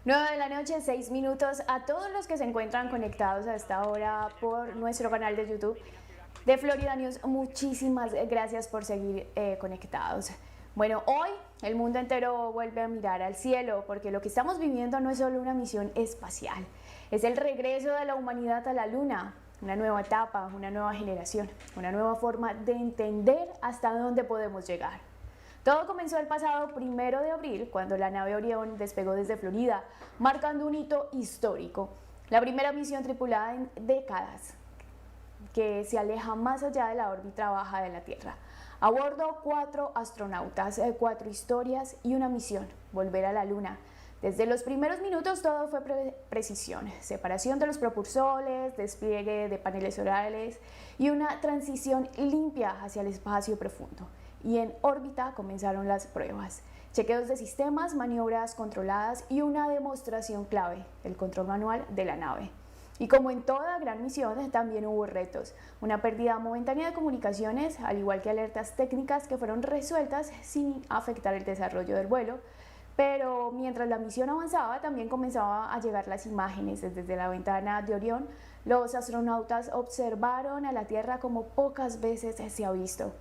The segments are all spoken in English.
9 de la noche, 6 minutos. A todos los que se encuentran conectados a esta hora por nuestro canal de YouTube de Florida News, muchísimas gracias por seguir conectados. Bueno, hoy el mundo entero vuelve a mirar al cielo porque lo que estamos viviendo no es solo una misión espacial, es el regreso de la humanidad a la Luna, una nueva etapa, una nueva generación, una nueva forma de entender hasta dónde podemos llegar. Todo comenzó el pasado 1 de abril, cuando la nave Orion despegó desde Florida, marcando un hito histórico, la primera misión tripulada en décadas, que se aleja más allá de la órbita baja de la Tierra. A bordo 4 astronautas, 4 historias y una misión, volver a la Luna. Desde los primeros minutos todo fue precisión, separación de los propulsores, despliegue de paneles solares y una transición limpia hacia el espacio profundo. Y en órbita comenzaron las pruebas, chequeos de sistemas, maniobras controladas y una demostración clave, el control manual de la nave. Y como en toda gran misión, también hubo retos, una pérdida momentánea de comunicaciones, al igual que alertas técnicas que fueron resueltas sin afectar el desarrollo del vuelo. Pero mientras la misión avanzaba, también comenzaban a llegar las imágenes. Desde la ventana de Orión, los astronautas observaron a la Tierra como pocas veces se ha visto.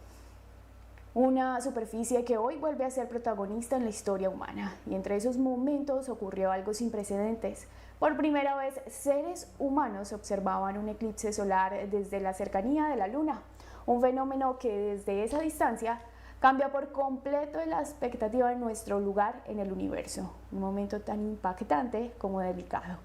Una superficie que hoy vuelve a ser protagonista en la historia humana, y entre esos momentos ocurrió algo sin precedentes. Por primera vez, seres humanos observaban un eclipse solar desde la cercanía de la Luna, un fenómeno que desde esa distancia cambia por completo la expectativa de nuestro lugar en el universo, un momento tan impactante como delicado,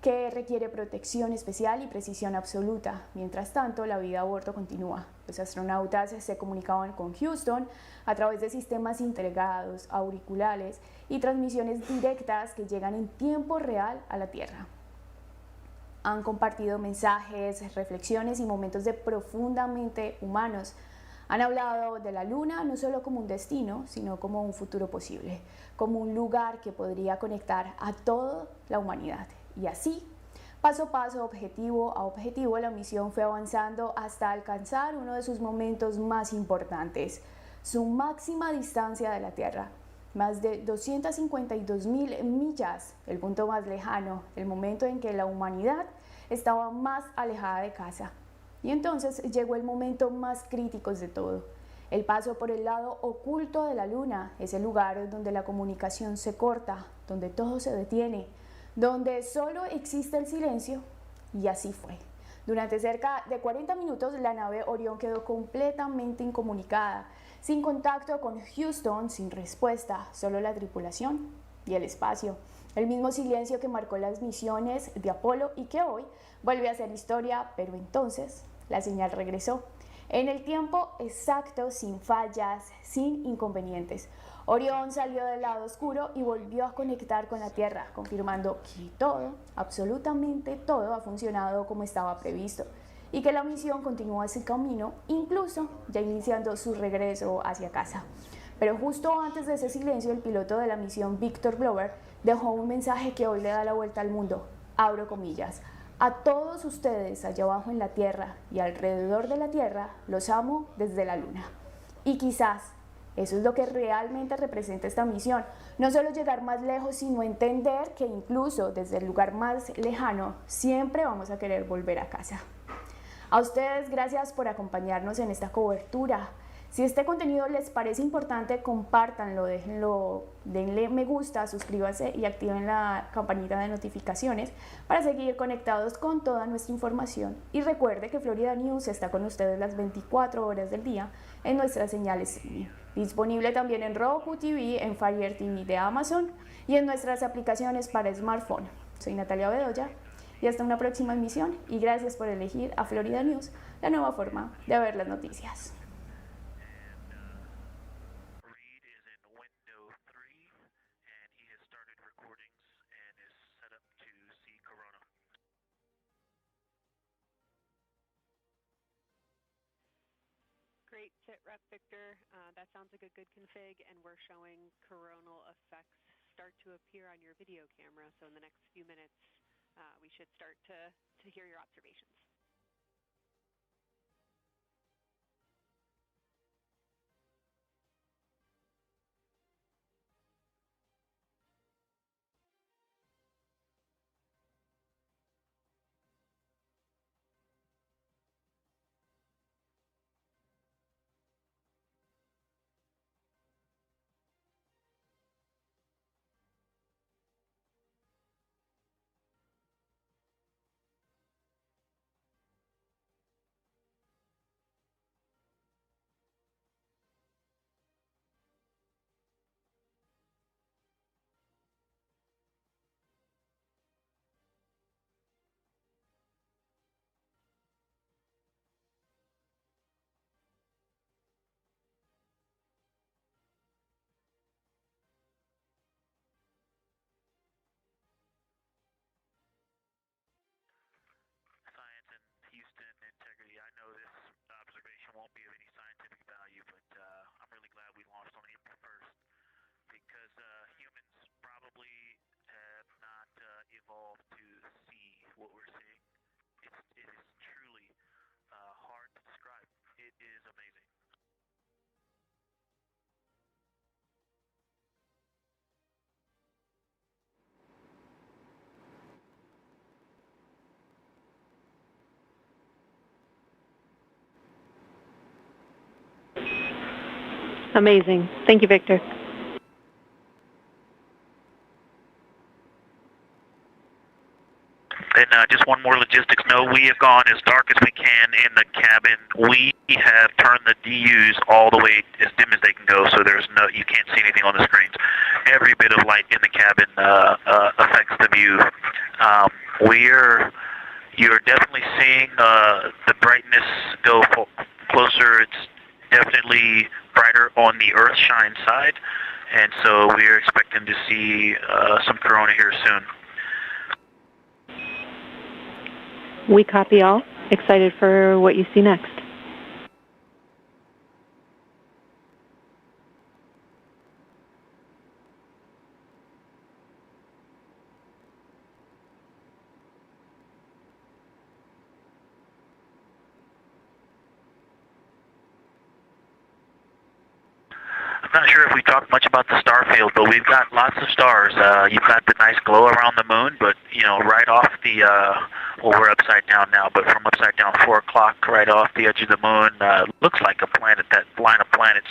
que requiere protección especial y precisión absoluta. Mientras tanto, la vida a bordo continúa. Los astronautas se comunicaban con Houston a través de sistemas integrados, auriculares y transmisiones directas que llegan en tiempo real a la Tierra. Han compartido mensajes, reflexiones y momentos de profundamente humanos. Han hablado de la Luna no solo como un destino, sino como un futuro posible, como un lugar que podría conectar a toda la humanidad. Y así, paso a paso, objetivo a objetivo, la misión fue avanzando hasta alcanzar uno de sus momentos más importantes, su máxima distancia de la Tierra, más de 252.000 millas, el punto más lejano, el momento en que la humanidad estaba más alejada de casa. Y entonces llegó el momento más crítico de todo, el paso por el lado oculto de la Luna, ese lugar donde la comunicación se corta, donde todo se detiene, donde solo existe el silencio. Y así fue. Durante cerca de 40 minutos la nave Orión quedó completamente incomunicada, sin contacto con Houston, sin respuesta, solo la tripulación y el espacio. El mismo silencio que marcó las misiones de Apolo y que hoy vuelve a ser historia, pero entonces la señal regresó. En el tiempo exacto, sin fallas, sin inconvenientes. Orión salió del lado oscuro y volvió a conectar con la Tierra, confirmando que todo, absolutamente todo, ha funcionado como estaba previsto y que la misión continúa ese camino, incluso ya iniciando su regreso hacia casa. Pero justo antes de ese silencio, el piloto de la misión, Victor Glover, dejó un mensaje que hoy le da la vuelta al mundo. Abro comillas. A todos ustedes allá abajo en la Tierra y alrededor de la Tierra, los amo desde la Luna. Y quizás eso es lo que realmente representa esta misión. No solo llegar más lejos, sino entender que incluso desde el lugar más lejano, siempre vamos a querer volver a casa. A ustedes, gracias por acompañarnos en esta cobertura. Si este contenido les parece importante, compártanlo, déjenlo, denle me gusta, suscríbanse y activen la campanita de notificaciones para seguir conectados con toda nuestra información. Y recuerde que Florida News está con ustedes las 24 horas del día en nuestras señales streaming. Disponible también en Roku TV, en Fire TV de Amazon y en nuestras aplicaciones para smartphone. Soy Natalia Bedoya y hasta una próxima emisión, y gracias por elegir a Florida News, la nueva forma de ver las noticias. Great sit rep, Victor. That sounds like a good config, and we're showing coronal effects start to appear on your video camera. So in the next few minutes, we should start to hear your observations. Amazing. Thank you, Victor. And just one more logistics note, we have gone as dark as we can in the cabin. We have turned the DUs all the way as dim as they can go, so you can't see anything on the screens. Every bit of light in the cabin affects the view. You're definitely seeing the brightness go closer. It's definitely brighter on the Earthshine side, and so we're expecting to see some corona here soon. We copy all. Excited for what you see next. I'm not sure if we talked much about the star field, but we've got lots of stars. You've got the nice glow around the moon, but right off the well, we're upside down now, but from upside down 4 o'clock, right off the edge of the moon, looks like a planet. That line of planets.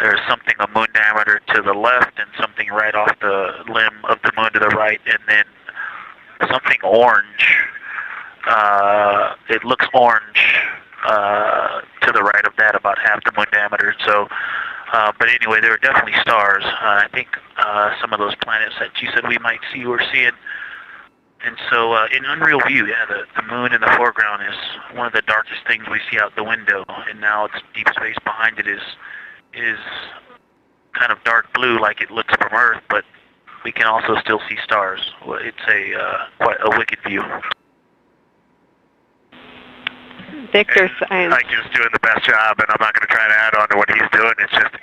There's something a moon diameter to the left, and something right off the limb of the moon to the right, and then something orange. It looks orange to the right of that, about half the moon diameter. So. But anyway, there are definitely stars. I think some of those planets that you said we might see, we're seeing. And so in unreal view, yeah, the moon in the foreground is one of the darkest things we see out the window. And now its deep space behind it is kind of dark blue like it looks from Earth, but we can also still see stars. It's quite a wicked view. Victor, Ike's doing the best job, and I'm not going to try to add on to what he's doing.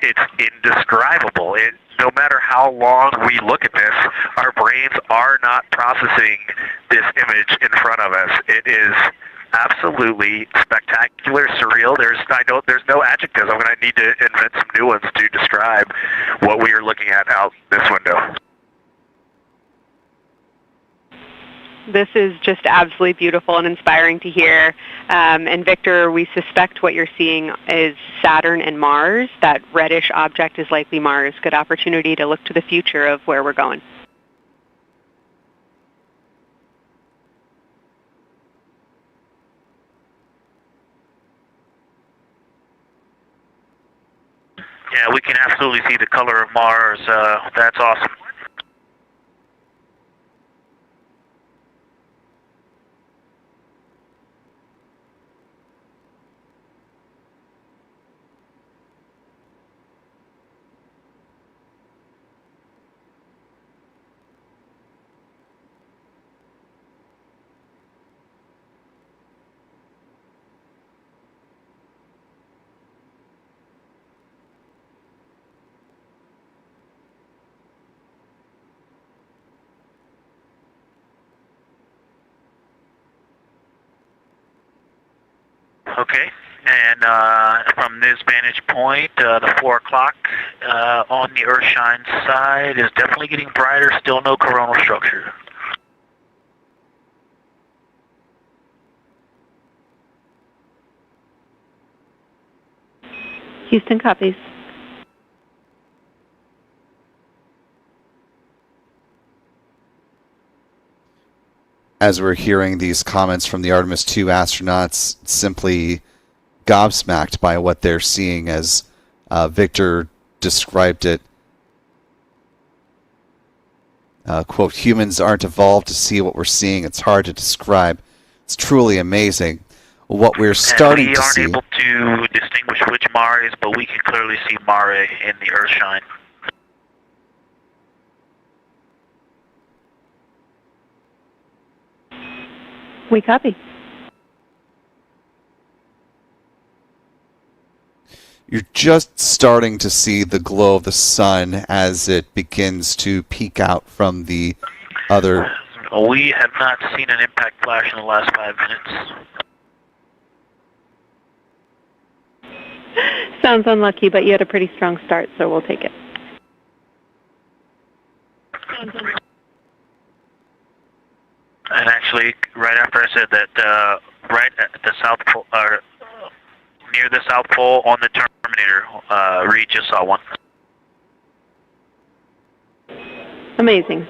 It's indescribable. No matter how long we look at this, our brains are not processing this image in front of us. It is absolutely spectacular, surreal. There's no adjectives. I'm going to need to invent some new ones to describe what we are looking at out this window. This is just absolutely beautiful and inspiring to hear. And Victor, we suspect what you're seeing is Saturn and Mars. That reddish object is likely Mars. Good opportunity to look to the future of where we're going. Yeah, we can absolutely see the color of Mars. That's awesome. Okay, and from this vantage point, the 4 o'clock on the Earthshine side is definitely getting brighter, still no coronal structure. Houston copies. As we're hearing these comments from the Artemis II astronauts, simply gobsmacked by what they're seeing, as Victor described it. Quote, humans aren't evolved to see what we're seeing. It's hard to describe. It's truly amazing. What we're starting to see... We aren't able to distinguish which Mare is, but we can clearly see Mare in the Earthshine. We copy. You're just starting to see the glow of the sun as it begins to peek out from the other... We have not seen an impact flash in the last 5 minutes. Sounds unlucky, but you had a pretty strong start, so we'll take it. And actually, right after I said that, right at the south pole, near the South Pole on the Terminator. Reed just saw one. Amazing.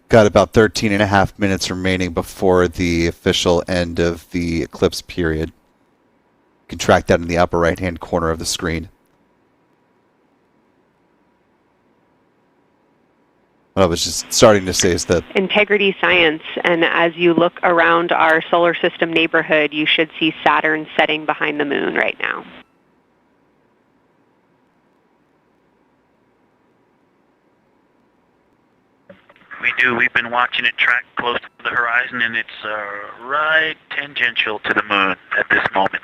Got about 13 and a half minutes remaining before the official end of the eclipse period. You can track that in the upper right-hand corner of the screen. What I was just starting to say is that Integrity science, and as you look around our solar system neighborhood, you should see Saturn setting behind the moon right now. We do. We've been watching it track close to the horizon, and it's right tangential to the moon at this moment.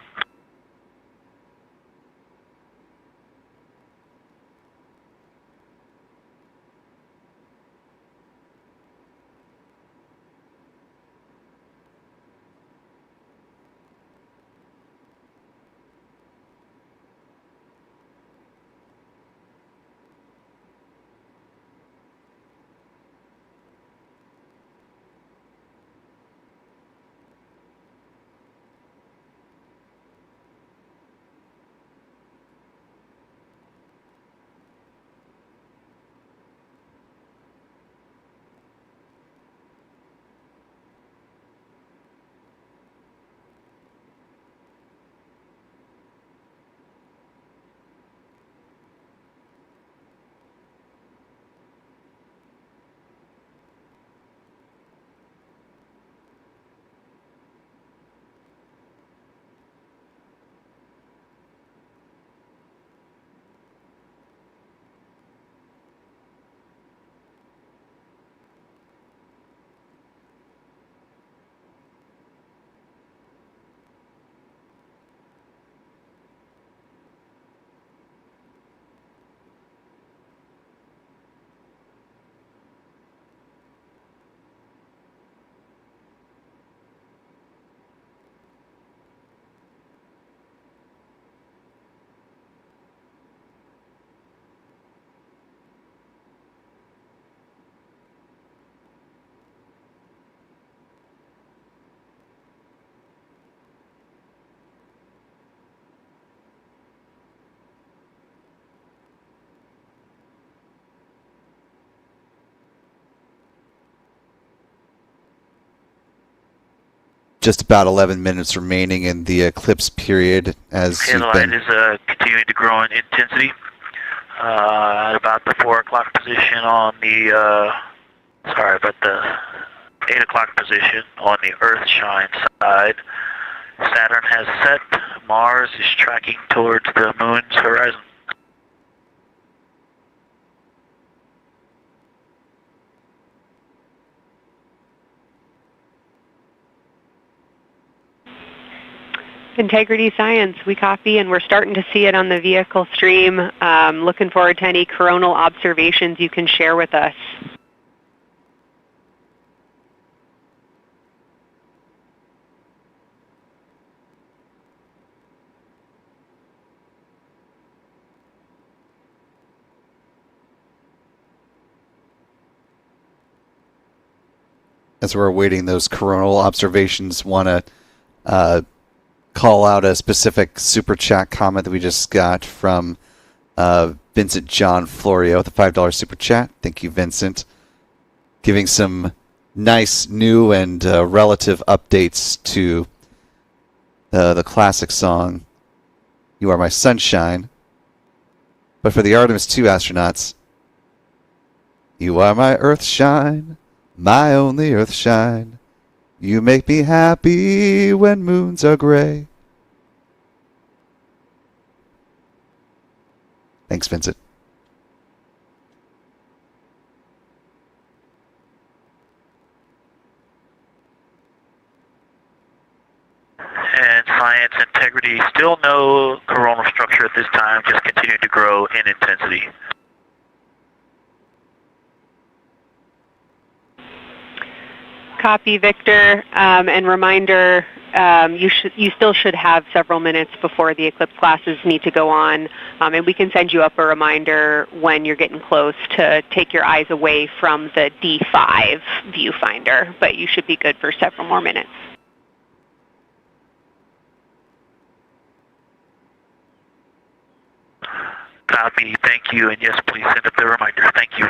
just about 11 minutes remaining in the eclipse period as Okay, you've the light is continuing to grow in intensity. At about the 4 o'clock position on the, sorry, about the 8 o'clock position on the Earth-shine side, Saturn has set. Mars is tracking towards the moon's horizon. Integrity science, we copy, and we're starting to see it on the vehicle stream. Looking forward to any coronal observations you can share with us. As we're awaiting those coronal observations, want to call out a specific super chat comment that we just got from Vincent John Florio with a $5 super chat. Thank you, Vincent. Giving some nice new and relative updates to the classic song, You Are My Sunshine. But for the Artemis II astronauts, you are my Earthshine, my only Earthshine. You make me happy when moons are gray. Thanks, Vincent. And science integrity, still no coronal structure at this time, just continuing to grow in intensity. Copy, Victor. And reminder, you still should have several minutes before the eclipse classes need to go on. And we can send you up a reminder when you're getting close to take your eyes away from the D5 viewfinder. But you should be good for several more minutes. Copy. Thank you. And yes, please send up the reminder. Thank you.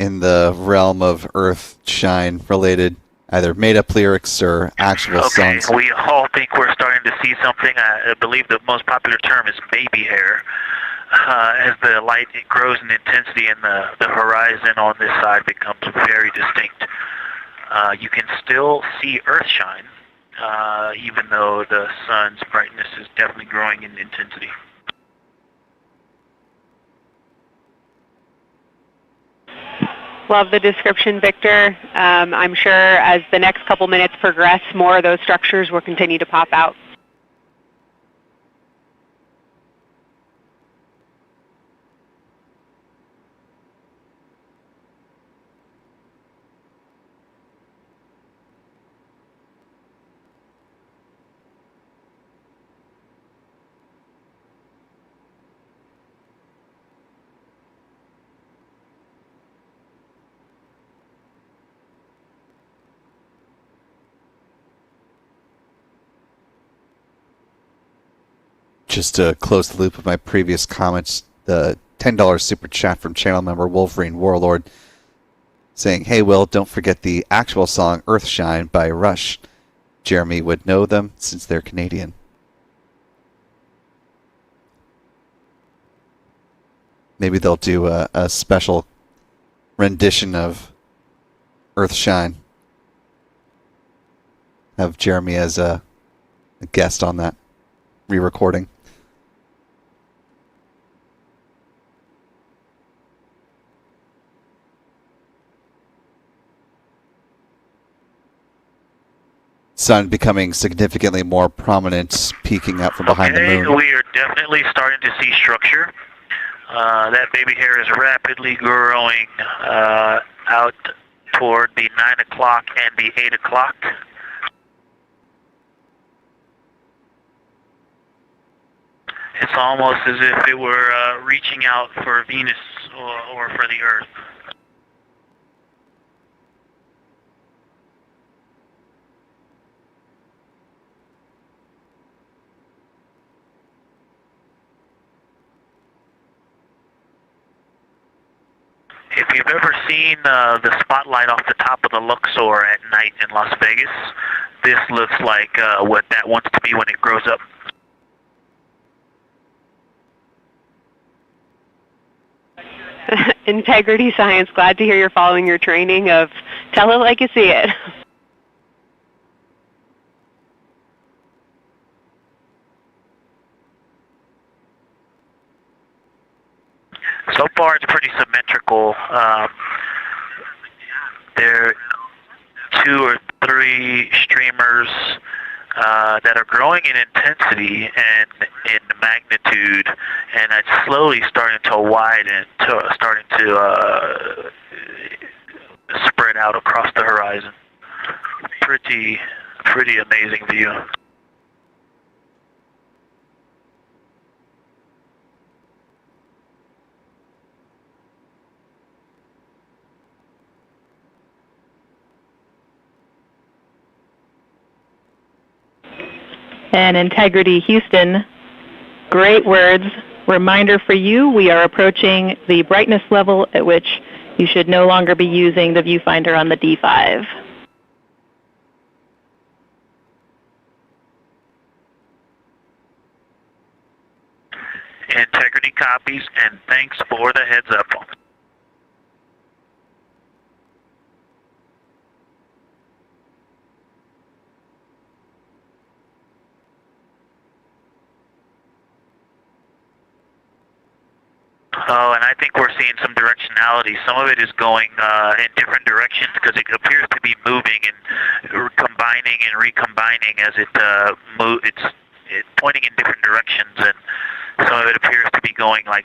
In the realm of Earthshine related either made-up lyrics or actual songs. We all think we're starting to see something. I believe the most popular term is baby hair. As the light grows in intensity and the horizon on this side becomes very distinct. You can still see Earthshine, even though the sun's brightness is definitely growing in intensity. Love the description, Victor. I'm sure as the next couple minutes progress, more of those structures will continue to pop out. Just to close the loop of my previous comments, the $10 super chat from channel member Wolverine Warlord saying, "Hey Will, don't forget the actual song Earthshine by Rush. Jeremy would know them since they're Canadian." Maybe they'll do a special rendition of Earthshine. Have Jeremy as a guest on that re-recording. Sun becoming significantly more prominent, peeking out from behind the moon. We are definitely starting to see structure. That baby hair is rapidly growing out toward the 9 o'clock and the 8 o'clock. It's almost as if it were reaching out for Venus or for the Earth. If you've ever seen the spotlight off the top of the Luxor at night in Las Vegas, this looks like what that wants to be when it grows up. Integrity Science, glad to hear you're following your training of tell it like you see it. So far, it's pretty symmetrical. There are 2 or 3 streamers that are growing in intensity and in magnitude, and it's slowly starting to widen, starting to spread out across the horizon. Pretty amazing view. And Integrity Houston, great words. Reminder for you, we are approaching the brightness level at which you should no longer be using the viewfinder on the D5. Integrity copies, and thanks for the heads up. Oh, and I think we're seeing some directionality. Some of it is going in different directions because it appears to be moving and combining and recombining as it it's pointing in different directions, and some of it appears to be going like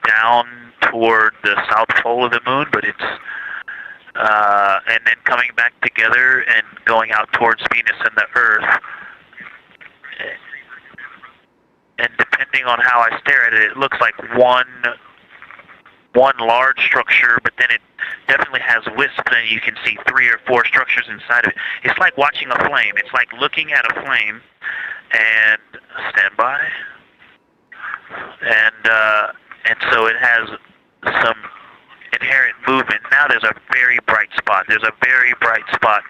down toward the south pole of the moon, but it's and then coming back together and going out towards Venus and the Earth. And depending on how I stare at it, it looks like one large structure, but then it definitely has wisps, and you can see 3 or 4 structures inside of it. It's like watching a flame. It's like looking at a flame, and stand by. And so it has some inherent movement. Now there's a very bright spot. There's a very bright spot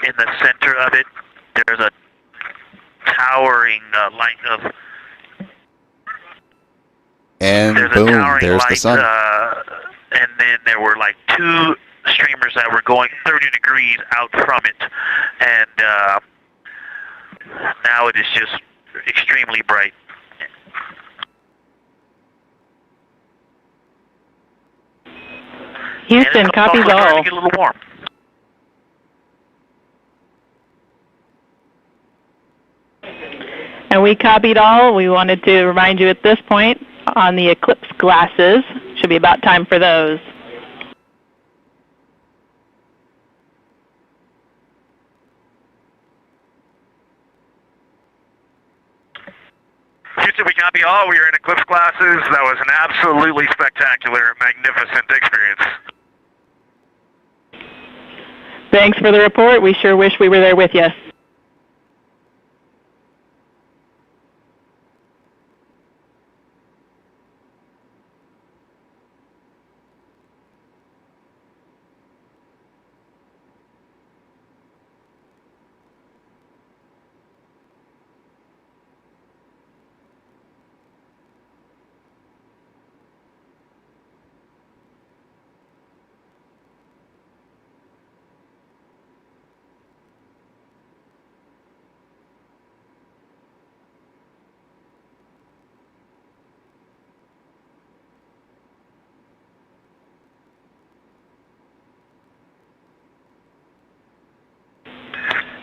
in the center of it. There's a towering light of... And there's boom, a towering there's light, the sun. and then there were like 2 streamers that were going 30 degrees out from it. And now it is just extremely bright. Houston, copies also starting all. to get a little warm. And we copied all. We wanted to remind you at this point on the eclipse glasses. Should be about time for those. Houston, we copy all. We are in eclipse classes. That was an absolutely spectacular, magnificent experience. Thanks for the report. We sure wish we were there with you.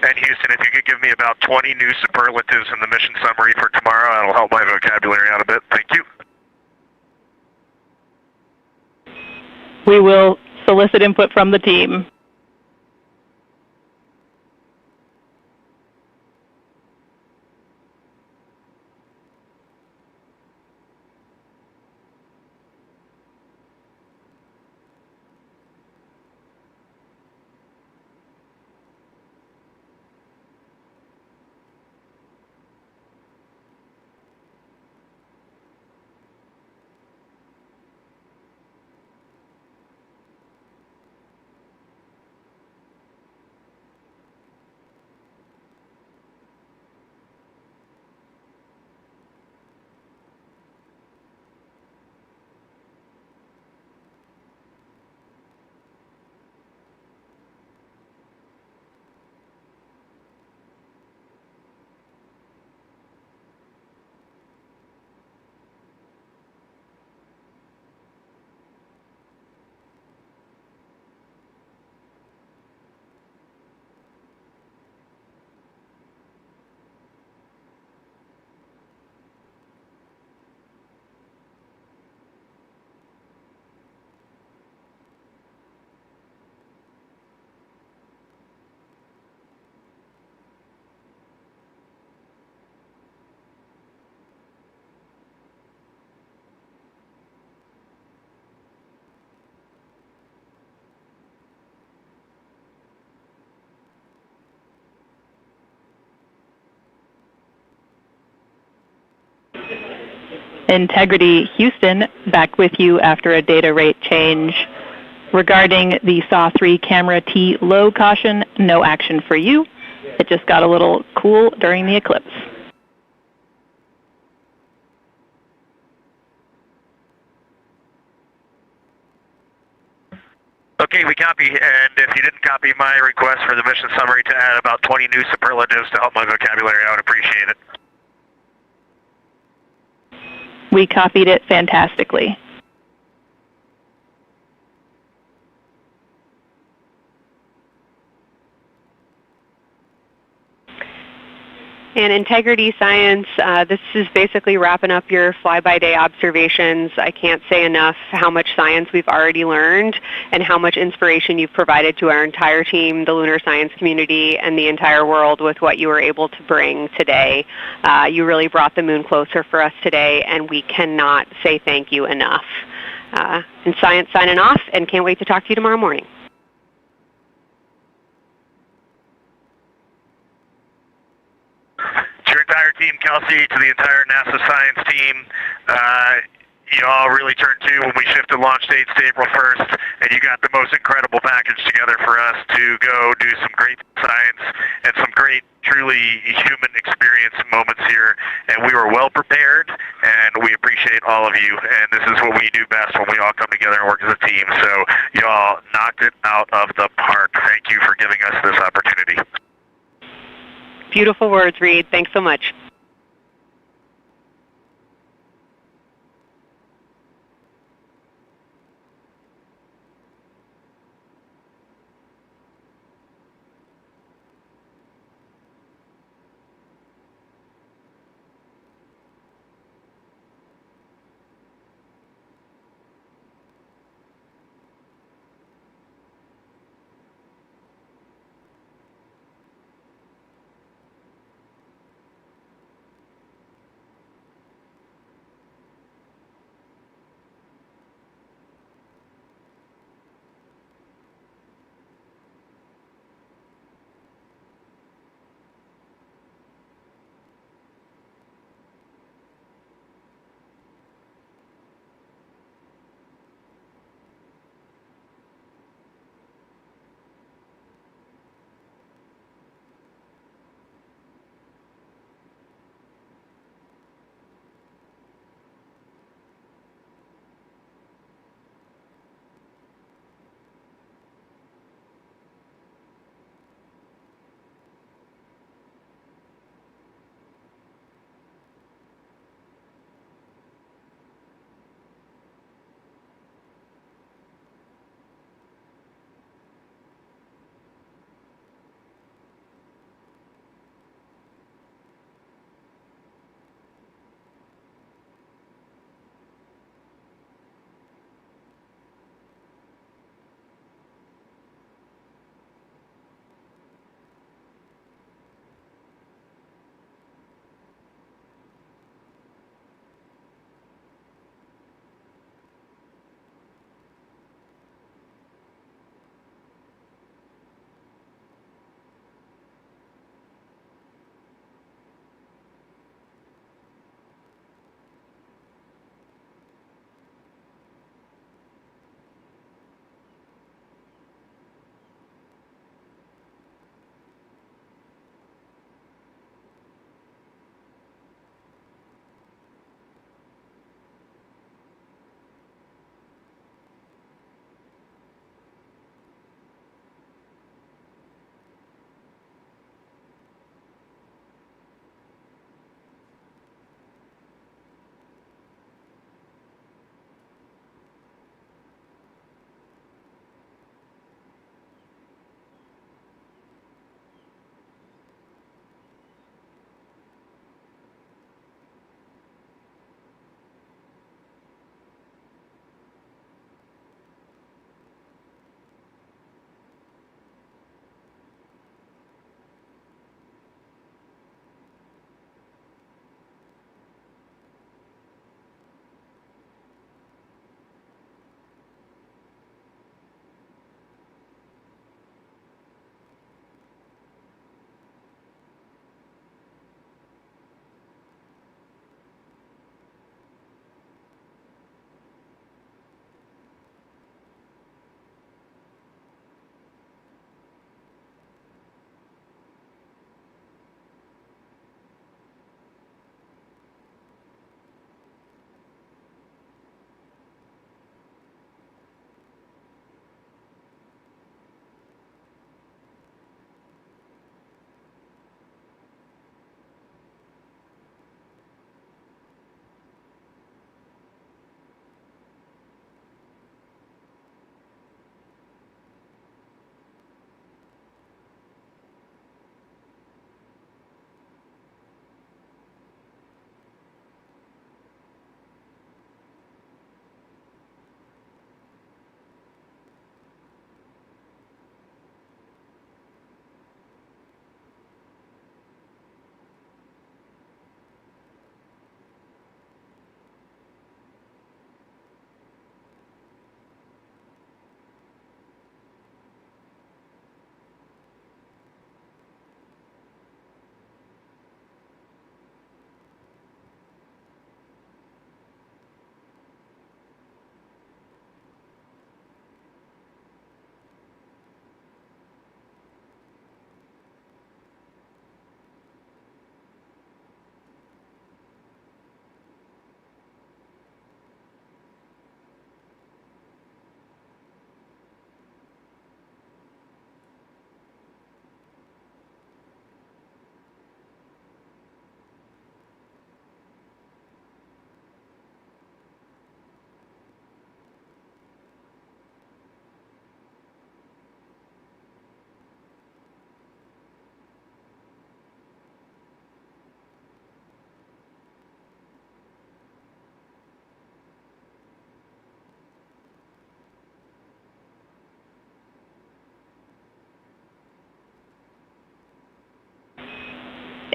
And Houston, if you could give me about 20 new superlatives in the mission summary for tomorrow, that'll help my vocabulary out a bit. Thank you. We will solicit input from the team. Integrity Houston, back with you after a data rate change. Regarding the SAW-3 camera T low caution, no action for you. It just got a little cool during the eclipse. Okay, we copy, and if you didn't copy my request for the mission summary to add about 20 new superlatives to help my vocabulary, I would appreciate it. We copied it fantastically. And Integrity Science, this is basically wrapping up your fly-by-day observations. I can't say enough how much science we've already learned and how much inspiration you've provided to our entire team, the lunar science community, and the entire world with what you were able to bring today. You really brought the moon closer for us today, and we cannot say thank you enough. And Science signing off, and can't wait to talk to you tomorrow morning. To your entire team, Kelsey, to the entire NASA science team, you all really turned to when we shifted launch dates to April 1st, and you got the most incredible package together for us to go do some great science and some great, truly human experience moments here. And we were well prepared, and we appreciate all of you. And this is what we do best when we all come together and work as a team. So you all knocked it out of the park. Thank you for giving us this opportunity. Beautiful words, Reed. Thanks so much.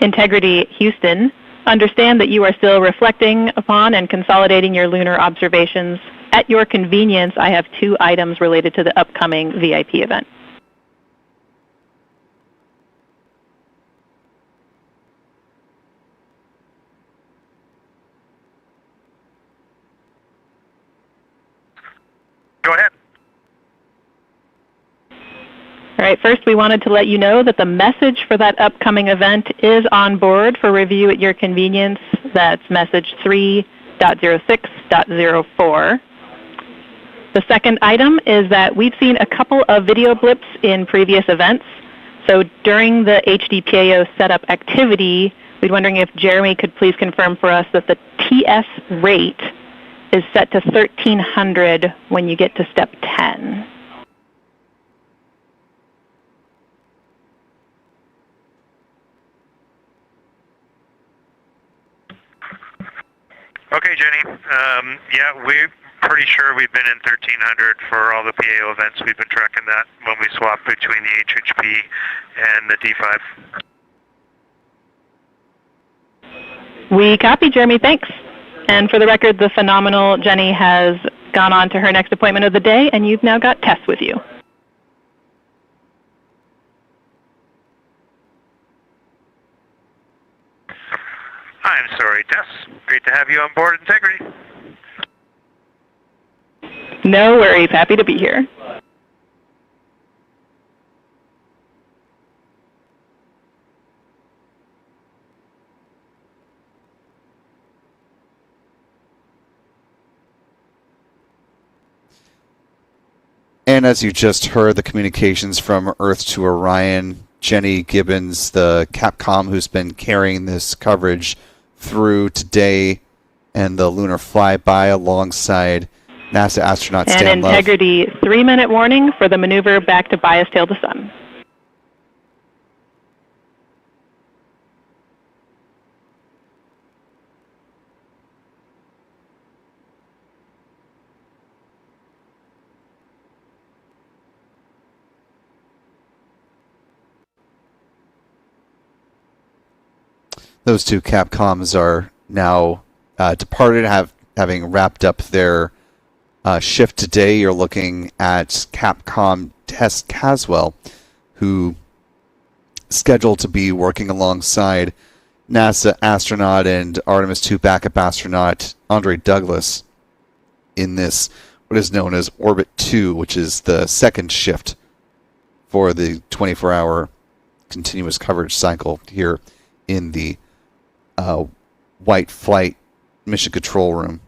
Integrity Houston, understand that you are still reflecting upon and consolidating your lunar observations. At your convenience, I have 2 items related to the upcoming VIP event. Go ahead. All right, first we wanted to let you know that the message for that upcoming event is on board for review at your convenience. That's message 3.06.04. The second item is that we've seen a couple of video blips in previous events. So during the HDPAO setup activity, we're wondering if Jeremy could please confirm for us that the TS rate is set to 1300 when you get to step 10. Okay, Jenny. Yeah, we're pretty sure we've been in 1300 for all the PAO events. We've been tracking that when we swap between the HHP and the D5. We copy, Jeremy. Thanks. And for the record, the phenomenal Jenny has gone on to her next appointment of the day, and you've now got Tess with you. I'm sorry, Tess. Great to have you on board Integrity. No worries. Happy to be here. And as you just heard, the communications from Earth to Orion, Jenny Gibbons, the Capcom who's been carrying this coverage through today, and the lunar flyby alongside NASA astronaut Stan And Love. Integrity, 3-minute warning for the maneuver back to bias tail to sun. Those 2 Capcoms are now departed, having wrapped up their shift today. You're looking at Capcom Tess Caswell, who is scheduled to be working alongside NASA astronaut and Artemis II backup astronaut Andre Douglas in this, what is known as Orbit 2, which is the second shift for the 24-hour continuous coverage cycle here in the White Flight Mission Control Room.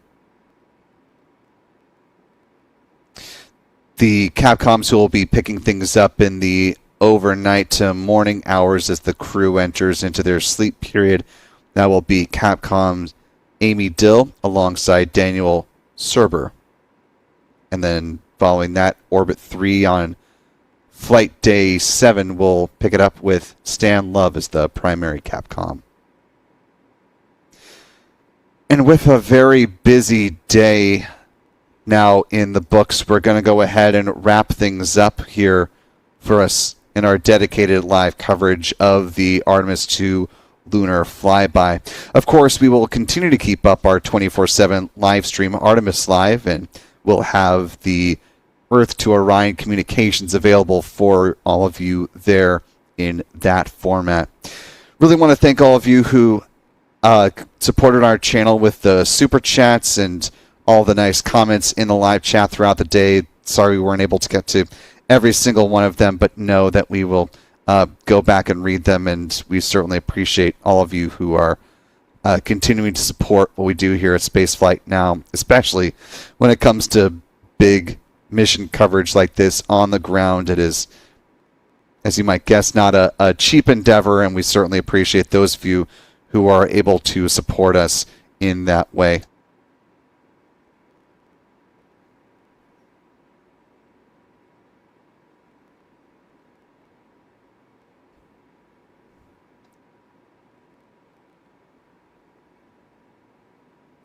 The Capcoms who will be picking things up in the overnight to morning hours as the crew enters into their sleep period. That will be Capcom's Amy Dill alongside Daniel Serber. And then following that, Orbit 3 on Flight Day 7 will pick it up with Stan Love as the primary Capcom. And with a very busy day now in the books, we're going to go ahead and wrap things up here for us in our dedicated live coverage of the Artemis II lunar flyby. Of course, we will continue to keep up our 24/7 live stream Artemis Live, and we'll have the Earth to Orion communications available for all of you there in that format. Really want to thank all of you who supported our channel with the super chats and all the nice comments in the live chat throughout the day. Sorry we weren't able to get to every single one of them, but know that we will go back and read them, and we certainly appreciate all of you who are continuing to support what we do here at Spaceflight Now, especially when it comes to big mission coverage like this on the ground. It is, as you might guess, not a cheap endeavor, and we certainly appreciate those of you who are able to support us in that way.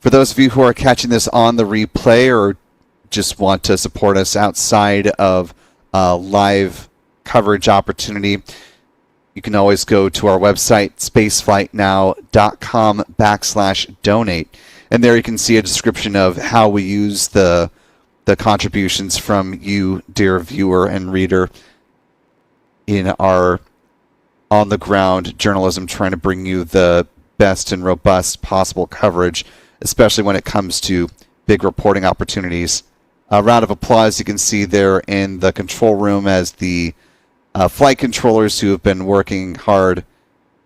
For those of you who are catching this on the replay or just want to support us outside of live coverage opportunity, you can always go to our website, spaceflightnow.com/donate. And there you can see a description of how we use the contributions from you, dear viewer and reader, in our on-the-ground journalism, trying to bring you the best and robust possible coverage, especially when it comes to big reporting opportunities. A round of applause you can see there in the control room as the flight controllers who have been working hard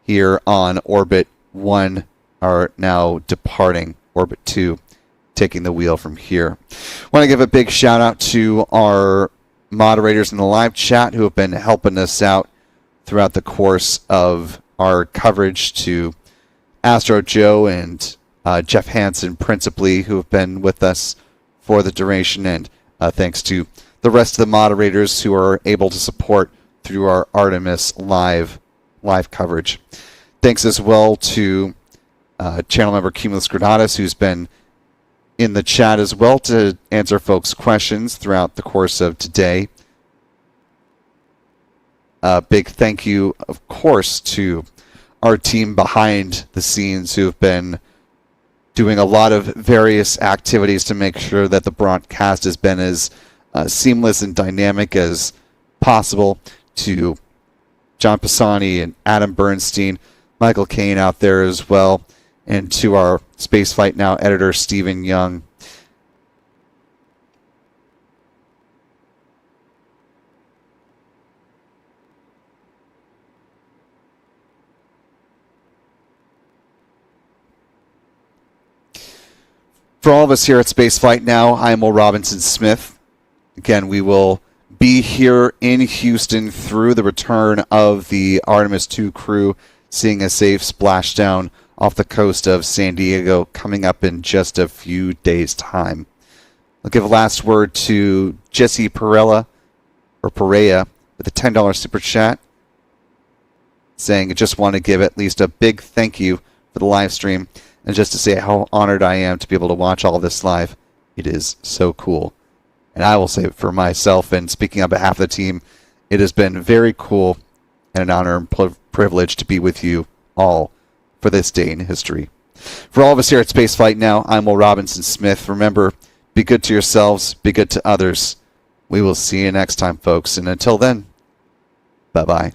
here on Orbit 1 are now departing Orbit 2, taking the wheel from here. I want to give a big shout out to our moderators in the live chat who have been helping us out throughout the course of our coverage, to Astro Joe and Jeff Hansen principally, who have been with us for the duration, and thanks to the rest of the moderators who are able to support through our Artemis live coverage. Thanks as well to channel member Cumulus Granatus, who's been in the chat as well to answer folks' questions throughout the course of today. A big thank you, of course, to our team behind the scenes who have been doing a lot of various activities to make sure that the broadcast has been as seamless and dynamic as possible. To John Pisani and Adam Bernstein, Michael Kane out there as well, and to our Spaceflight Now editor, Stephen Young. For all of us here at Spaceflight Now, I am Will Robinson Smith. Again, we will be here in Houston through the return of the Artemis II crew, seeing a safe splashdown off the coast of San Diego coming up in just a few days' time. I'll give a last word to Jesse Pereira with a $10 super chat, saying I just want to give at least a big thank you for the live stream, and just to say how honored I am to be able to watch all this live. It is so cool. And I will say it for myself, and speaking on behalf of the team, it has been very cool and an honor and privilege to be with you all for this day in history. For all of us here at Spaceflight Now, I'm Will Robinson Smith. Remember, be good to yourselves, be good to others. We will see you next time, folks. And until then, bye-bye.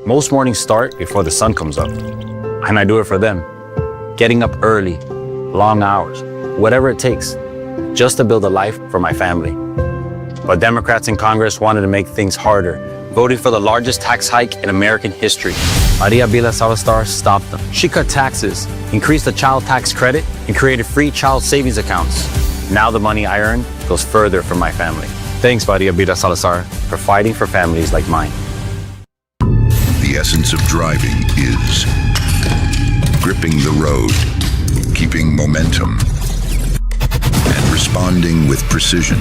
Most mornings start before the sun comes up, and I do it for them. Getting up early, long hours, whatever it takes, just to build a life for my family. But Democrats in Congress wanted to make things harder, voting for the largest tax hike in American history. Maria Bila Salazar stopped them. She cut taxes, increased the child tax credit, and created free child savings accounts. Now the money I earn goes further for my family. Thanks, Maria Bila Salazar, for fighting for families like mine. The essence of driving is gripping the road, keeping momentum, and responding with precision.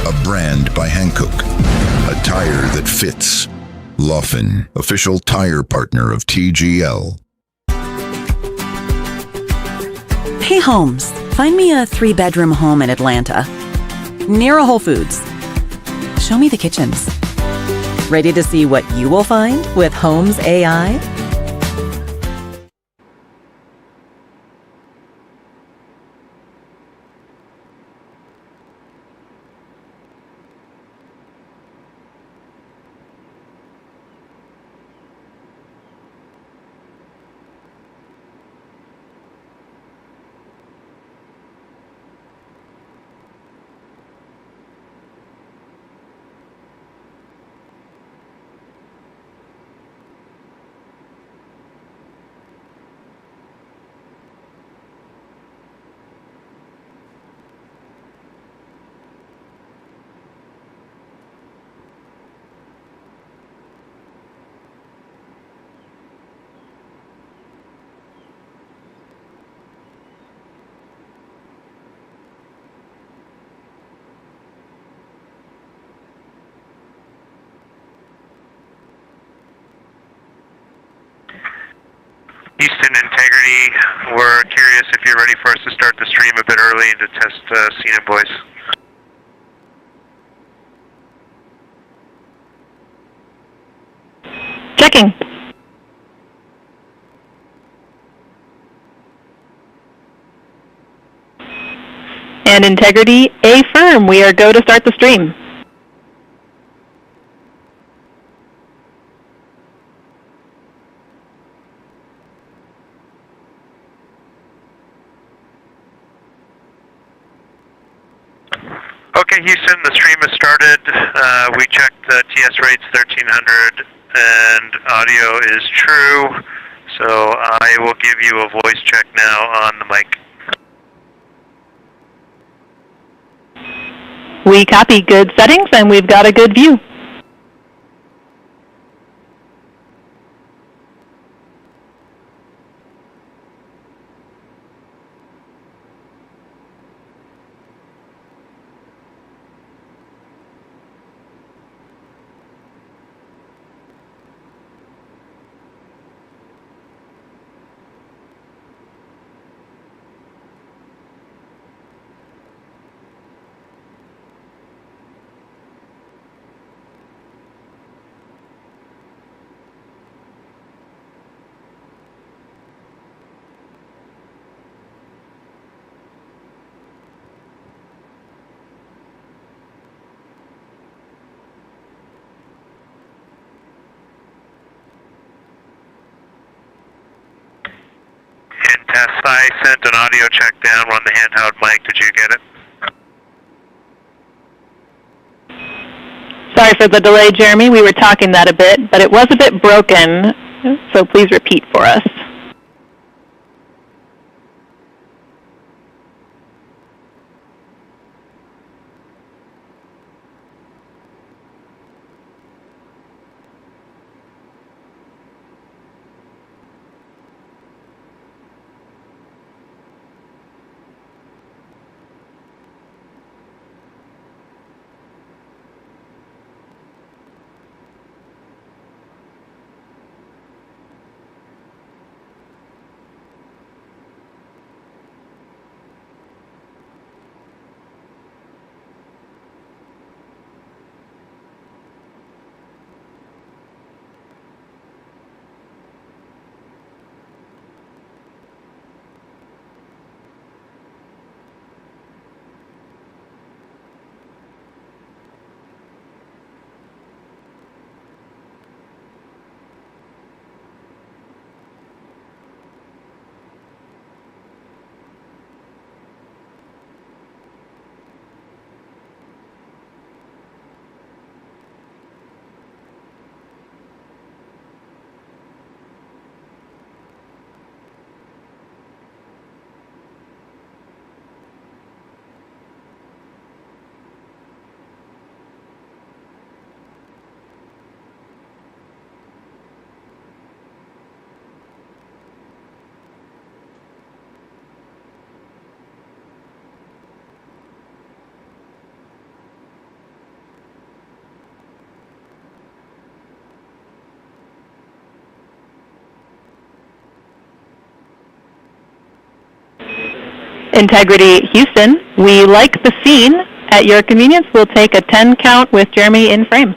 A brand by Hankook, a tire that fits. Laufen, official tire partner of TGL. Hey Holmes, find me a 3-bedroom home in Atlanta, near a Whole Foods. Show me the kitchens. Ready to see what you will find with Holmes AI? Houston, integrity. We're curious if you're ready for us to start the stream a bit early and to test scene and voice. Checking. And integrity, affirm. We are go to start the stream. Okay, Houston, the stream has started. We checked the TS rates 1300 and audio is true. So I will give you a voice check now on the mic. We copy good settings and we've got a good view. Test, I sent an audio check down on the handheld mic. Did you get it? Sorry for the delay, Jeremy. We were talking that a bit, but it was a bit broken, so please repeat for us. Integrity Houston, we like the scene. At your convenience, we'll take a 10 count with Jeremy in frame.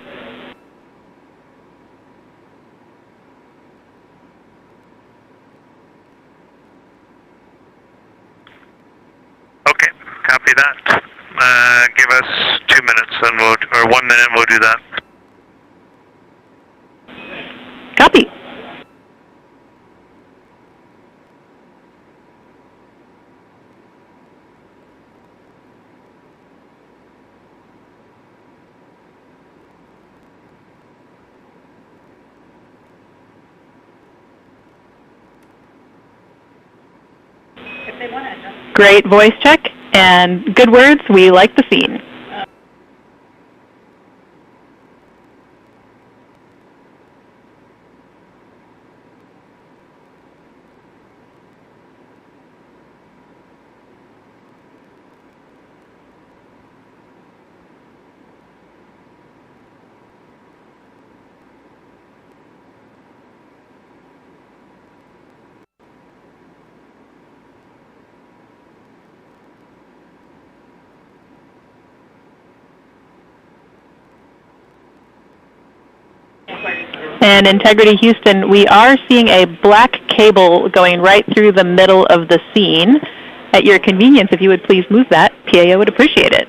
Okay, copy that. Give us 2 minutes and or 1 minute and we'll do that. Copy. Great voice check and good words. We like the scene. And Integrity Houston, we are seeing a black cable going right through the middle of the scene. At your convenience, if you would please move that, PAO would appreciate it.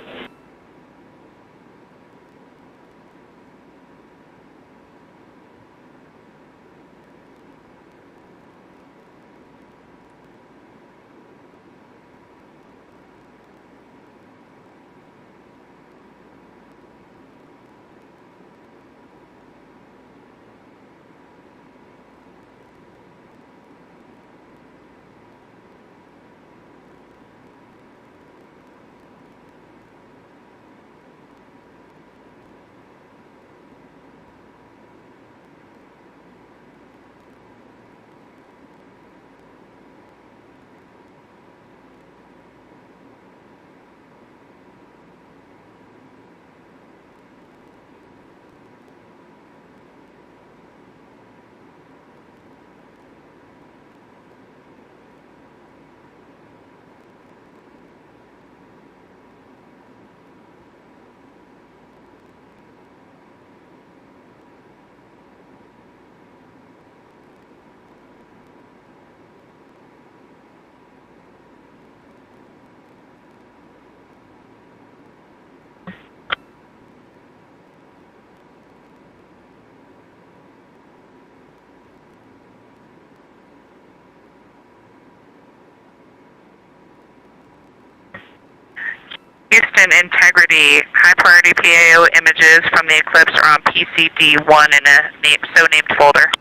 Houston, Integrity, high priority PAO images from the eclipse are on PCD1 in a so-named folder.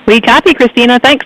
We copy, Christina. Thanks.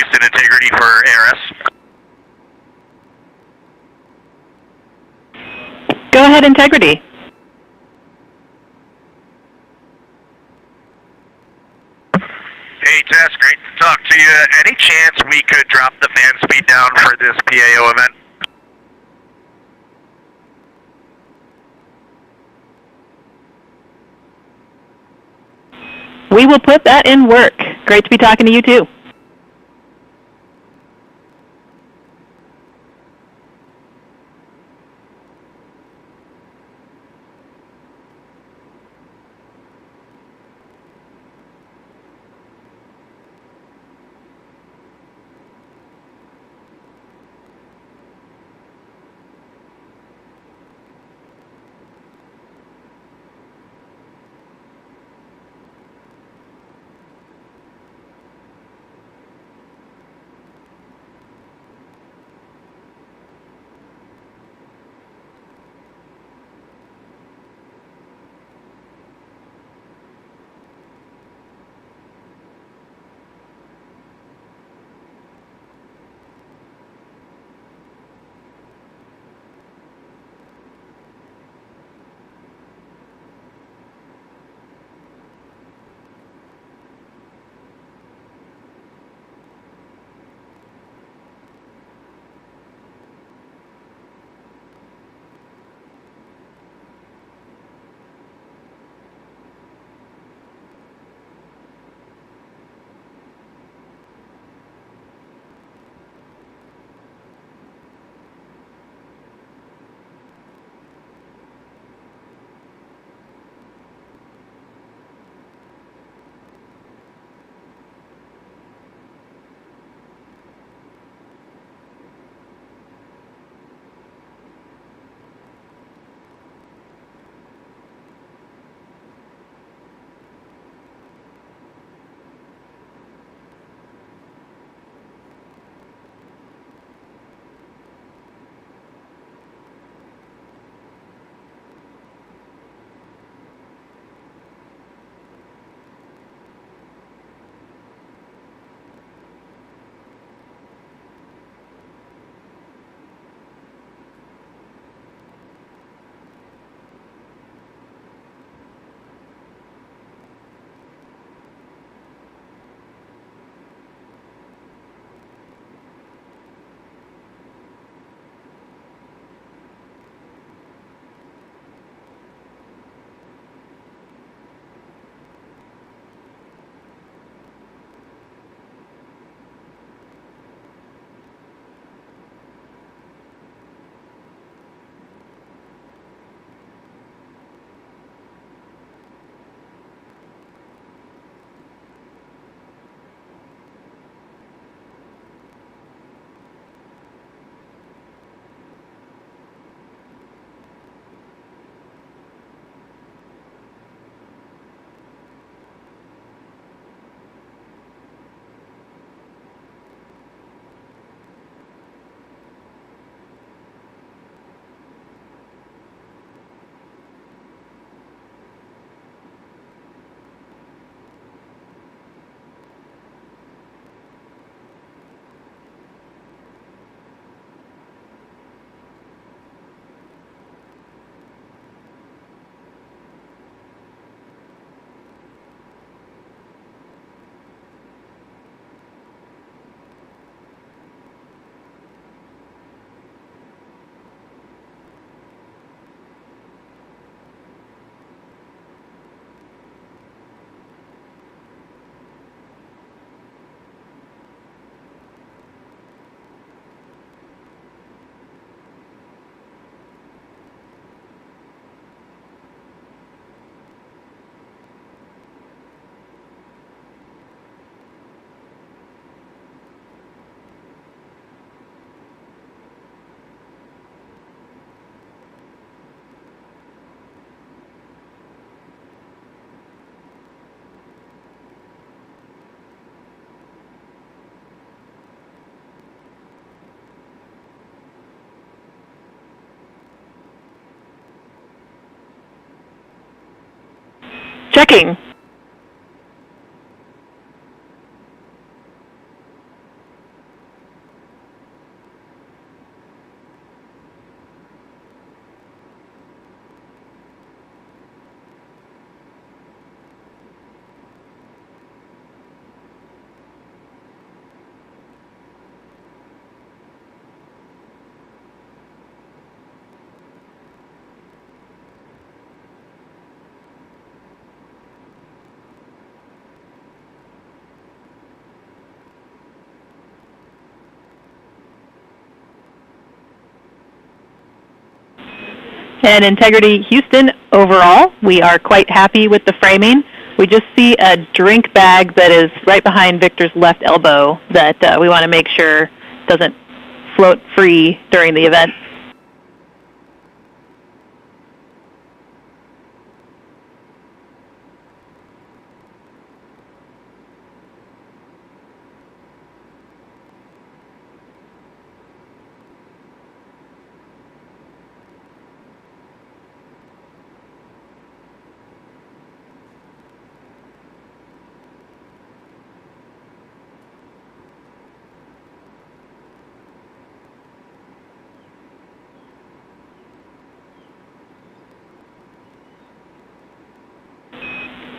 Houston, integrity for ARS. Go ahead, integrity. Hey, Tess, great to talk to you. Any chance we could drop the fan speed down for this PAO event? We will put that in work. Great to be talking to you too. Checking. And Integrity Houston, overall, we are quite happy with the framing. We just see a drink bag that is right behind Victor's left elbow that we want to make sure doesn't float free during the event.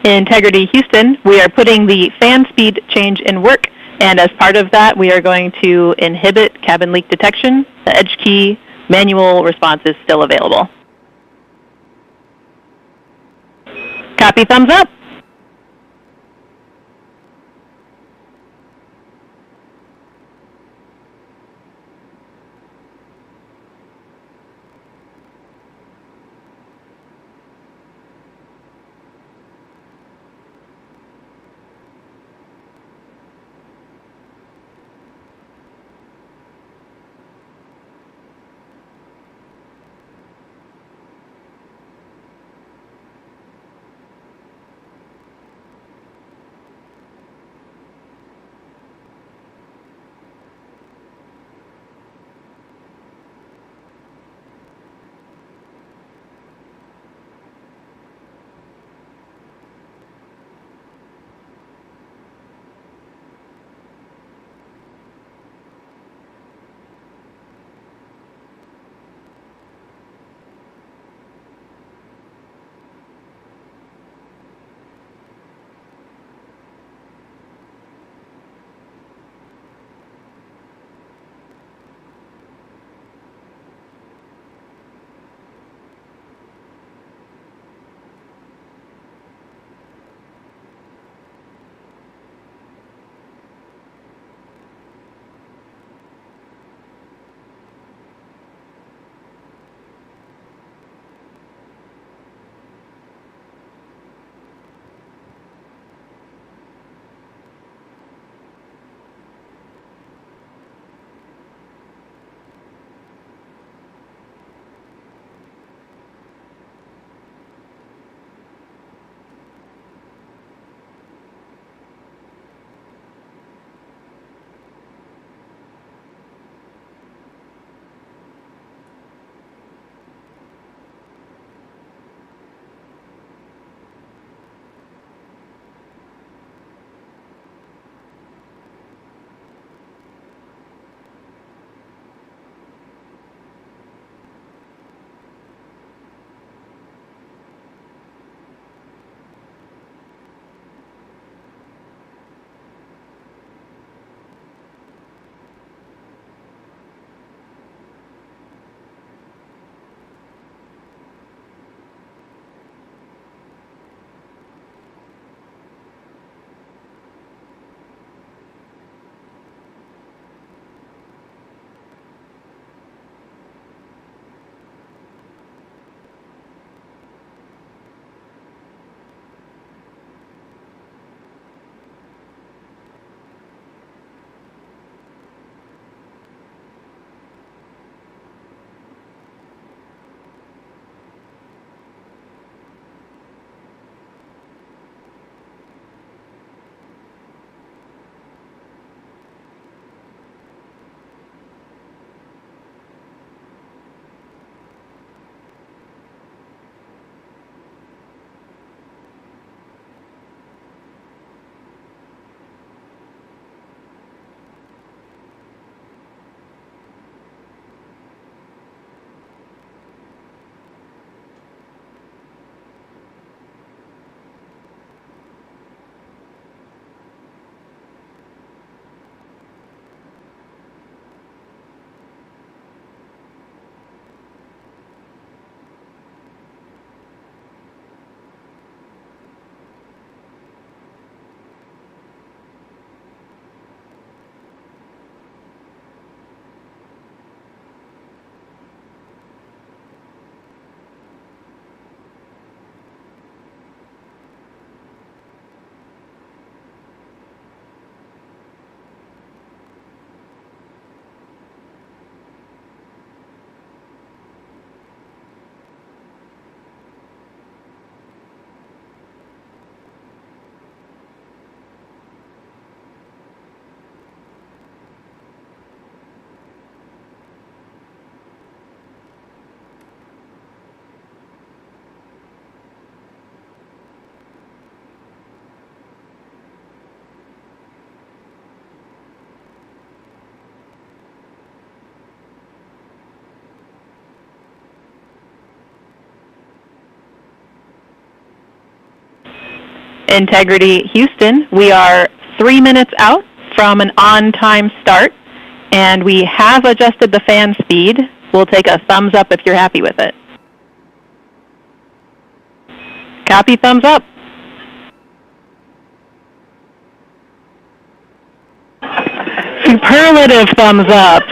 Integrity Houston, we are putting the fan speed change in work, and as part of that, we are going to inhibit cabin leak detection. The edge key manual response is still available. Copy, thumbs up. Integrity Houston, we are 3 minutes out from an on-time start, and we have adjusted the fan speed. We'll take a thumbs up if you're happy with it. Copy, thumbs up. Superlative thumbs up.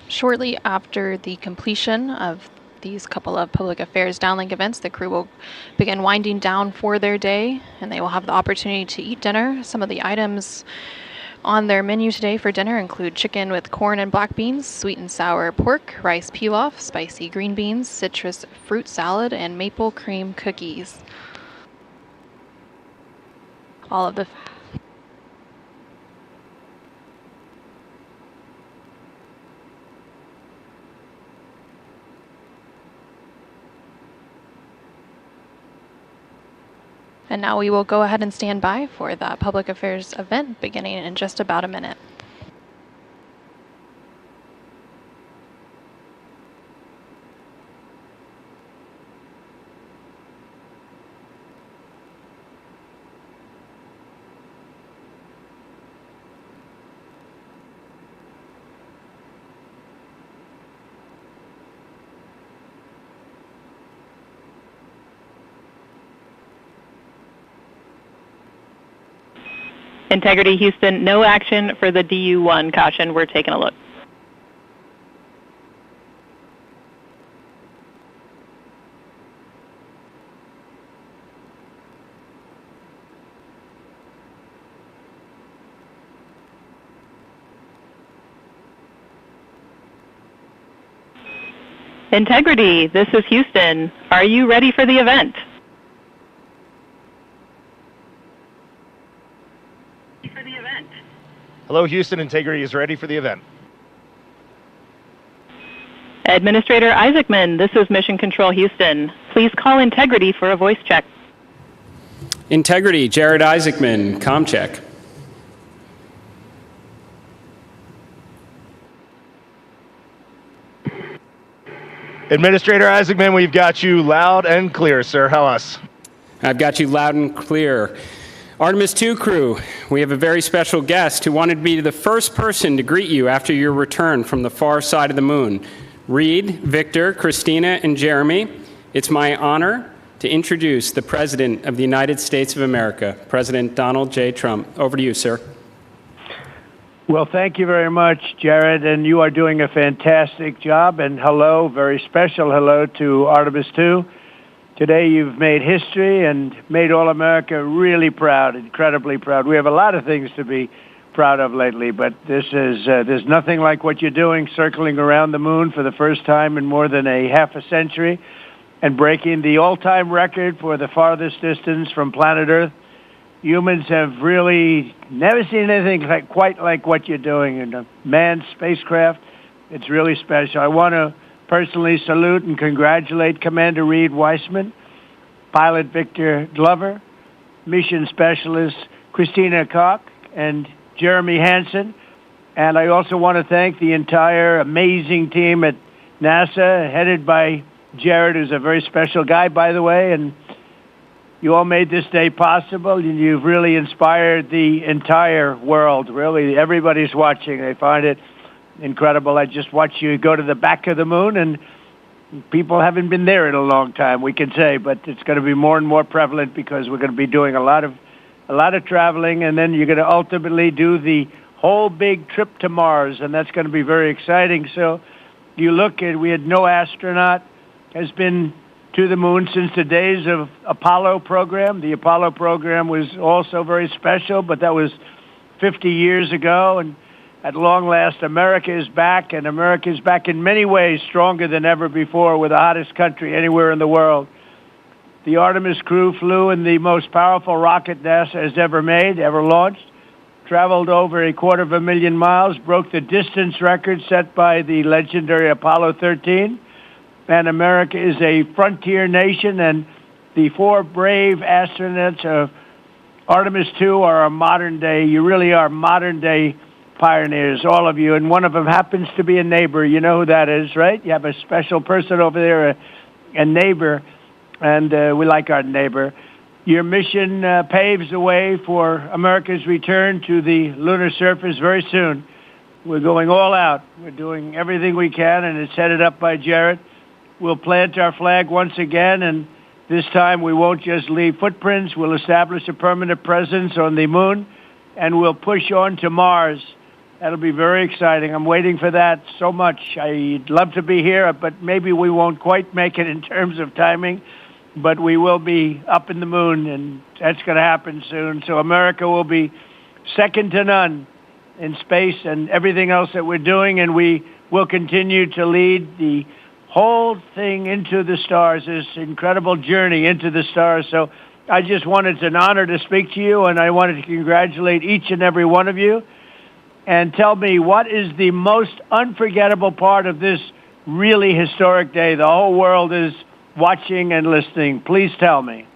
Shortly after the completion of these couple of public affairs downlink events, the crew will begin winding down for their day, and they will have the opportunity to eat dinner. Some of the items on their menu today for dinner include chicken with corn and black beans, sweet and sour pork, rice pilaf, spicy green beans, citrus fruit salad, and maple cream cookies. All of the And now we will go ahead and stand by for that public affairs event beginning in just about a minute. Integrity Houston, no action for the DU-1 caution. We're taking a look. Integrity, this is Houston. Are you ready for the event? Hello, Houston. Integrity is ready for the event. Administrator Isaacman, this is Mission Control Houston. Please call Integrity for a voice check. Integrity, Jared Isaacman, comm check. Administrator Isaacman, we've got you loud and clear, sir. How us? I've got you loud and clear. Artemis II crew, we have a very special guest who wanted to be the first person to greet you after your return from the far side of the moon. Reed, Victor, Christina, and Jeremy, it's my honor to introduce the President of the United States of America, President Donald J. Trump. Over to you, sir. Well, thank you very much, Jared, and you are doing a fantastic job. And hello, very special hello to Artemis II. Today you've made history and made all America really proud, incredibly proud. We have a lot of things to be proud of lately, but this is there's nothing like what you're doing, circling around the moon for the first time in more than a half a century and breaking the all-time record for the farthest distance from planet Earth. Humans have really never seen anything quite like what you're doing in a manned spacecraft. It's really special. I want to personally salute and congratulate Commander Reed Weissman, Pilot Victor Glover, Mission Specialist Christina Koch, and Jeremy Hansen. And I also want to thank the entire amazing team at NASA, headed by Jared, who's a very special guy, by the way, and You all made this day possible, and you've really inspired the entire world. Really, everybody's watching. They find it incredible. I just watched you go to the back of the moon, and people haven't been there in a long time, we can say, but it's going to be more and more prevalent because we're going to be doing a lot of traveling, and then you're going to ultimately do the whole big trip to Mars, and that's going to be very exciting. So you look at, we had no astronaut has been to the moon since the days of Apollo program. The Apollo program was also very special, but that was 50 years ago, and at long last, America is back, and America is back in many ways stronger than ever before. We're the hottest country anywhere in the world. The Artemis crew flew in the most powerful rocket NASA has ever made, ever launched, traveled over 250,000 miles, broke the distance record set by the legendary Apollo 13, and America is a frontier nation, and the 4 brave astronauts of Artemis II are a modern day, you really are modern day pioneers, all of you, and one of them happens to be a neighbor. You know who that is, right? You have a special person over there, a neighbor, and we like our neighbor. Your mission paves the way for America's return to the lunar surface very soon. We're going all out. We're doing everything we can, and it's headed up by Jared. We'll plant our flag once again, and this time we won't just leave footprints. We'll establish a permanent presence on the moon, and we'll push on to Mars. That'll be very exciting. I'm waiting for that so much. I'd love to be here, but maybe we won't quite make it in terms of timing, but we will be up in the moon, and that's going to happen soon. So America will be second to none in space and everything else that we're doing, and we will continue to lead the whole thing into the stars, this incredible journey into the stars. So I just wanted, it's an honor to speak to you, and I wanted to congratulate each and every one of you. And tell me, what is the most unforgettable part of this really historic day? The whole world is watching and listening. Please tell me.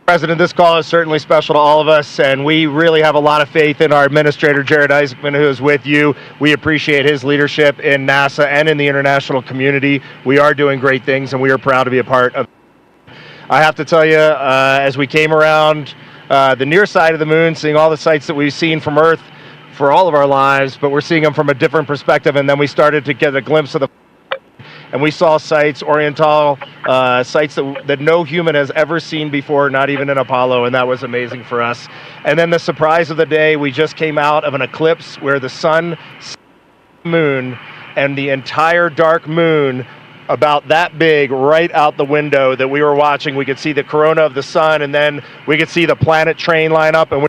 President, this call is certainly special to all of us, and we really have a lot of faith in our administrator, Jared Isaacman, who is with you. We appreciate his leadership in NASA and in the international community. We are doing great things, and we are proud to be a part of. I have to tell you, as we came around the near side of the moon, seeing all the sights that we've seen from Earth for all of our lives, but we're seeing them from a different perspective, and then we started to get a glimpse of the and we saw sites, Oriental sites that no human has ever seen before, not even in Apollo, and that was amazing for us. And then the surprise of the day, we just came out of an eclipse where the sun, moon, and the entire dark moon, about that big, right out the window that we were watching. We could see the corona of the sun, and then we could see the planet train line up, and we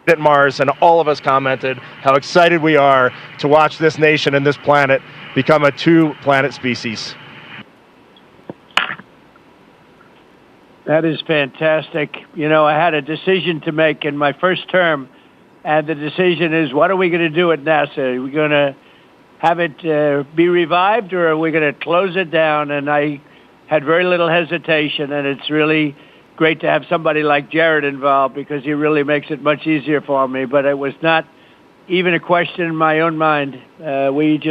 at Mars, and all of us commented how excited we are to watch this nation and this planet become a 2-planet species. That is fantastic. You know, I had a decision to make in my first term, and the decision is, what are we going to do at NASA? Are we going to have it be revived, or are we going to close it down? And I had very little hesitation, and it's really great to have somebody like Jared involved because he really makes it much easier for me. But it was not even a question in my own mind. We've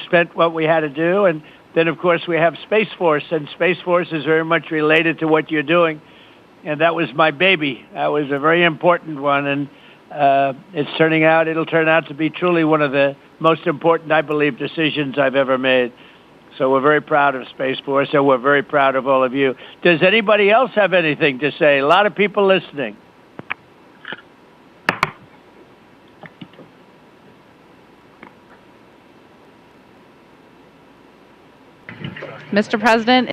spent what we had to do, and then of course we have Space Force, and Space Force is very much related to what you're doing, and that was my baby. That was a very important one, and it'll turn out to be truly one of the most important, I believe, decisions I've ever made. So we're very proud of Space Force, and we're very proud of all of you. Does anybody else have anything to say? A lot of people listening. Mr. President,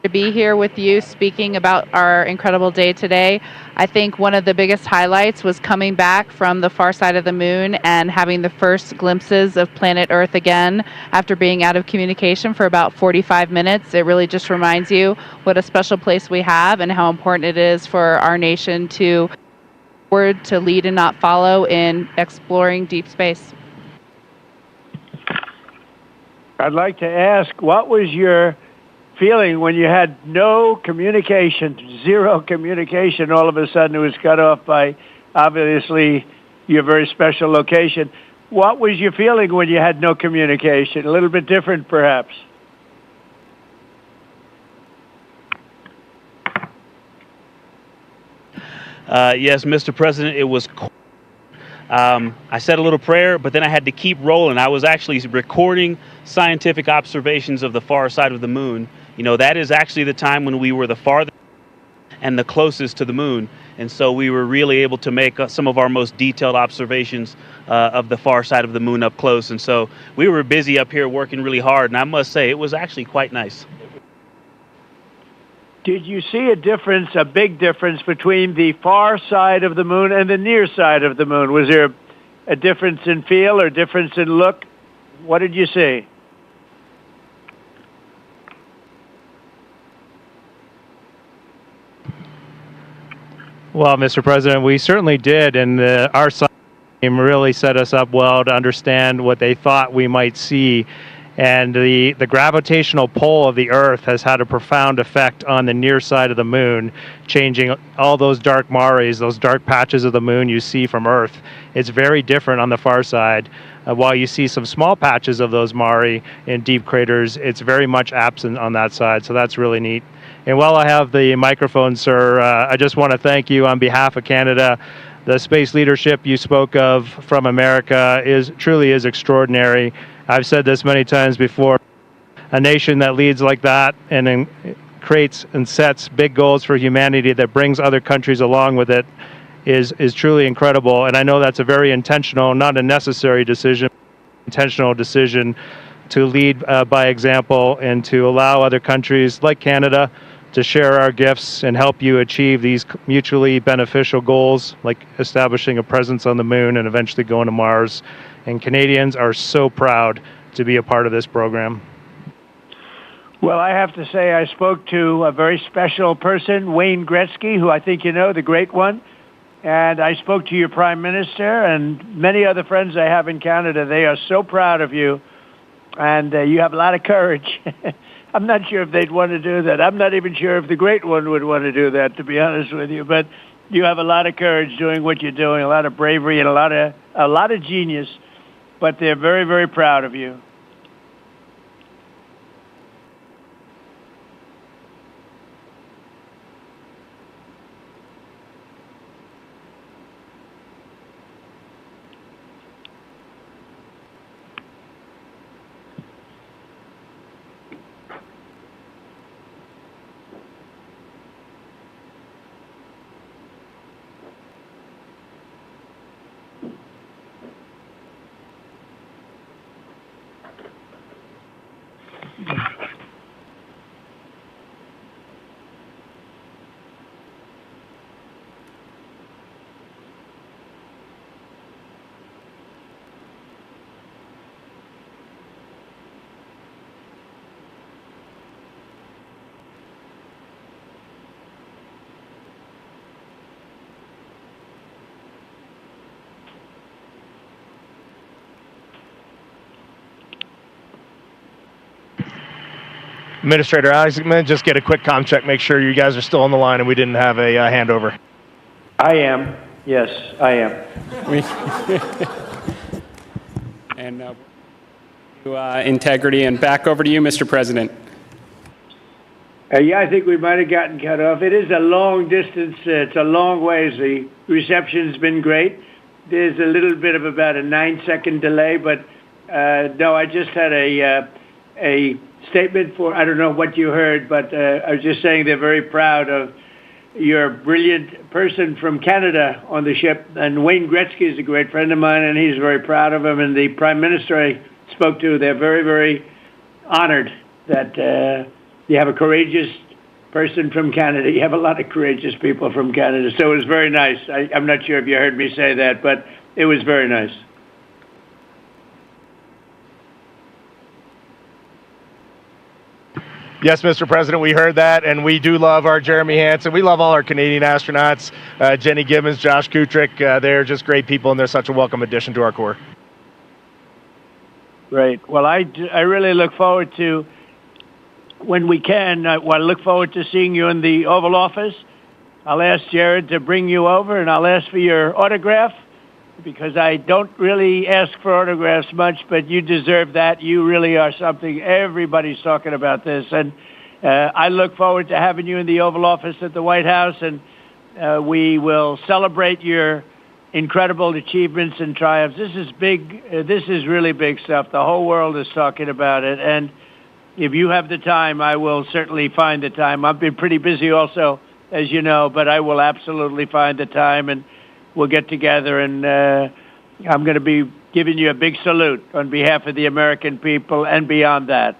to be here with you speaking about our incredible day today. I think one of the biggest highlights was coming back from the far side of the moon and having the first glimpses of planet Earth again after being out of communication for about 45 minutes. It really just reminds you what a special place we have and how important it is for our nation to lead and not follow in exploring deep space. I'd like to ask, what was your feeling when you had no communication, zero communication? All of a sudden it was cut off by, obviously, your very special location. What was your feeling when you had no communication? A little bit different, perhaps. Yes, Mr. President, it was I said a little prayer, but then I had to keep rolling. I was actually recording scientific observations of the far side of the moon. You know, that is actually the time when we were the farthest and the closest to the moon. And so we were really able to make some of our most detailed observations of the far side of the moon up close. And so we were busy up here working really hard. And I must say, it was actually quite nice. Did you see a difference, a big difference between the far side of the moon and the near side of the moon? Was there a difference in feel or difference in look? What did you see? Well, Mr. President, we certainly did, and our science team really set us up well to understand what they thought we might see. And the gravitational pull of the Earth has had a profound effect on the near side of the moon, changing all those dark mares, those dark patches of the moon you see from Earth. It's very different on the far side. While you see some small patches of those mare in deep craters, it's very much absent on that side, so that's really neat. And while I have the microphone, sir, I just want to thank you on behalf of Canada. The space leadership you spoke of from America truly is extraordinary. I've said this many times before. A nation that leads like that and creates and sets big goals for humanity that brings other countries along with it is truly incredible. And I know that's a very intentional, not a necessary decision, intentional decision to lead by example and to allow other countries like Canada to share our gifts and help you achieve these mutually beneficial goals, like establishing a presence on the moon and eventually going to Mars. And Canadians are so proud to be a part of this program. Well, I have to say I spoke to a very special person, Wayne Gretzky, who I think you know, the great one. And I spoke to your Prime Minister and many other friends I have in Canada. They are so proud of you. And you have a lot of courage. I'm not sure if they'd want to do that. I'm not even sure if the great one would want to do that, to be honest with you. But you have a lot of courage doing what you're doing, a lot of bravery and a lot of genius. But they're very, very proud of you. Administrator Alex, I'm going to just get a quick comm check, make sure you guys are still on the line and we didn't have a handover. I am. Yes, I am. And integrity, and back over to you, Mr. President. Yeah, I think we might have gotten cut off. It is a long distance. It's a long ways. The reception's been great. There's a little bit of about a 9-second delay, but no, I just had a statement for, I don't know what you heard, but I was just saying they're very proud of your brilliant person from Canada on the ship. And Wayne Gretzky is a great friend of mine, and he's very proud of him. And the Prime Minister I spoke to, they're very, very honored that you have a courageous person from Canada. You have a lot of courageous people from Canada. So it was very nice. I'm not sure if you heard me say that, but it was very nice. Yes, Mr. President, we heard that, and we do love our Jeremy Hansen. We love all our Canadian astronauts, Jenny Gibbons, Josh Kutrick. They're just great people, and they're such a welcome addition to our Corps. Great. Well, I really look forward to, when we can, I look forward to seeing you in the Oval Office. I'll ask Jared to bring you over, and I'll ask for your autograph. because I don't really ask for autographs much, but you deserve that. You really are something. Everybody's talking about this. And I look forward to having you in the Oval Office at the White House, and we will celebrate your incredible achievements and triumphs. This is big. This is really big stuff. The whole world is talking about it. And if you have the time, I will certainly find the time. I've been pretty busy also, as you know, but I will absolutely find the time, and we'll get together, and I'm going to be giving you a big salute on behalf of the American people and beyond that.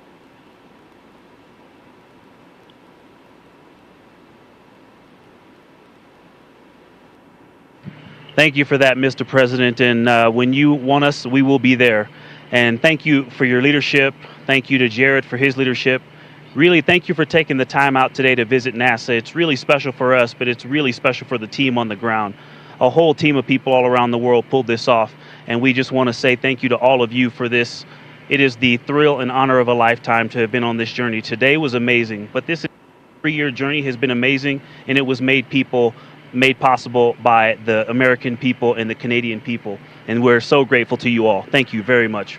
Thank you for that, Mr. President. And when you want us, we will be there. And thank you for your leadership. Thank you to Jared for his leadership. Really, thank you for taking the time out today to visit NASA. It's really special for us, but it's really special for the team on the ground. A whole team of people all around the world pulled this off. And we just want to say thank you to all of you for this. It is the thrill and honor of a lifetime to have been on this journey. Today was amazing, but this 3-year journey has been amazing, and it was made possible by the American people and the Canadian people. And we're so grateful to you all. Thank you very much.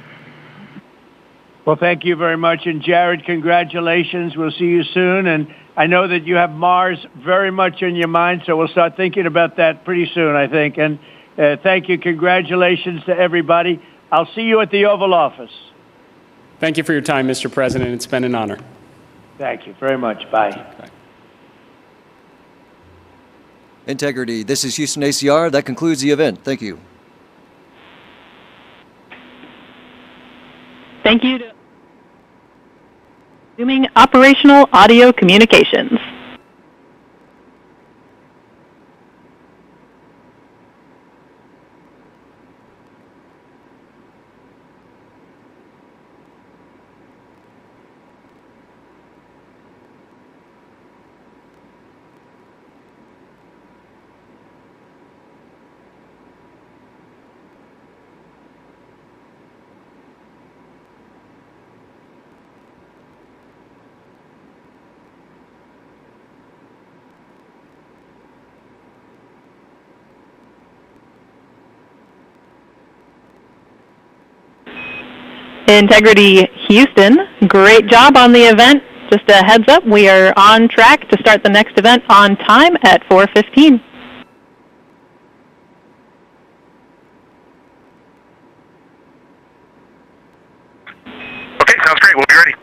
Well, thank you very much. And Jared, congratulations. We'll see you soon. And I know that you have Mars very much in your mind, so we'll start thinking about that pretty soon, I think. And thank you. Congratulations to everybody. I'll see you at the Oval Office. Thank you for your time, Mr. President. It's been an honor. Thank you very much. Bye. Bye. Integrity. This is Houston ACR. That concludes the event. Thank you. Thank you to resuming operational audio communications. Integrity Houston, great job on the event. Just a heads up, we are on track to start the next event on time at 4:15. Okay, sounds great. We'll be ready.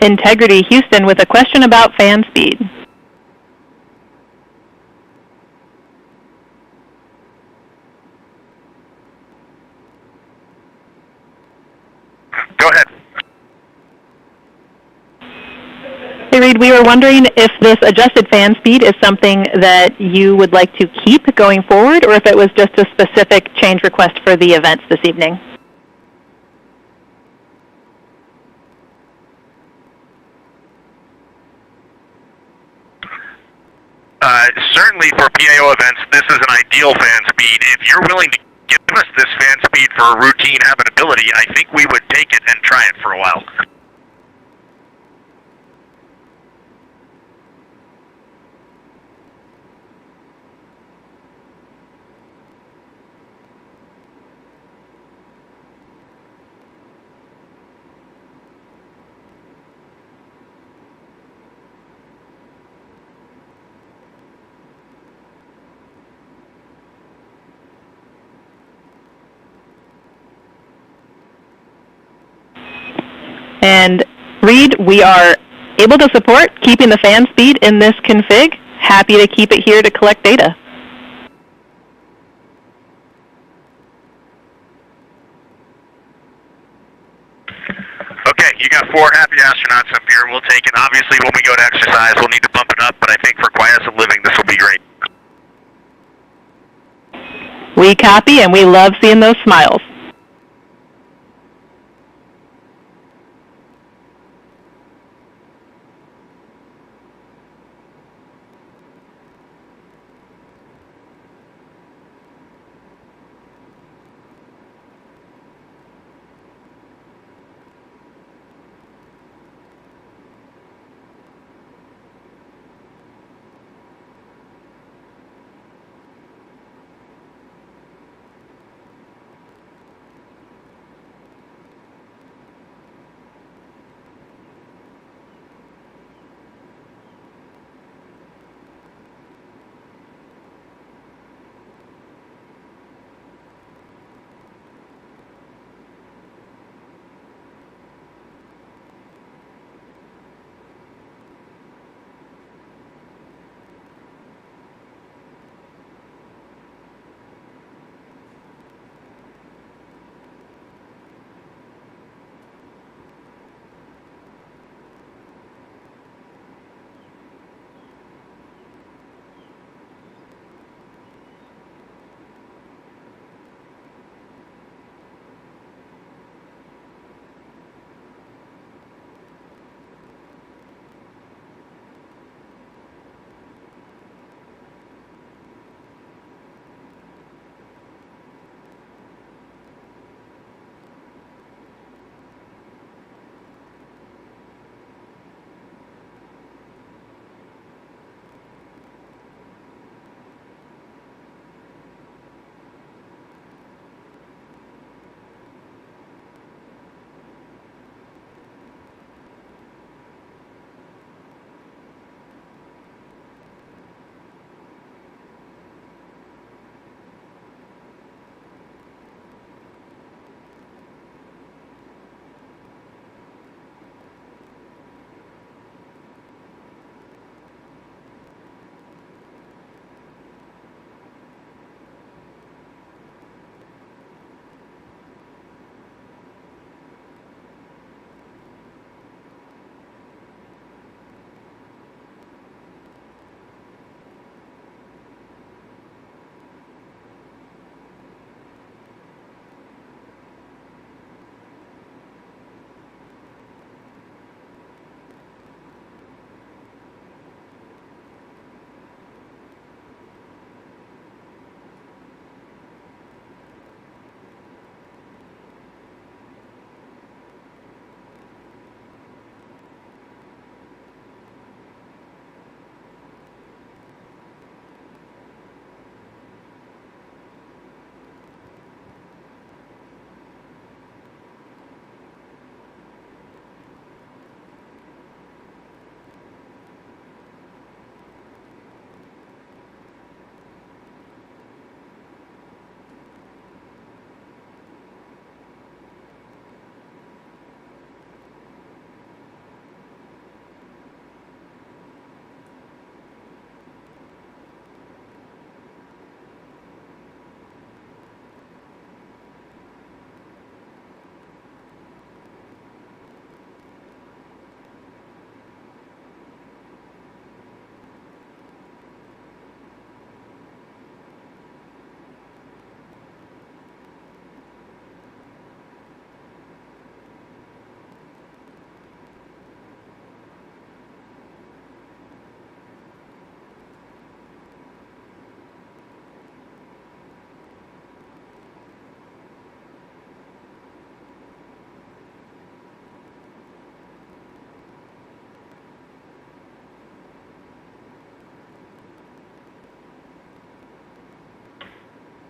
Integrity Houston with a question about fan speed. Go ahead. Hey Reed, we were wondering if this adjusted fan speed is something that you would like to keep going forward, or if it was just a specific change request for the events this evening. Certainly for PAO events, this is an ideal fan speed. If you're willing to give us this fan speed for routine habitability, I think we would take it and try it for a while. And Reed, we are able to support keeping the fan speed in this config. Happy to keep it here to collect data. Okay, you got 4 happy astronauts up here. We'll take it. Obviously, when we go to exercise, we'll need to bump it up, but I think for quiescent living, this will be great. We copy, and we love seeing those smiles.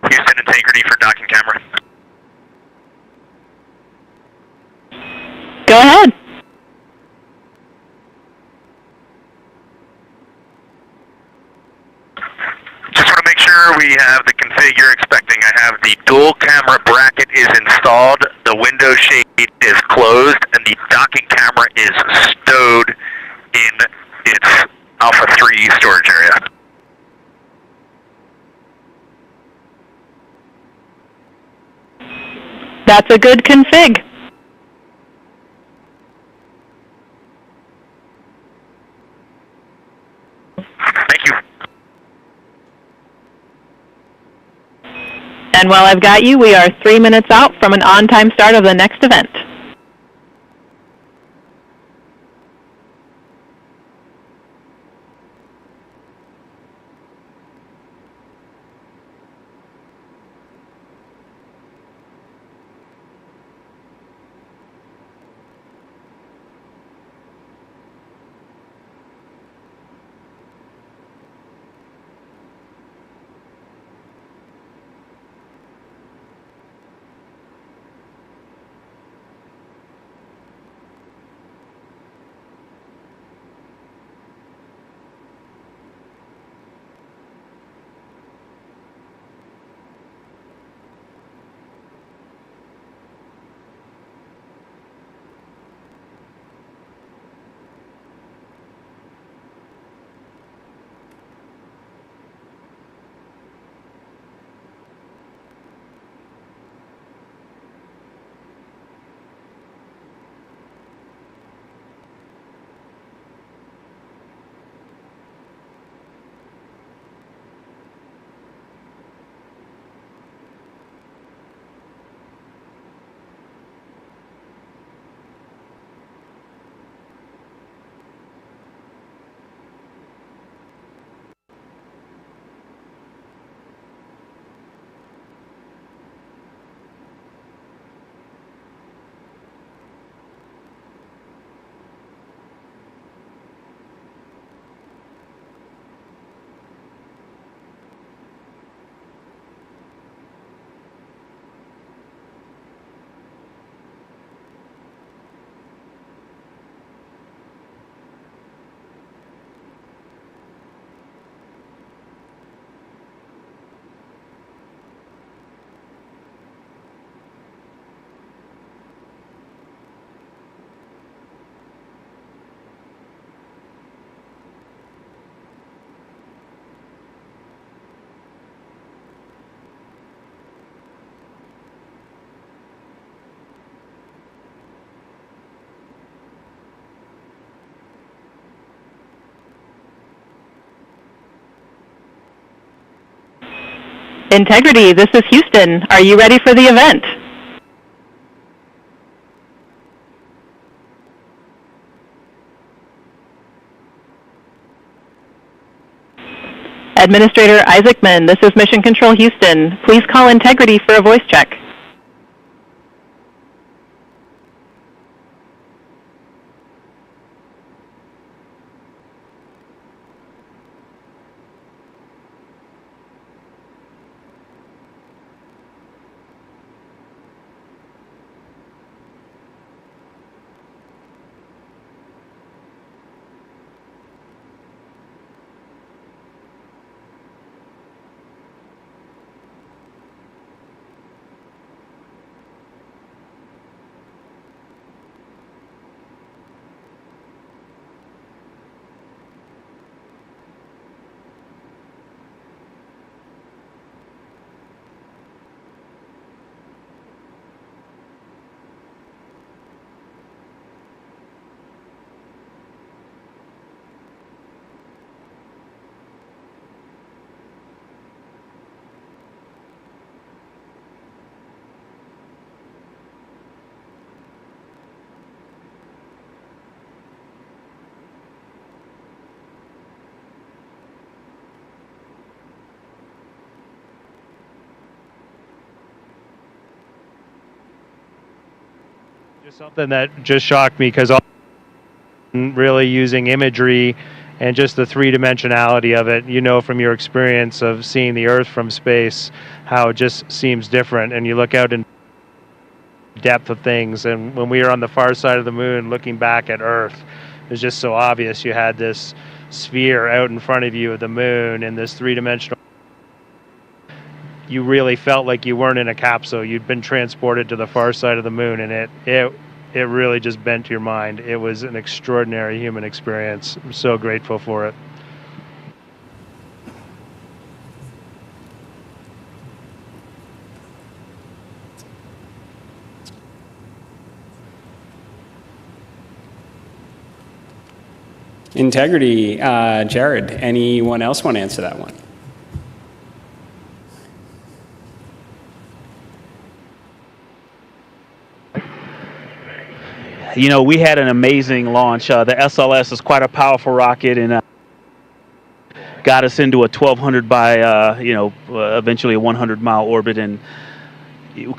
Houston, integrity for docking camera. Go ahead. Just want to make sure we have the config you're expecting. I have the dual camera bracket is installed, the window shape It is closed, and the docking camera is stowed in its Alpha 3 storage area. That's a good config. Thank you. And while I've got you, we are 3 minutes out from an on-time start of the next event. Integrity, this is Houston. Are you ready for the event? Administrator Isaacman, this is Mission Control Houston. Please call Integrity for a voice check. Just something that just shocked me because really using imagery and just the three-dimensionality of it, you know from your experience of seeing the Earth from space, how it just seems different. And you look out in depth of things, and when we were on the far side of the moon looking back at Earth, it was just so obvious. You had this sphere out in front of you of the moon and this three-dimensional. you really felt like you weren't in a capsule. You'd been transported to the far side of the moon, and it really just bent your mind. It was an extraordinary human experience. I'm so grateful for it. Integrity, Jared, anyone else want to answer that one? You know, we had an amazing launch. The SLS is quite a powerful rocket, and got us into a 1,200 by, eventually a 100-mile orbit, and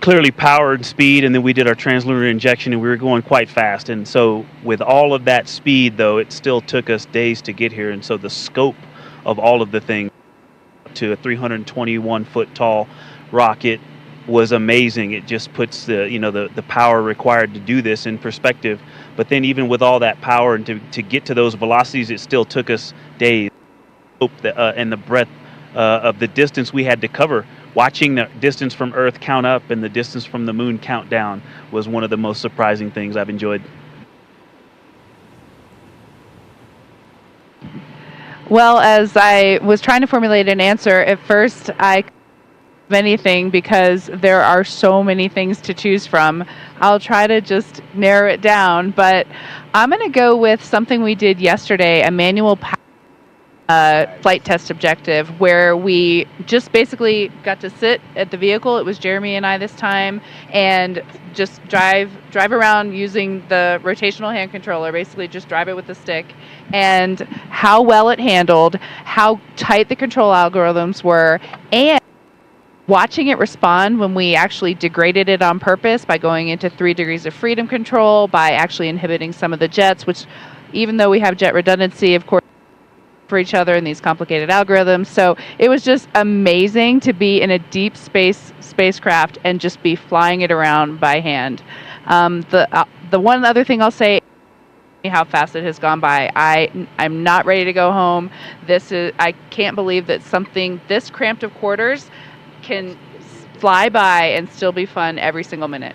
clearly power and speed, and then we did our translunar injection, and we were going quite fast. And so with all of that speed, though, it still took us days to get here. And so the scope of all of the things to a 321-foot tall rocket was amazing. It just puts the power required to do this in perspective. But then even with all that power and to get to those velocities, it still took us days. And the breadth of the distance we had to cover. Watching the distance from Earth count up and the distance from the moon count down was one of the most surprising things I've enjoyed. Well, as I was trying to formulate an answer, at first I couldn't think of anything because there are so many things to choose from. I'll try to just narrow it down, but I'm going to go with something we did yesterday, a manual flight test objective, where we just basically got to sit at the vehicle. It was Jeremy and I this time, and just drive around using the rotational hand controller, basically just drive it with the stick, and how well it handled, how tight the control algorithms were, and watching it respond when we actually degraded it on purpose by going into 3 degrees of freedom control, by actually inhibiting some of the jets, which even though we have jet redundancy, of course, for each other in these complicated algorithms. So it was just amazing to be in a deep spacecraft and just be flying it around by hand. The one other thing I'll say, how fast it has gone by. I'm not ready to go home. I can't believe that something this cramped of quarters can fly by and still be fun every single minute.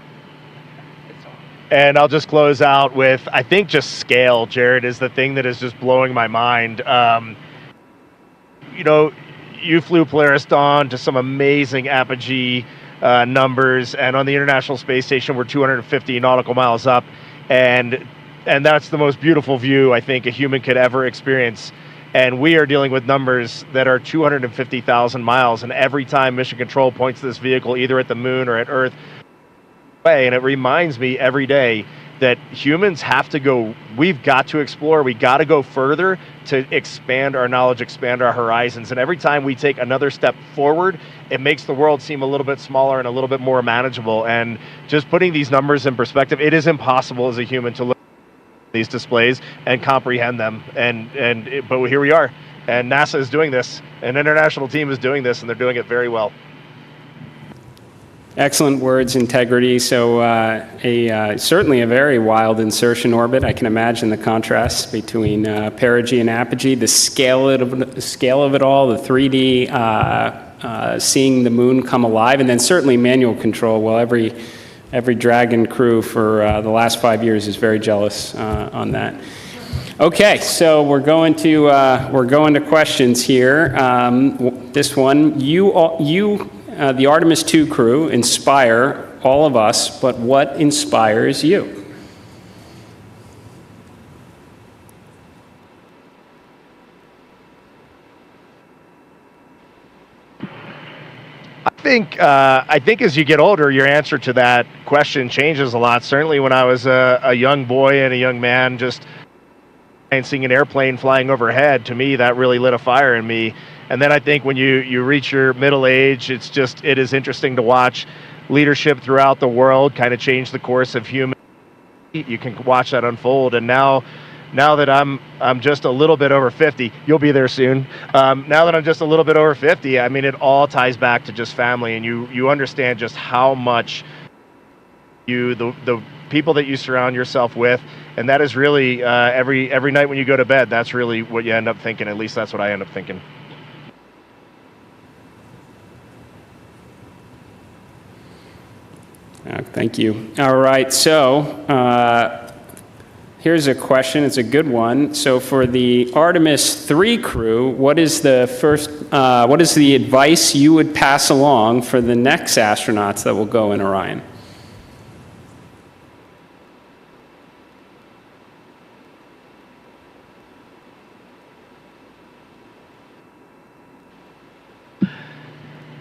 And I'll just close out with, I think just scale, Jared, is the thing that is just blowing my mind. You flew Polaris Dawn to some amazing apogee numbers, and on the International Space Station, we're 250 nautical miles up, and that's the most beautiful view I think a human could ever experience. And we are dealing with numbers that are 250,000 miles, and every time Mission Control points this vehicle either at the moon or at Earth, and it reminds me every day that humans have to go, we've got to explore, we got to go further to expand our knowledge, expand our horizons. And every time we take another step forward, it makes the world seem a little bit smaller and a little bit more manageable. And just putting these numbers in perspective, it is impossible as a human to look at these displays and comprehend them. But here we are, and NASA is doing this, an international team is doing this, and they're doing it very well. Excellent words, Integrity. So certainly a very wild insertion orbit. I can imagine the contrast between perigee and apogee, the scale of it all, the 3D, seeing the moon come alive, and then certainly manual control. Well, every Dragon crew for the last 5 years is very jealous on that. Okay, so we're going to questions here. This one, the Artemis II crew inspire all of us, but what inspires you? I think as you get older, your answer to that question changes a lot. Certainly when I was a young boy and a young man, just seeing an airplane flying overhead, to me, that really lit a fire in me. And then I think when you reach your middle age, it is interesting to watch leadership throughout the world kind of change the course of human. You can watch that unfold. And now that I'm just a little bit over 50, you'll be there soon. Now that I'm just a little bit over 50, I mean, it all ties back to just family, and you understand just how much the people that you surround yourself with, and that is really every night when you go to bed, that's really what you end up thinking. At least that's what I end up thinking. Thank you. All right, so here's a question. It's a good one. So for the Artemis II crew, what is the advice you would pass along for the next astronauts that will go in Orion?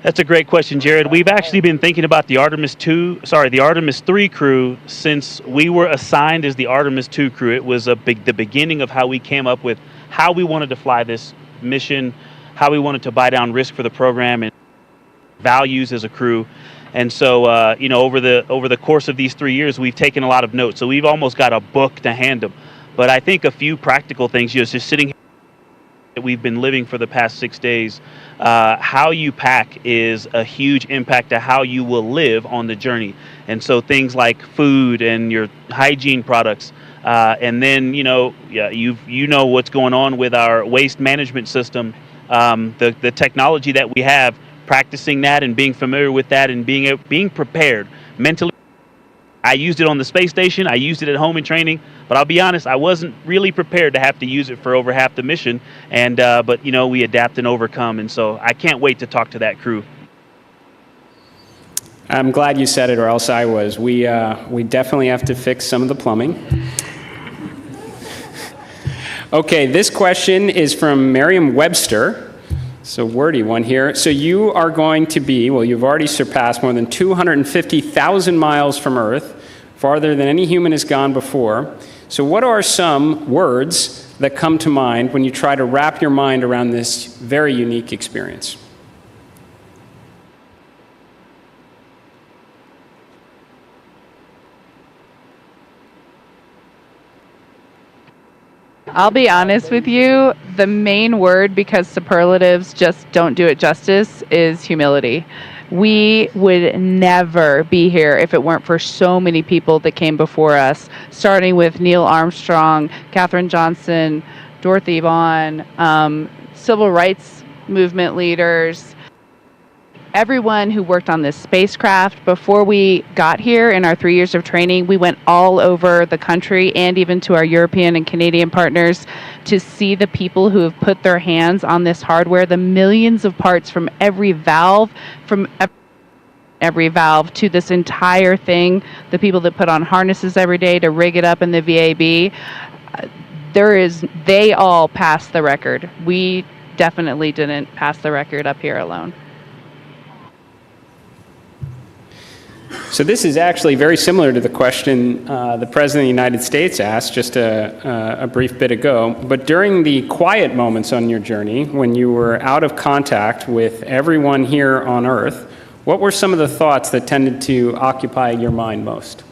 That's a great question, Jared. We've actually been thinking about the Artemis III crew since we were assigned as the Artemis II crew. It was the beginning of how we came up with how we wanted to fly this mission, how we wanted to buy down risk for the program, and values as a crew. And so, over the course of these 3 years, we've taken a lot of notes. So we've almost got a book to hand them. But I think a few practical things, just sitting here that we've been living for the past 6 days, how you pack is a huge impact to how you will live on the journey. And so things like food and your hygiene products, and then you know what's going on with our waste management system, the technology that we have, practicing that and being familiar with that and being prepared mentally. I used it on the space station, I used it at home in training, but I'll be honest, I wasn't really prepared to have to use it for over half the mission, and but we adapt and overcome, and so I can't wait to talk to that crew. I'm glad you said it, or else I was. We definitely have to fix some of the plumbing. Okay, this question is from Merriam-Webster. It's a wordy one here. So you are going to be, well, you've already surpassed more than 250,000 miles from Earth, farther than any human has gone before. So what are some words that come to mind when you try to wrap your mind around this very unique experience? I'll be honest with you, the main word, because superlatives just don't do it justice, is humility. We would never be here if it weren't for so many people that came before us, starting with Neil Armstrong, Katherine Johnson, Dorothy Vaughan, civil rights movement leaders, everyone who worked on this spacecraft. Before we got here in our 3 years of training, we went all over the country and even to our European and Canadian partners to see the people who have put their hands on this hardware, the millions of parts from every valve, to this entire thing, the people that put on harnesses every day to rig it up in the VAB. They all passed the record. We definitely didn't pass the record up here alone. So this is actually very similar to the question the President of the United States asked just a brief bit ago. But during the quiet moments on your journey, when you were out of contact with everyone here on Earth, what were some of the thoughts that tended to occupy your mind most?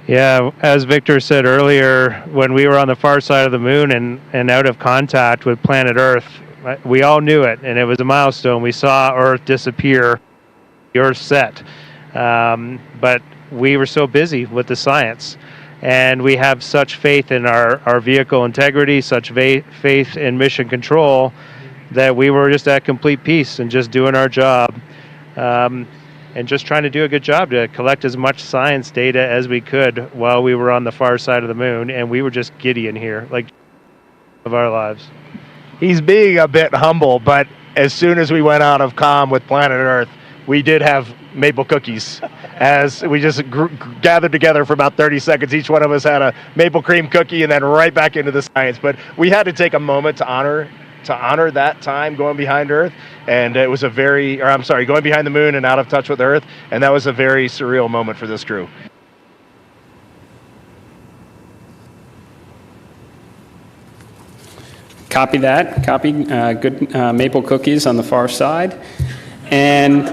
Yeah, as Victor said earlier, when we were on the far side of the moon and out of contact with planet Earth, we all knew it, and it was a milestone. We saw Earth disappear, the Earth set. But we were so busy with the science, and we have such faith in our vehicle integrity, such faith in mission control, that we were just at complete peace and just doing our job. And just trying to do a good job to collect as much science data as we could while we were on the far side of the moon, and we were just giddy in here, like of our lives. He's being a bit humble, but as soon as we went out of comm with planet Earth, we did have maple cookies. As we just gathered together for about 30 seconds, each one of us had a maple cream cookie, and then right back into the science. But we had to take a moment to honor that time going behind Earth, and it was going behind the moon and out of touch with Earth, and that was a very surreal moment for this crew. Copy that. Good maple cookies on the far side. And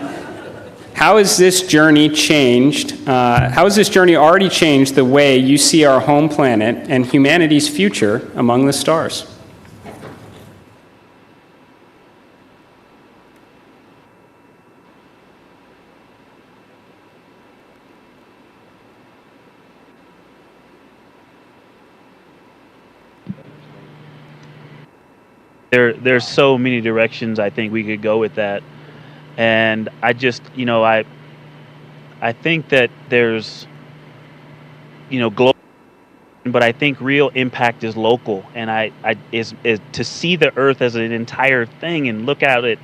how has this journey changed? How has this journey already changed the way you see our home planet and humanity's future among the stars? there's so many directions I think we could go with that. And I just, I think that there's, global, but I think real impact is local. And is to see the Earth as an entire thing and look at it,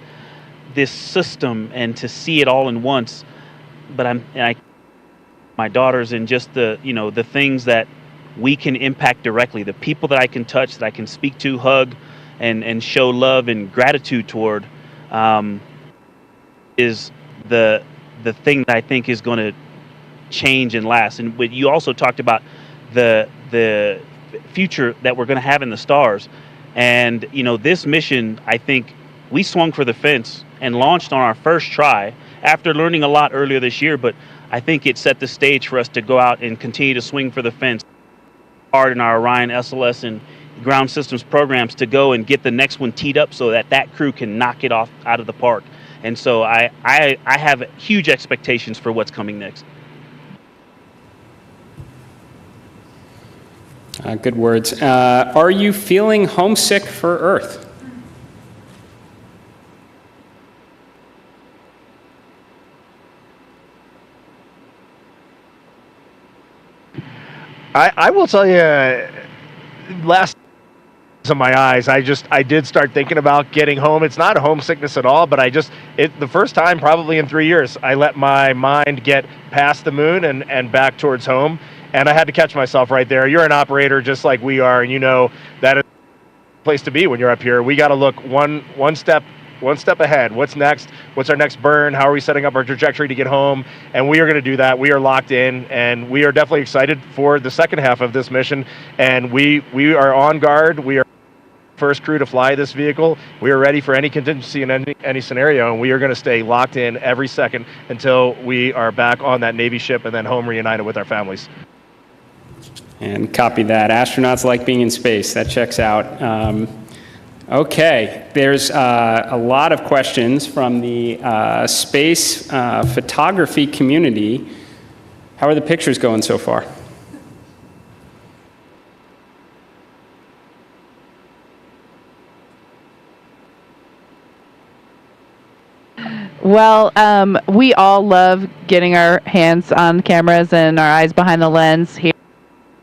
this system, and to see it all in once. But my daughters, and just the things that we can impact directly, the people that I can touch, that I can speak to, hug, and show love and gratitude toward, is the thing that I think is going to change and last. And you also talked about the future that we're going to have in the stars. And this mission, I think we swung for the fence and launched on our first try after learning a lot earlier this year. But I think it set the stage for us to go out and continue to swing for the fence hard in our Orion SLS and ground systems programs to go and get the next one teed up so that crew can knock it off out of the park. And so I have huge expectations for what's coming next. Good words. Are you feeling homesick for Earth? I will tell you, last of my eyes, I did start thinking about getting home. It's not a homesickness at all, but the first time probably in 3 years, I let my mind get past the moon and back towards home. And I had to catch myself right there. You're an operator just like we are, and you know that is the place to be when you're up here. We got to look one step ahead. What's next? What's our next burn? How are we setting up our trajectory to get home? And we are going to do that. We are locked in, and we are definitely excited for the second half of this mission. And we are on guard. We are first crew to fly this vehicle. We are ready for any contingency in any scenario, and we are going to stay locked in every second until we are back on that Navy ship and then home reunited with our families. And copy that. Astronauts like being in space. That checks out. Okay, there's a lot of questions from the space photography community. How are the pictures going so far? Well, we all love getting our hands on cameras and our eyes behind the lens here,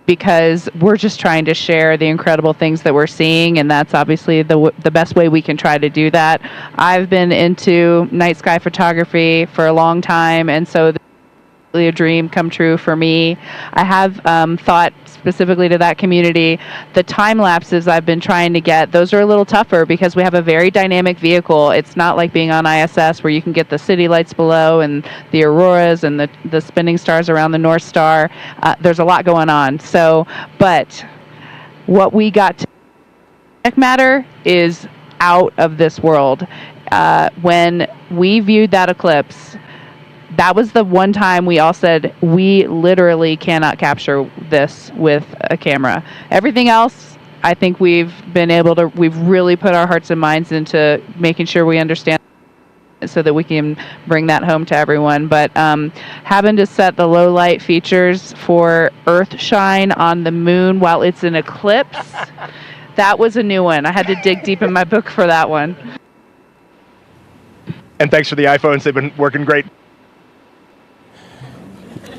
because we're just trying to share the incredible things that we're seeing, and that's obviously the best way we can try to do that. I've been into night sky photography for a long time, and so this is really a dream come true for me. I have thought specifically to that community, the time lapses I've been trying to get, those are a little tougher because we have a very dynamic vehicle. It's not like being on ISS where you can get the city lights below and the auroras and the spinning stars around the North Star. There's a lot going on. So, but what we got to matter is out of this world. When we viewed that eclipse, that was the one time we all said, we literally cannot capture this with a camera. Everything else, I think we've really put our hearts and minds into making sure we understand so that we can bring that home to everyone. But having to set the low light features for Earth shine on the moon while it's in eclipse, that was a new one. I had to dig deep in my book for that one. And thanks for the iPhones. They've been working great.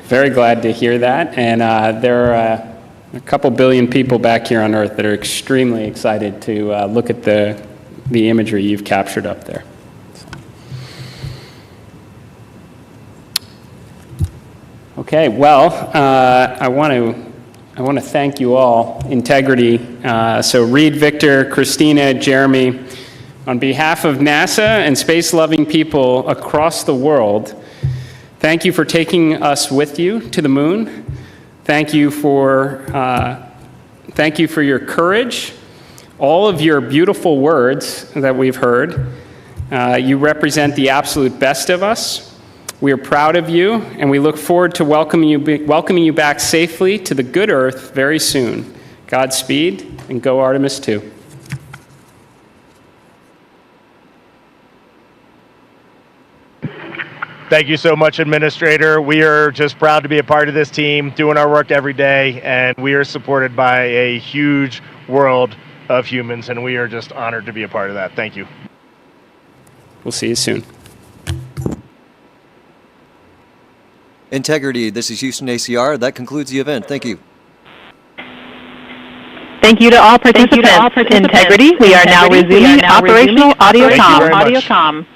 Very glad to hear that. And there are a couple billion people back here on Earth that are extremely excited to look at the imagery you've captured up there. Okay, well, I want to thank you all. Integrity. So Reed, Victor, Christina, Jeremy, on behalf of NASA and space-loving people across the world, thank you for taking us with you to the moon. Thank you for your courage, all of your beautiful words that we've heard. You represent the absolute best of us. We are proud of you, and we look forward to welcoming you back safely to the good Earth very soon. Godspeed, and go Artemis II. Thank you so much, Administrator. We are just proud to be a part of this team, doing our work every day, and we are supported by a huge world of humans, and we are just honored to be a part of that. Thank you. We'll see you soon. Integrity, this is Houston ACR. That concludes the event. Thank you. Thank you to all participants. Integrity, we are now resuming operational audio comm.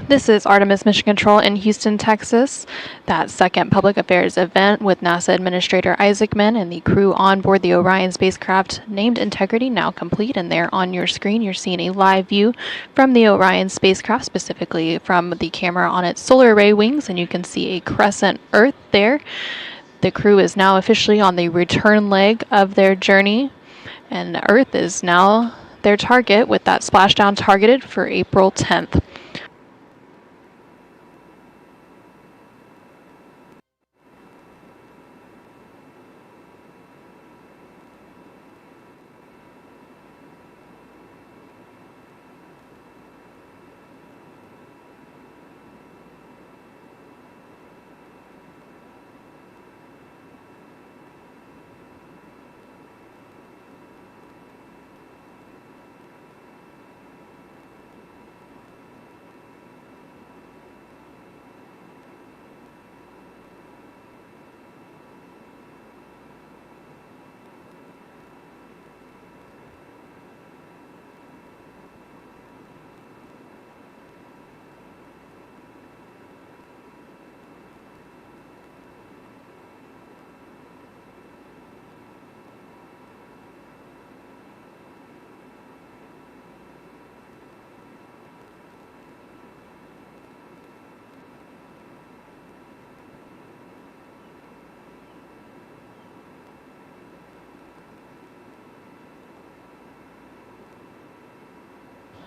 This is Artemis Mission Control in Houston, Texas. That second public affairs event with NASA Administrator Isaacman and the crew on board the Orion spacecraft named Integrity now complete, and there on your screen you're seeing a live view from the Orion spacecraft, specifically from the camera on its solar array wings, and you can see a crescent Earth there. The crew is now officially on the return leg of their journey, and Earth is now their target, with that splashdown targeted for April 10th.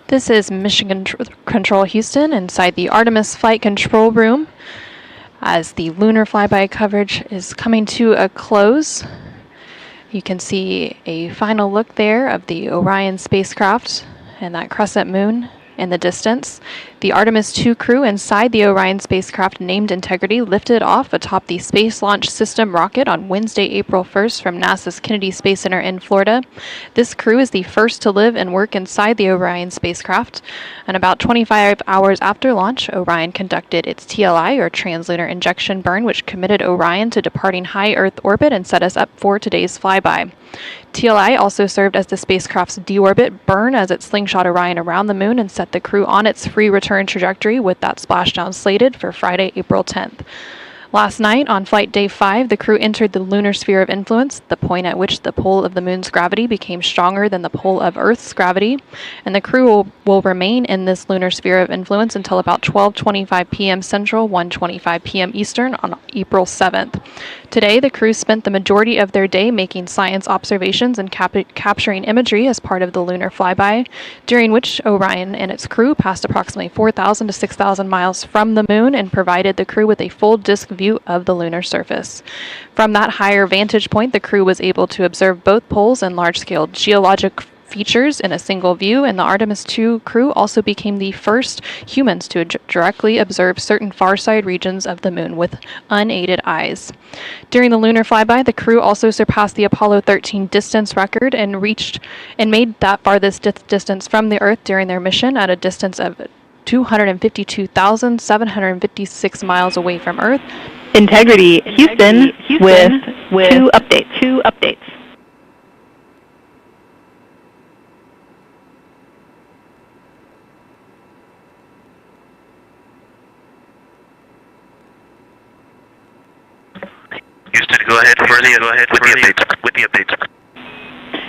This is Mission Control Houston inside the Artemis Flight Control Room as the lunar flyby coverage is coming to a close. You can see a final look there of the Orion spacecraft and that crescent moon in the distance. The Artemis II crew inside the Orion spacecraft named Integrity lifted off atop the Space Launch System rocket on Wednesday, April 1st from NASA's Kennedy Space Center in Florida. This crew is the first to live and work inside the Orion spacecraft. And about 25 hours after launch, Orion conducted its TLI, or translunar injection burn, which committed Orion to departing high Earth orbit and set us up for today's flyby. TLI also served as the spacecraft's deorbit burn as it slingshot Orion around the moon and set the crew on its free return trajectory, with that splashdown slated for Friday, April 10th. Last night, on flight day 5, the crew entered the lunar sphere of influence, the point at which the pull of the moon's gravity became stronger than the pull of Earth's gravity, and the crew will remain in this lunar sphere of influence until about 12:25 p.m. Central, 1:25 p.m. Eastern on April 7th. Today, the crew spent the majority of their day making science observations and capturing imagery as part of the lunar flyby, during which Orion and its crew passed approximately 4,000 to 6,000 miles from the moon and provided the crew with a full disk view of the lunar surface. From that higher vantage point, the crew was able to observe both poles and large-scale geologic features in a single view, and the Artemis II crew also became the first humans to directly observe certain far-side regions of the moon with unaided eyes. During the lunar flyby, the crew also surpassed the Apollo 13 distance record and made that farthest distance from the Earth during their mission at a distance of 252,756 miles away from Earth. Integrity Houston with two updates. Houston, go ahead with the updates.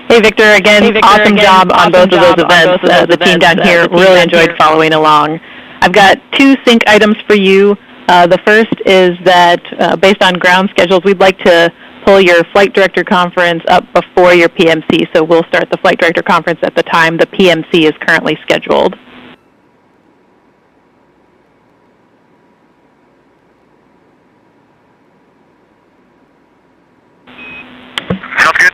Hey Victor, again, awesome job on both of those events. The team down here really enjoyed following along. I've got two sync items for you. The first is that based on ground schedules, we'd like to pull your flight director conference up before your PMC, so we'll start the flight director conference at the time the PMC is currently scheduled. Sounds good.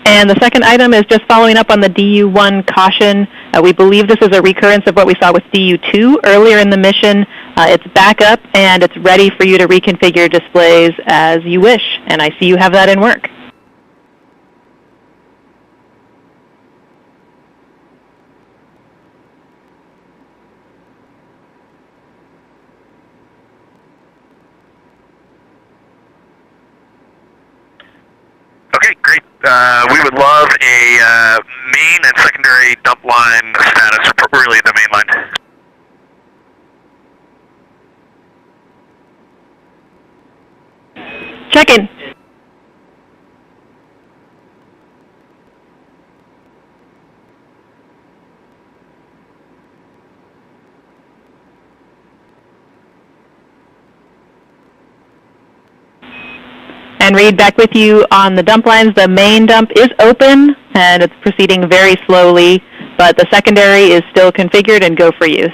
And the second item is just following up on the DU-1 caution. We believe this is a recurrence of what we saw with DU-2 earlier in the mission. It's back up and it's ready for you to reconfigure displays as you wish. And I see you have that in work. Okay, great. We would love a main and secondary dump line status, really the main line. Check in. And Reed, back with you on the dump lines. The main dump is open and it's proceeding very slowly, but the secondary is still configured and go for use.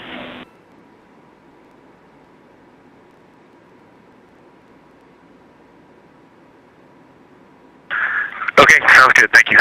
Okay, sounds good. Thank you.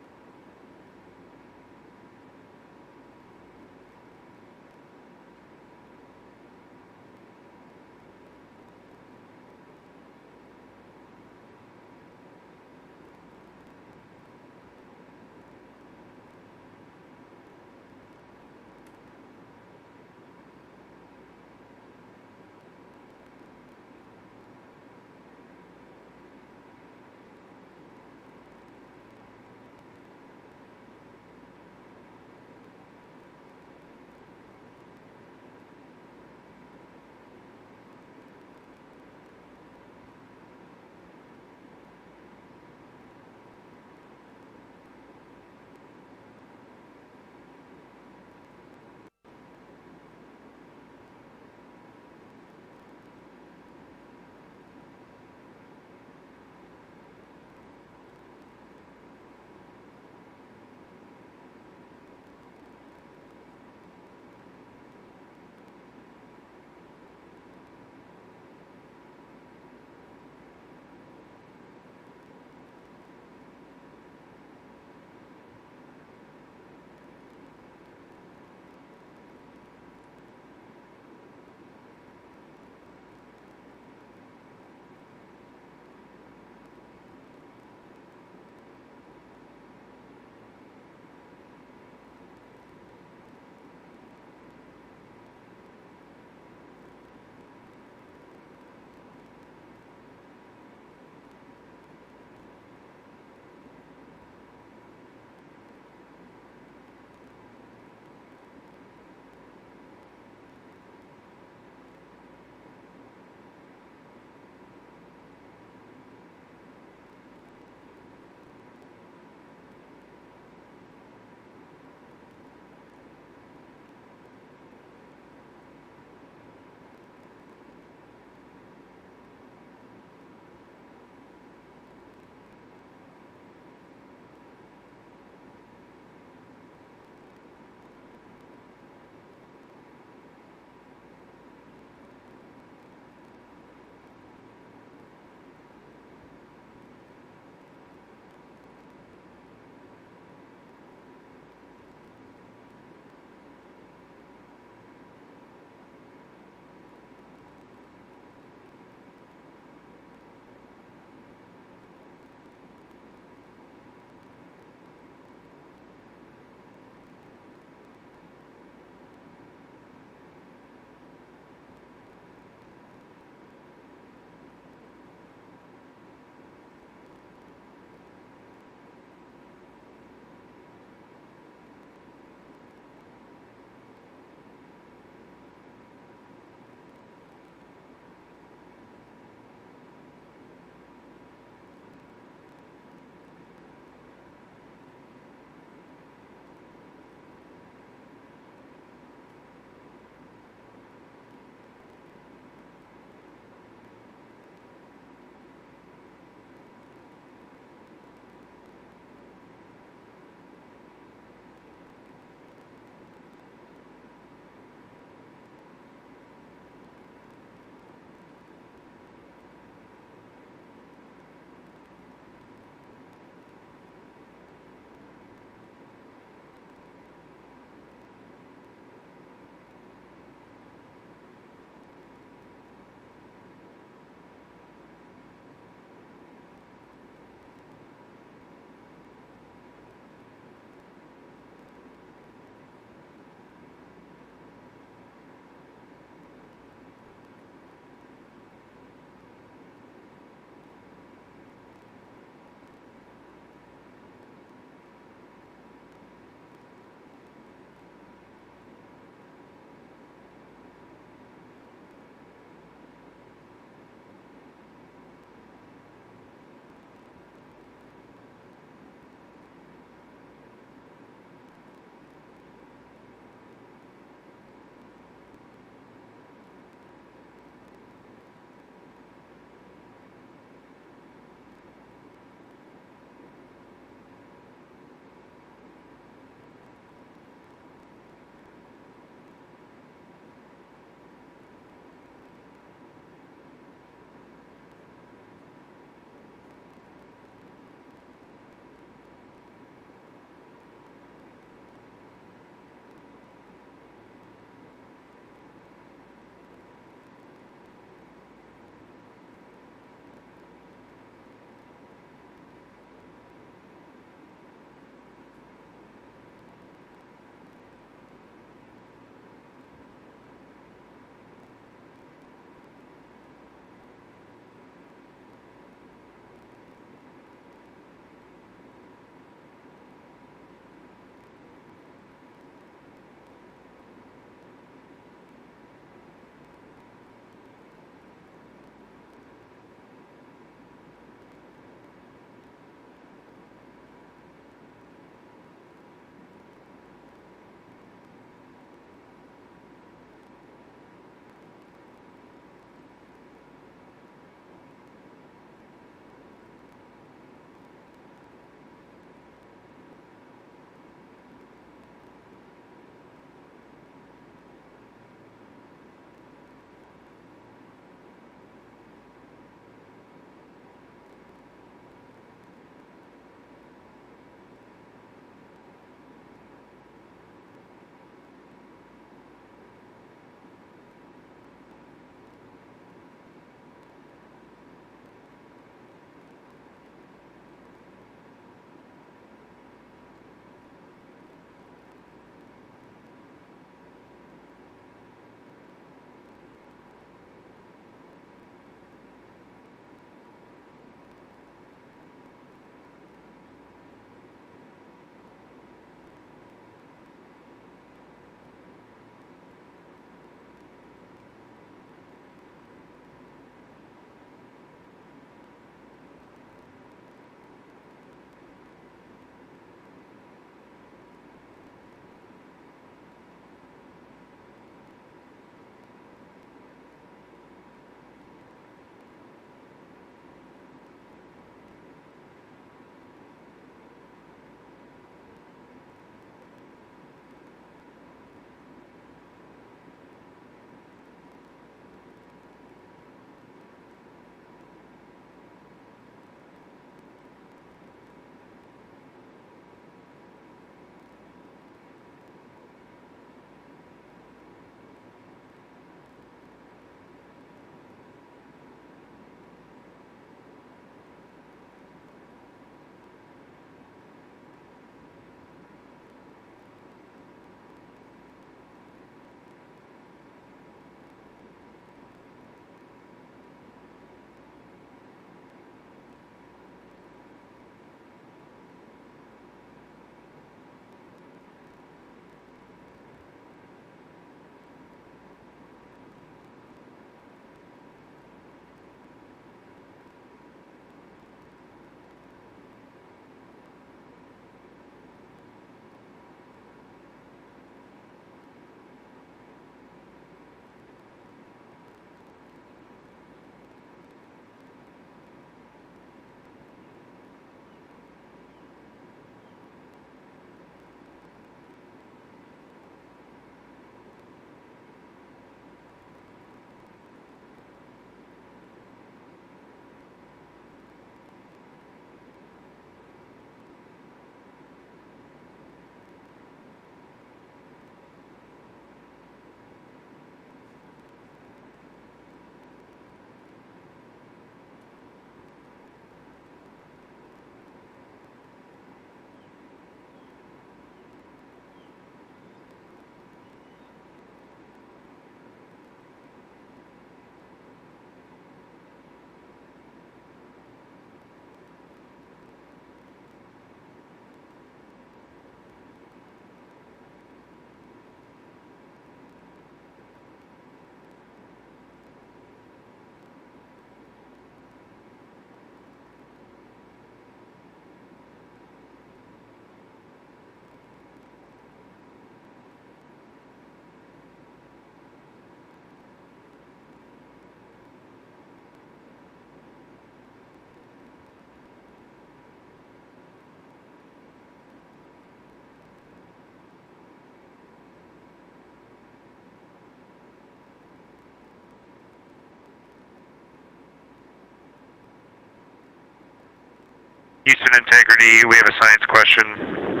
Houston Integrity, we have a science question.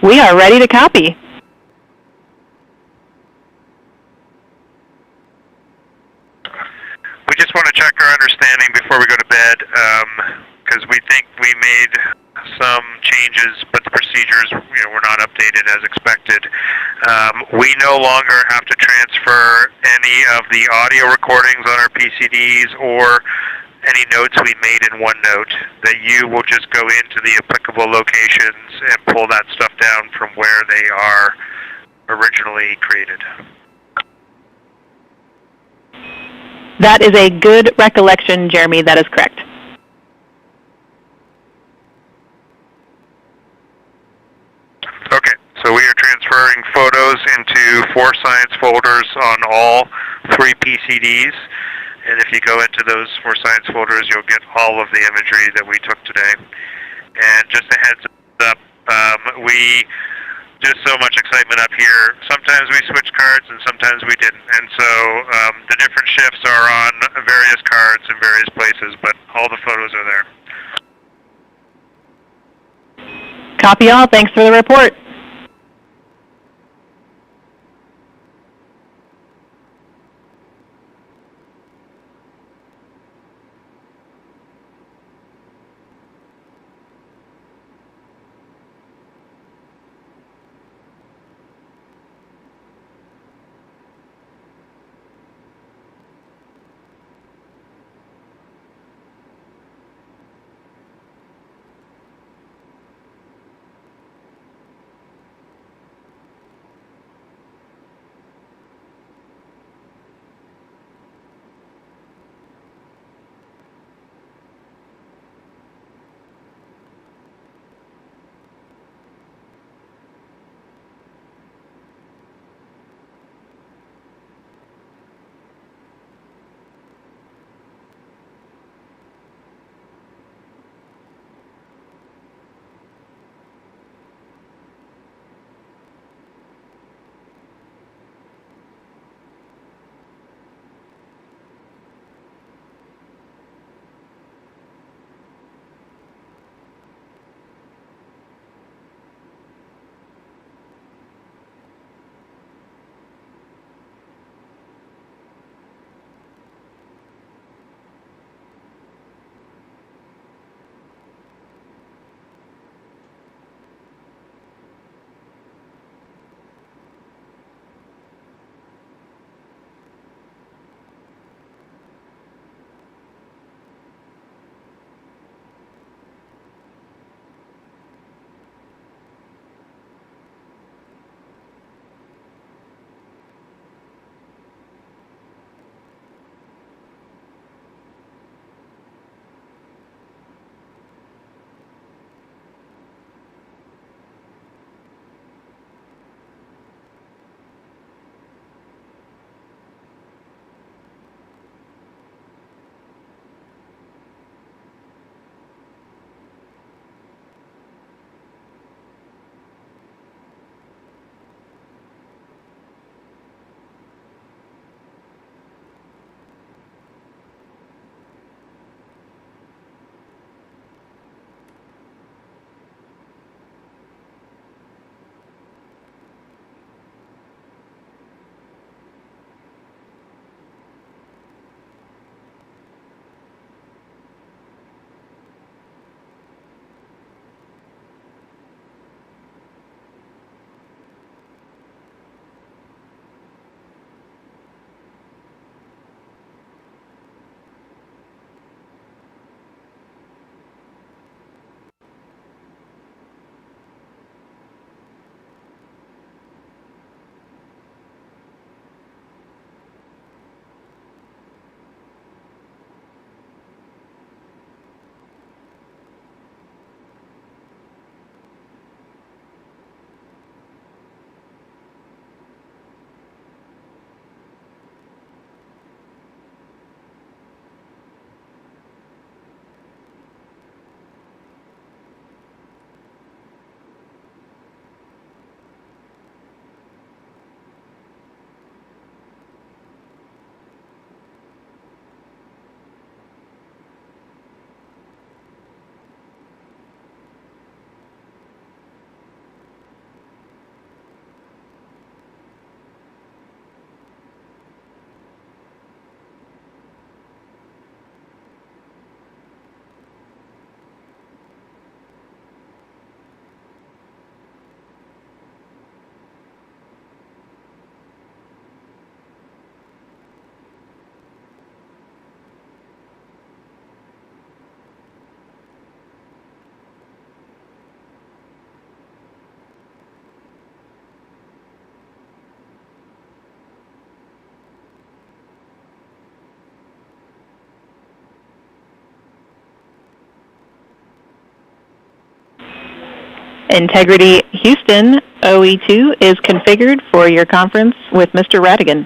We are ready to copy. We just want to check our understanding before we go to bed, because we think we made some changes, but the procedures, were not updated as expected. We no longer have to transfer any of the audio recordings on our PCDs or any notes we made in OneNote. That you will just go into the applicable locations and pull that stuff down from where they are originally created. That is a good recollection, Jeremy. That is correct. Okay, so we are transferring photos into 4 science folders on all 3 PCDs. And if you go into those 4 science folders, you'll get all of the imagery that we took today. And just a heads up, just so much excitement up here. Sometimes we switch cards and sometimes we didn't. And so the different shifts are on various cards in various places, but all the photos are there. Copy all. Thanks for the report. Integrity Houston, OE2 is configured for your conference with Mr. Radigan.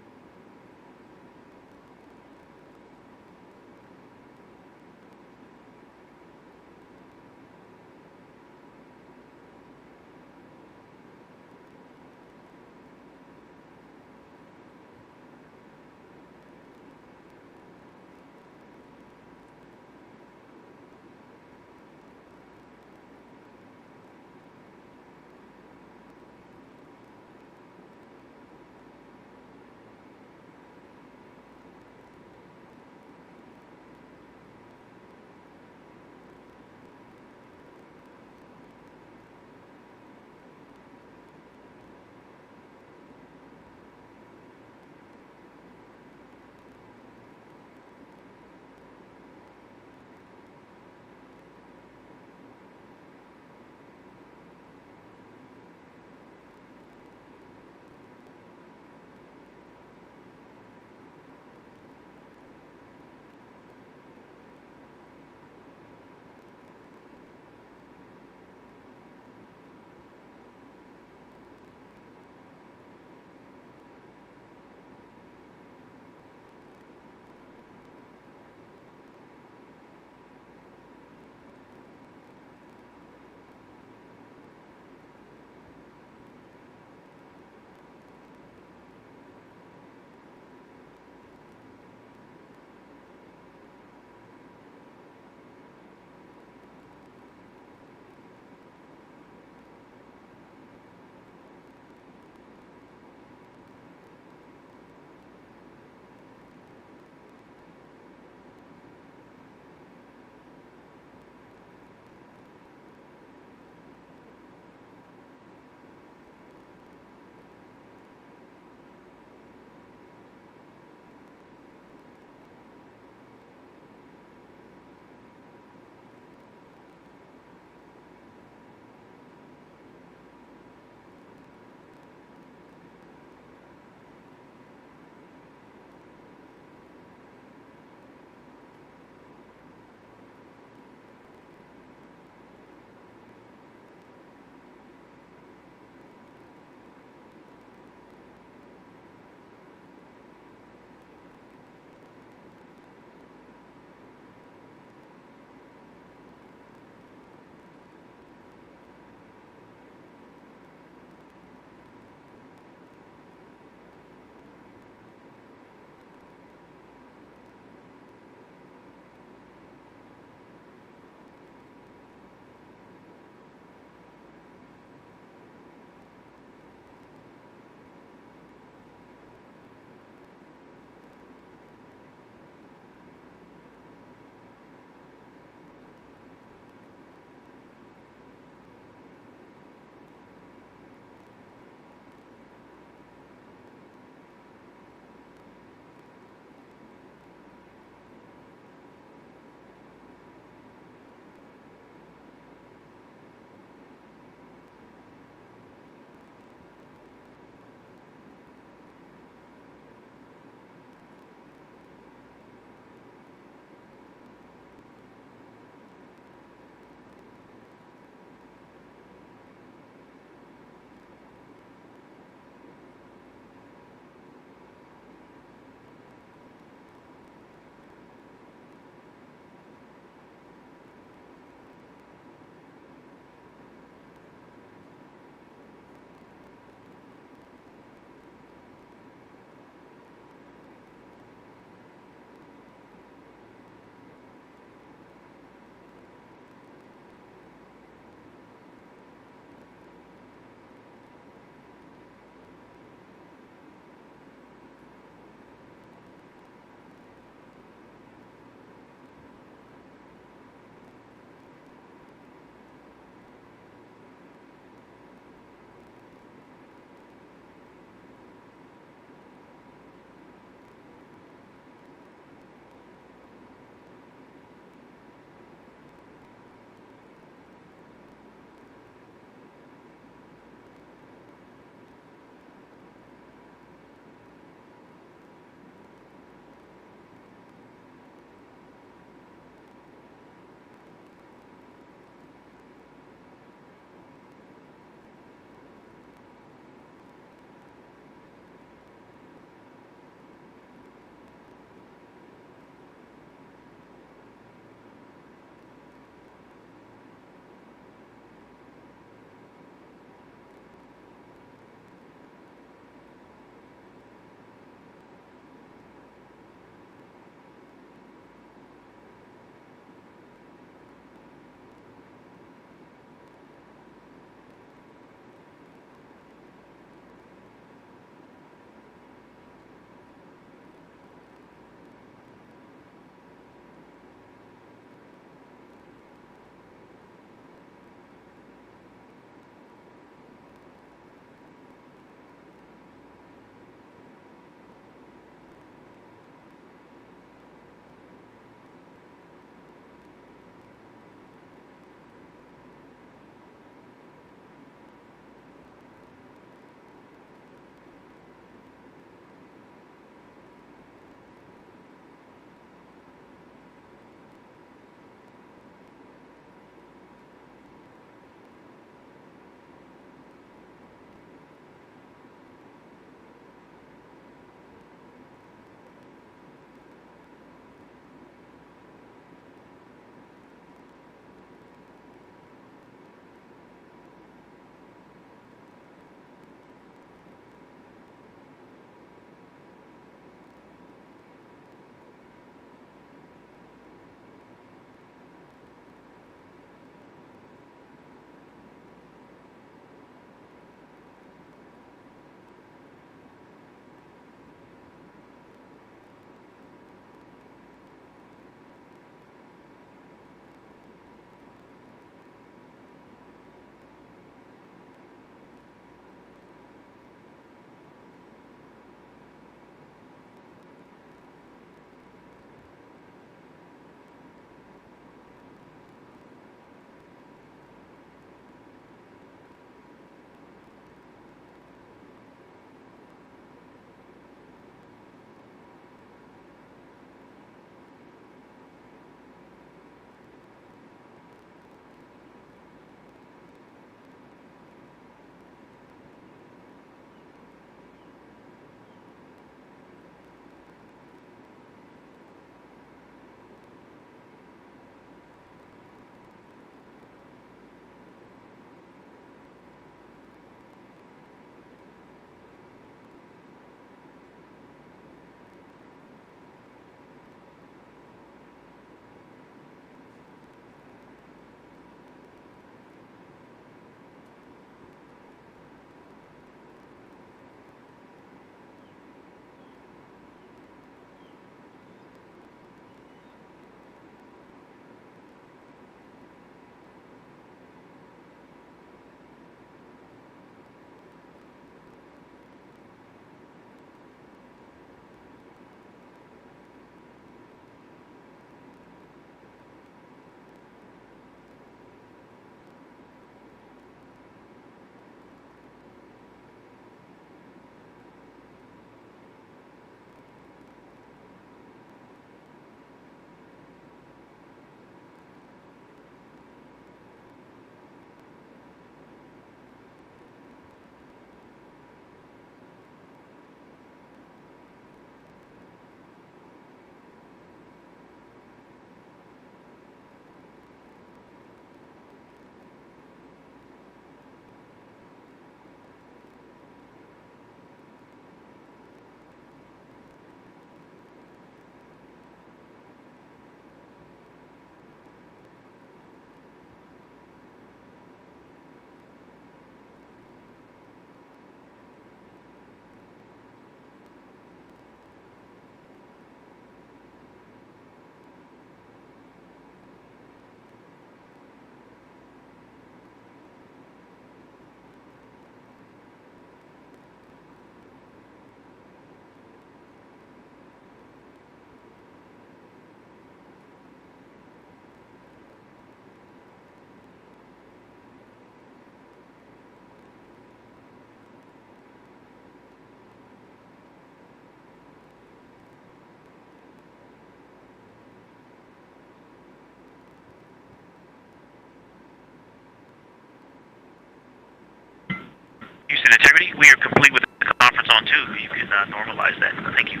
Houston Integrity, we are complete with the conference on 2. You can normalize that. Thank you.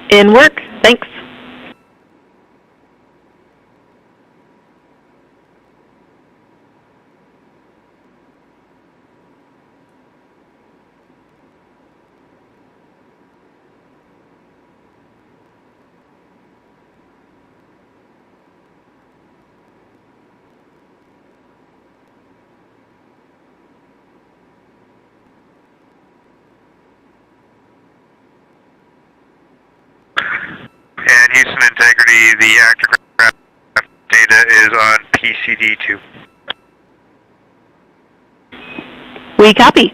In work. Thanks. And Houston Integrity, the actor data is on PCD2. We copy.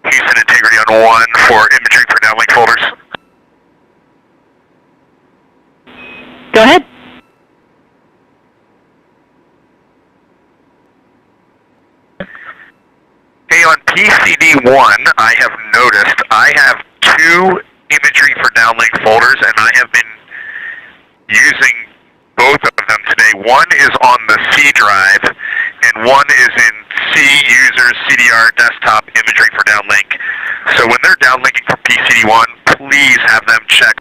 Houston Integrity on 1 for imagery for downlink folders. Go ahead. Hey, on PCD1, I have noticed I have 2 imagery for downlink folders, and I have been using both of them today. One is on the C drive, and one is in C users CDR desktop imagery for downlink. So when they're downlinking from PCD1, please have them check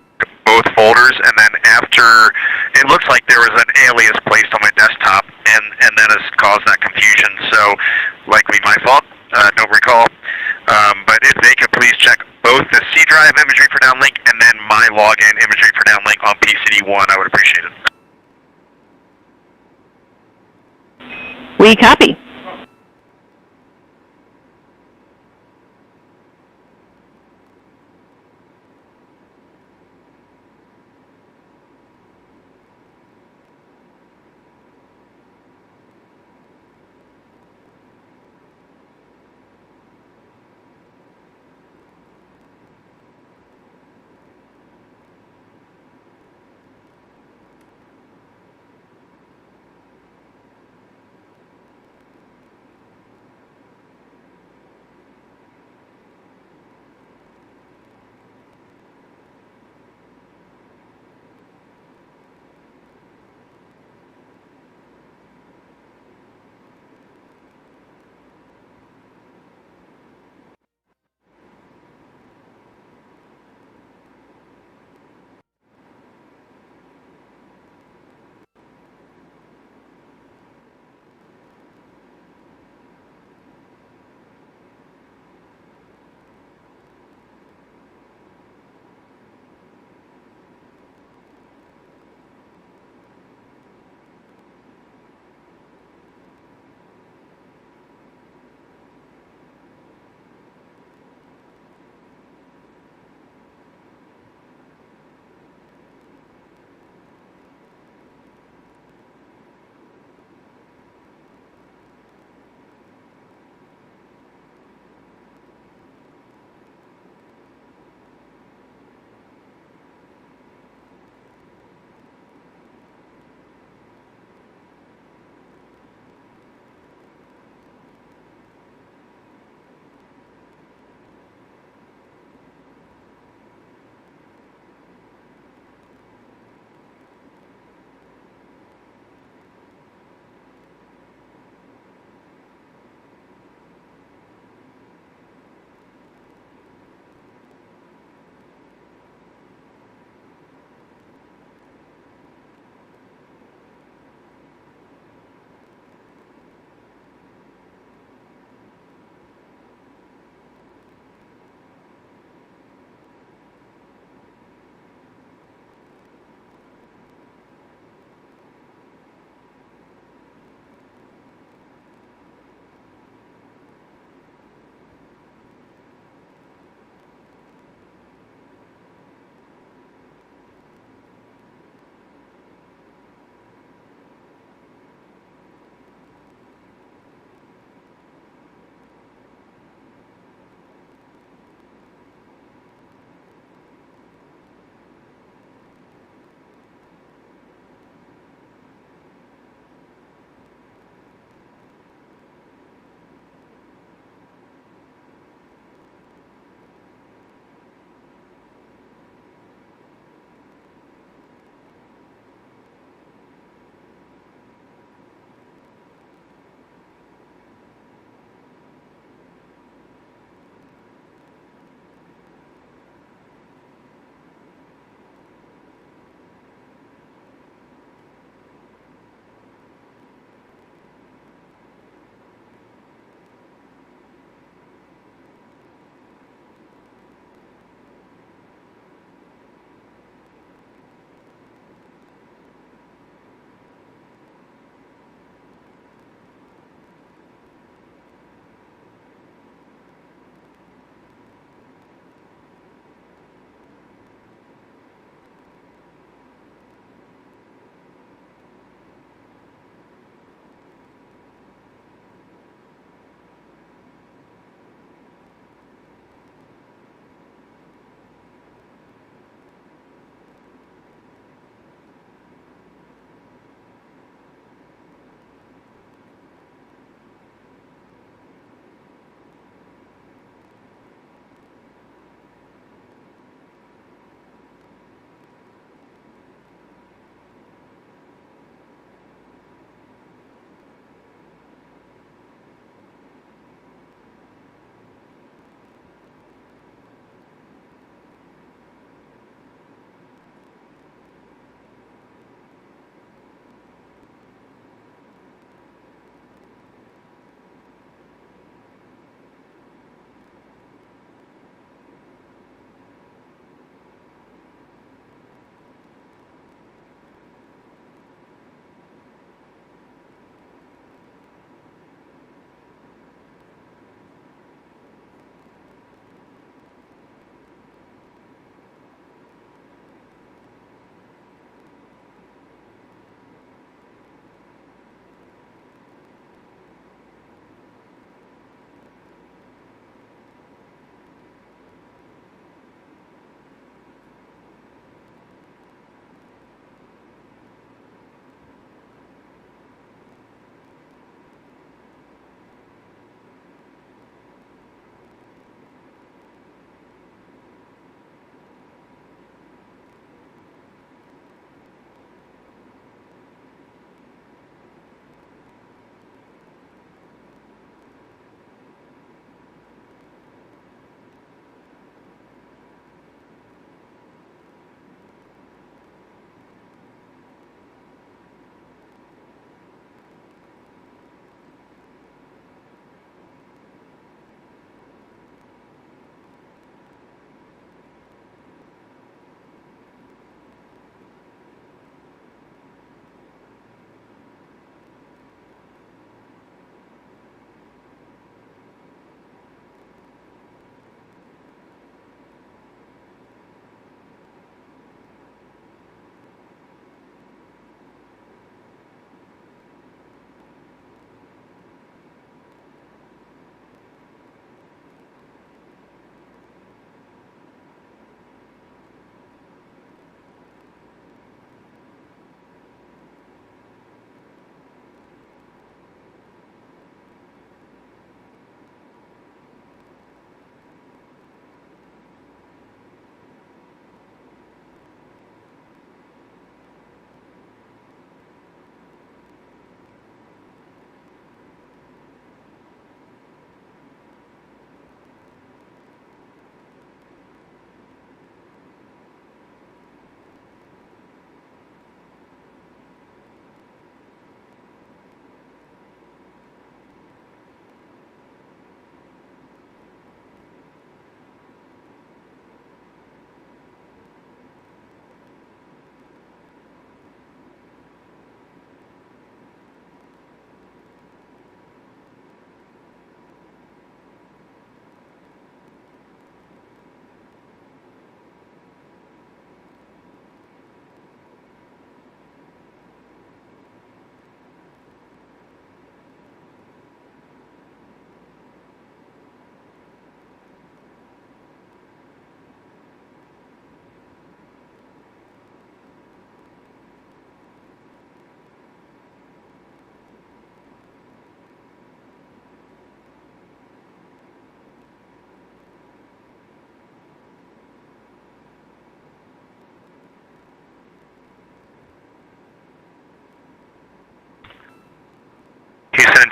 both folders, and then after, it looks like there was an alias placed on my desktop, and that has caused that confusion. So likely my fault, don't recall. But if they could please check both the C drive imagery for downlink and then my login imagery for downlink on PCD1, I would appreciate it. We copy.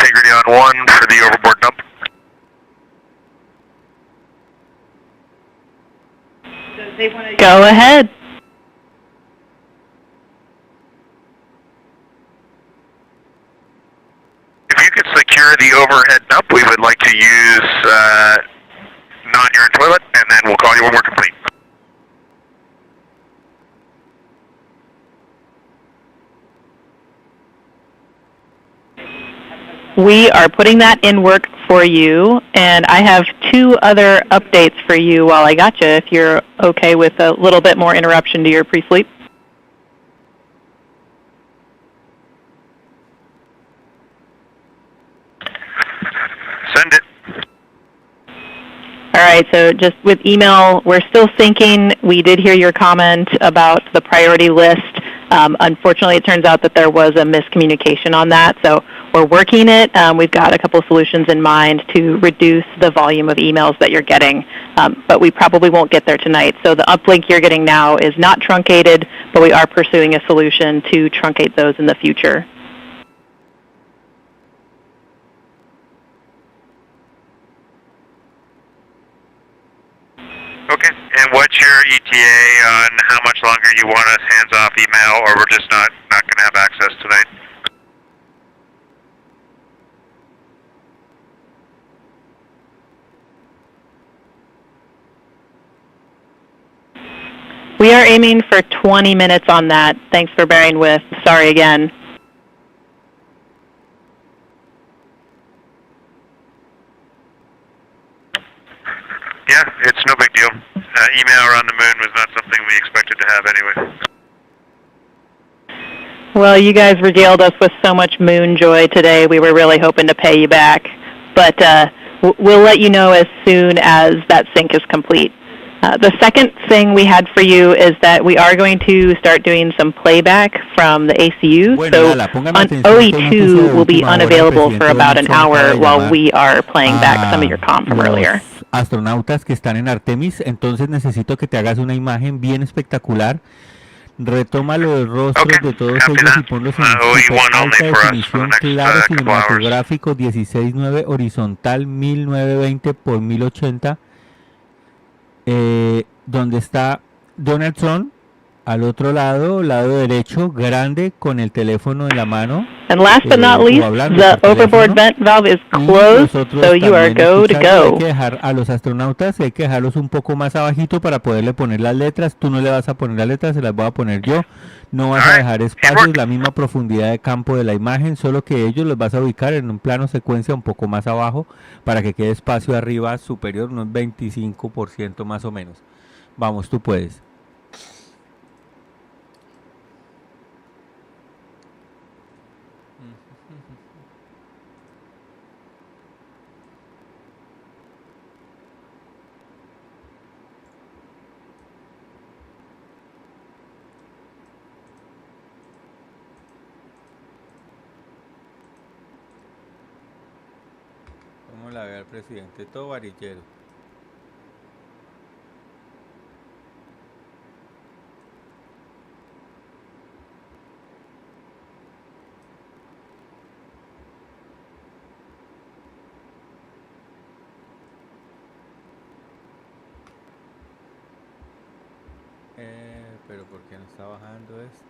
integrity on 1 for the overboard dump. Go ahead. If you could secure the overhead dump, we would like to use non-urine toilet, and then we'll call you when we're complete. We are putting that in work for you, and I have 2 other updates for you while I got you, if you're okay with a little bit more interruption to your pre-sleep. Send it. All right, so just with email, we're still syncing. We did hear your comment about the priority list. Unfortunately, it turns out that there was a miscommunication on that, so we're working it. We've got a couple of solutions in mind to reduce the volume of emails that you're getting, but we probably won't get there tonight. So the uplink you're getting now is not truncated, but we are pursuing a solution to truncate those in the future. Okay, and what's your ETA on how much longer you want us hands-off email, or we're just not going to have access tonight? We are aiming for 20 minutes on that. Thanks for bearing with. Sorry again. Yeah, it's no big deal. Email around the moon was not something we expected to have anyway. Well, you guys regaled us with so much moon joy today. We were really hoping to pay you back. But we'll let you know as soon as that sync is complete. The second thing we had for you is that we are going to start doing some playback from the ACU. So on OE2 will be unavailable for about an hour while we are playing back some of your comm from earlier. Astronautas que están en Artemis, entonces necesito que te hagas una imagen bien espectacular. Retoma los rostros de todos ellos y ponlos en super alta definición, claro, cinematográfico, 16:9 horizontal, 1920 por 1080, donde está Donald Trump al otro lado derecho, grande, con el teléfono en la mano. And last but not least, the overboard vent valve is closed, so you are go to go. Hay que dejar a los astronautas, hay que dejarlos un poco más abajito para poderle poner las letras. Tú no le vas a poner las letras, se las voy a poner yo. No vas a dejar espacios, la misma profundidad de campo de la imagen, solo que ellos los vas a ubicar en un plano secuencia un poco más abajo para que quede espacio arriba superior, unos 25% más o menos. Vamos, tú puedes. ¿Cómo la ve al presidente? Todo varillero. Pero ¿por qué no está bajando esto?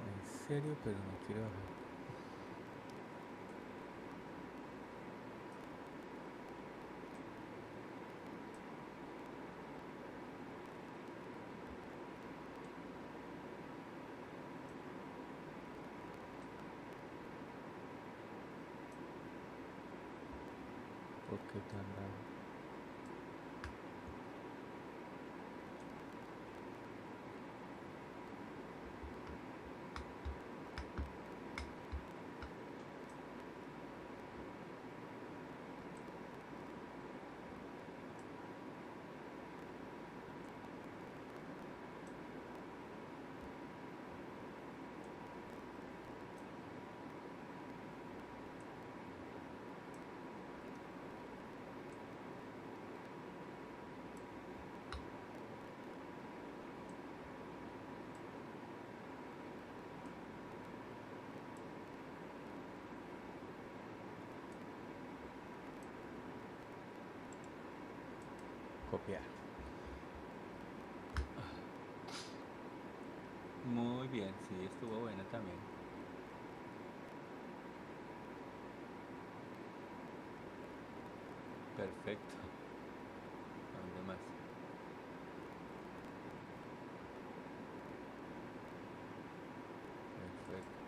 En serio, pero no quiero bajar. ¿Por qué tan raro? Ya. Muy bien, sí, estuvo buena también. Perfecto. ¿A dónde más? Perfecto.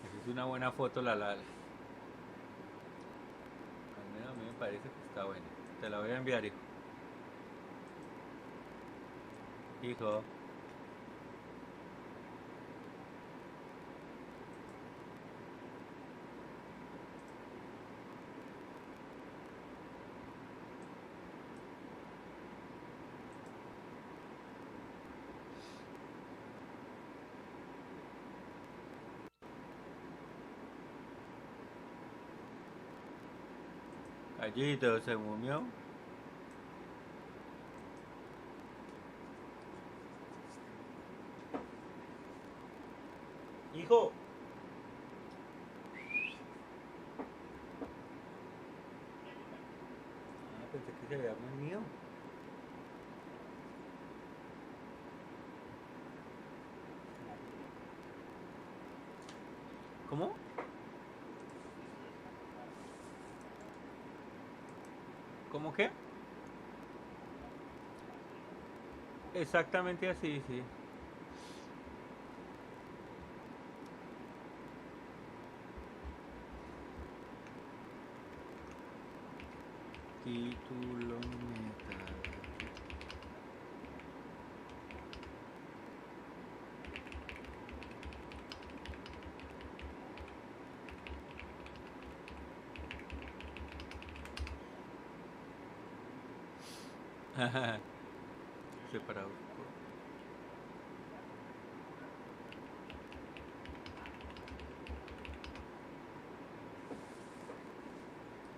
Esa es una buena foto, la. Al menos a mí me parece que está buena. Te la voy a enviar, hijo. Hijo. Gallito se movió. Hijo. Ah, pensé que se había dormido. ¿Cómo? ¿Cómo qué? Exactamente así, sí. Título meta. Separado.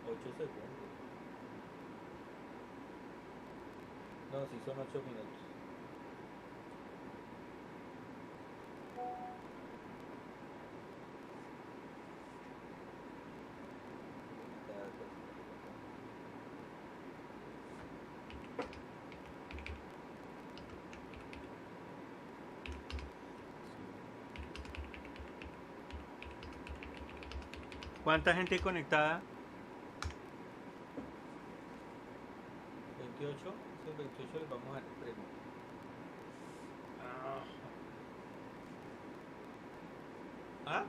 8 segundos. No, si son 8 minutos. ¿Cuánta gente hay conectada? 28. Esos 28 les vamos a dar el premio. ¿Ah?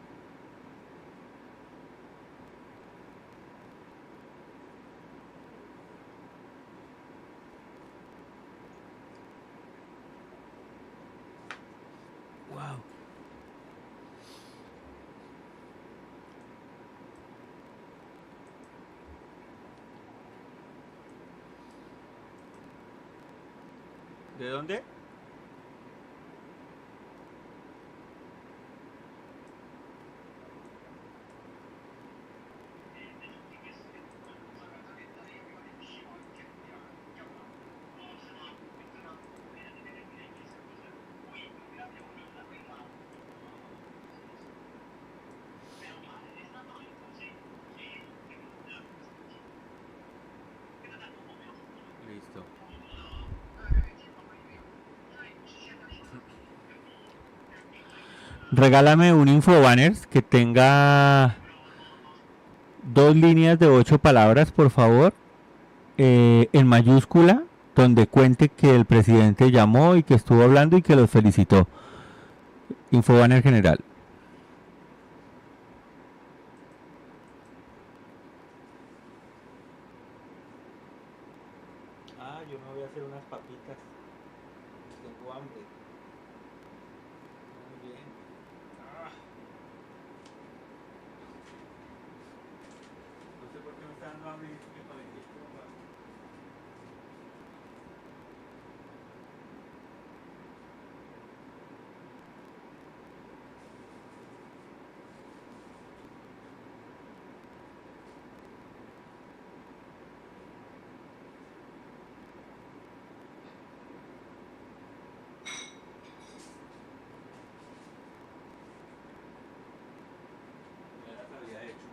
Wow. ¿De dónde? Listo. Regálame un infobanner que tenga 2 líneas de 8 palabras, por favor, en mayúscula, donde cuente que el presidente llamó y que estuvo hablando y que los felicitó. Infobanner general. Ah, yo me voy a hacer unas papitas. Tengo hambre. Muy bien. No sé por qué me está dando hambre y dice que para que coma. Ya las había hecho.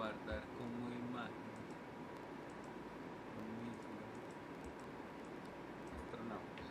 guardar como imagen. Lo mismo. Astronautas.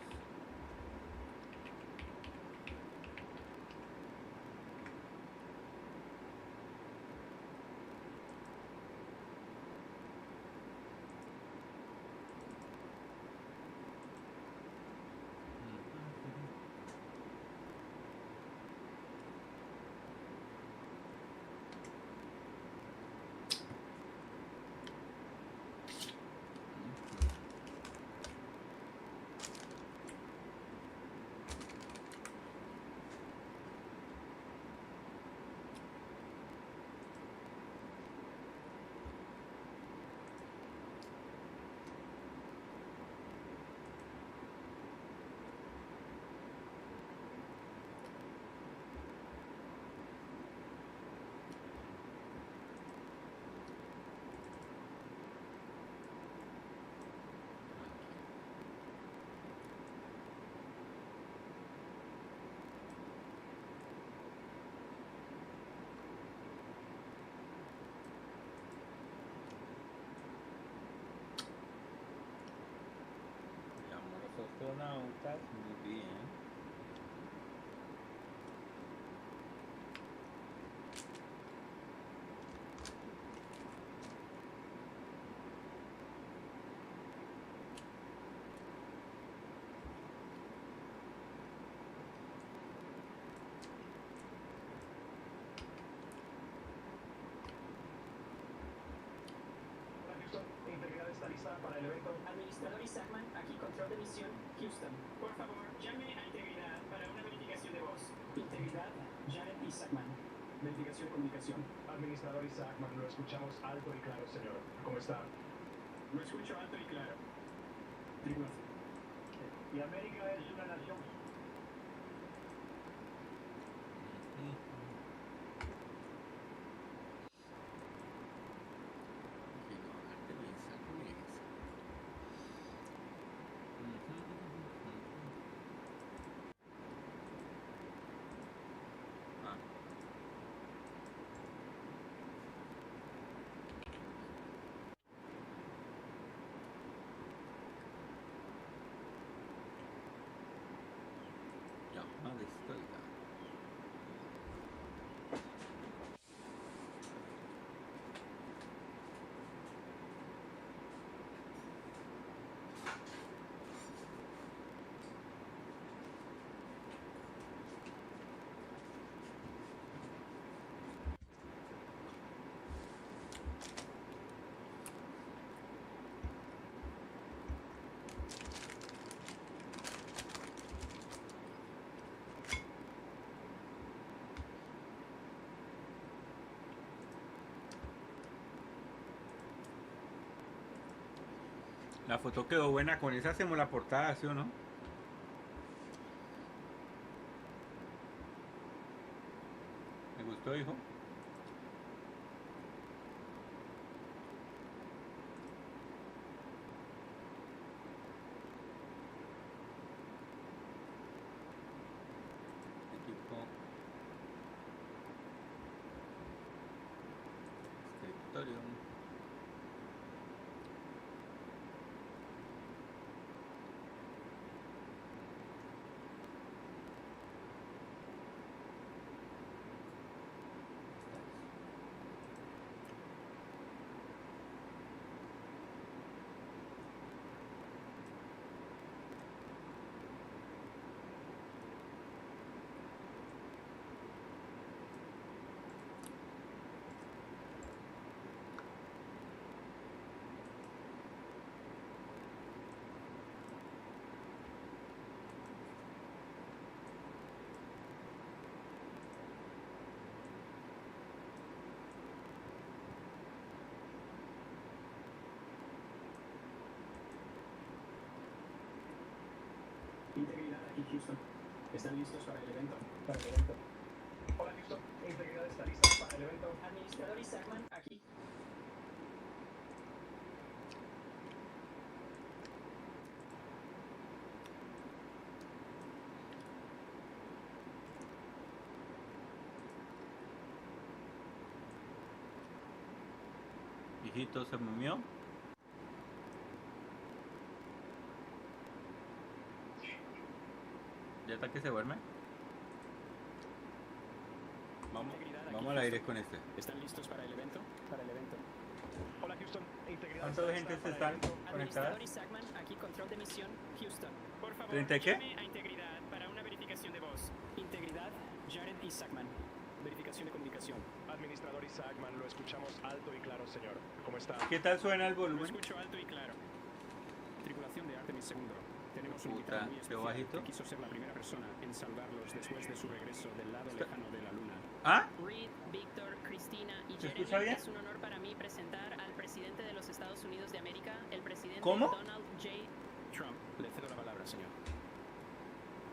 Astronautas, muy bien. Integridad está lista para el evento. Administrador Isaacman, aquí control de misión, Houston. Por favor, llame a Integridad para una verificación de voz. Integridad, Janet Isaacman. Verificación comunicación. Administrador Isaacman, lo escuchamos alto y claro, señor. ¿Cómo está? Lo escucho alto y claro. Triunfo. Y América es una nación. Llamada histórica. La foto quedó buena, con esa hacemos la portada, ¿sí o no? ¿Me gustó, hijo? Equipo. Escritorio. Integridad aquí, Houston. ¿Están listos para el evento? Para el evento. Hola, Houston. Integridad está lista para el evento. Administrador Isaacman, aquí. Hijito se movió. ¿Ya está que se duerme? Vamos al aire con este. ¿Están listos para el evento? Para el evento. Hola Houston, ¿Cuánta gente se están conectadas? Administrador Isaacman, aquí control de misión, Houston. Por favor, ¿30 qué? llame a Integridad para una verificación de voz. Integridad, Jared Isaacman. Verificación de comunicación. Administrador Isaacman, lo escuchamos alto y claro, señor. ¿Cómo está? ¿Qué tal suena el volumen? Lo escucho alto y claro. Tripulación de Artemis II. Tenemos un invitado muy especial que quiso ser la primera persona en salvarlos después de su regreso del lado lejano de la Luna. ¿Ah? Reed, Víctor, Cristina y ¿Se Jeremy, escucha bien? es un honor para mí presentar al presidente de los Estados Unidos de América, el presidente ¿Cómo? Donald J. Trump, le cedo la palabra, señor.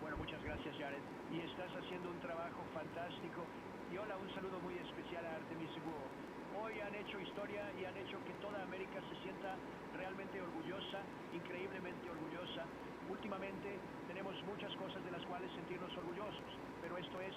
Bueno, muchas gracias, Jared. Y estás haciendo un trabajo fantástico. Y hola, un saludo muy especial a Artemis II. Hoy han hecho historia y han hecho que toda América se sienta realmente orgullosa, increíblemente orgullosa. Últimamente tenemos muchas cosas de las cuales sentirnos orgullosos, pero esto es,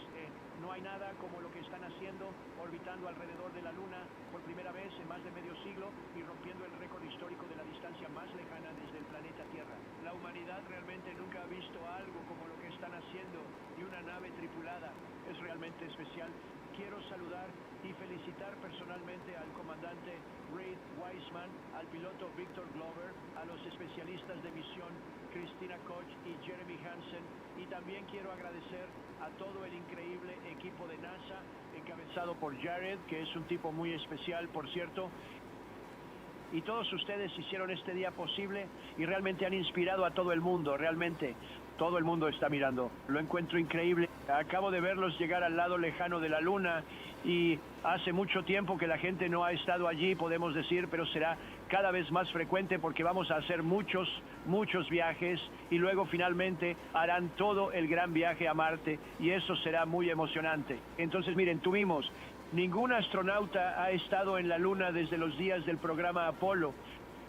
no hay nada como lo que están haciendo, orbitando alrededor de la Luna por primera vez en más de medio siglo y rompiendo el récord histórico de la distancia más lejana desde el planeta Tierra. La humanidad realmente nunca ha visto algo como lo que están haciendo y una nave tripulada. Es realmente especial. Quiero saludar y felicitar personalmente al comandante Reed Wiseman, al piloto Victor Glover, a los especialistas de misión Christina Koch y Jeremy Hansen, y también quiero agradecer a todo el increíble equipo de NASA, encabezado por Jared, que es un tipo muy especial, por cierto. Y todos ustedes hicieron este día posible y realmente han inspirado a todo el mundo, realmente. Todo el mundo está mirando. Lo encuentro increíble. Acabo de verlos llegar al lado lejano de la Luna y hace mucho tiempo que la gente no ha estado allí, podemos decir, pero será cada vez más frecuente porque vamos a hacer muchos viajes y luego finalmente harán todo el gran viaje a Marte y eso será muy emocionante. Entonces miren, tuvimos, ningún astronauta ha estado en la Luna desde los días del programa Apolo.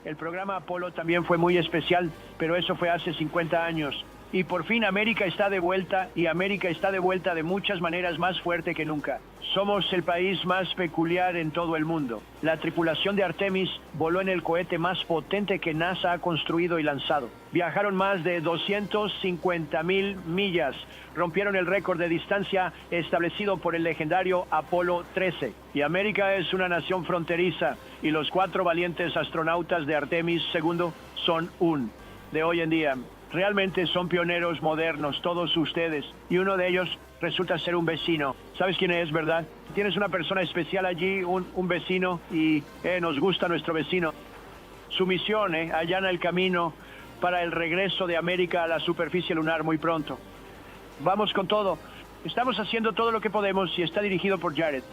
El programa Apolo también fue muy especial, pero eso fue hace 50 años. Y por fin América está de vuelta, y América está de vuelta de muchas maneras más fuerte que nunca. Somos el país más peculiar en todo el mundo. La tripulación de Artemis voló en el cohete más potente que NASA ha construido y lanzado. Viajaron más de 250,000 millas. Rompieron el récord de distancia establecido por el legendario Apolo 13. Y América es una nación fronteriza, y los 4 valientes astronautas de Artemis II son de hoy en día. Realmente son pioneros modernos, todos ustedes, y uno de ellos resulta ser un vecino. ¿Sabes quién es, verdad? Tienes una persona especial allí, un vecino, y nos gusta nuestro vecino. Su misión allana el camino para el regreso de América a la superficie lunar muy pronto. Vamos con todo. Estamos haciendo todo lo que podemos y está dirigido por Jared.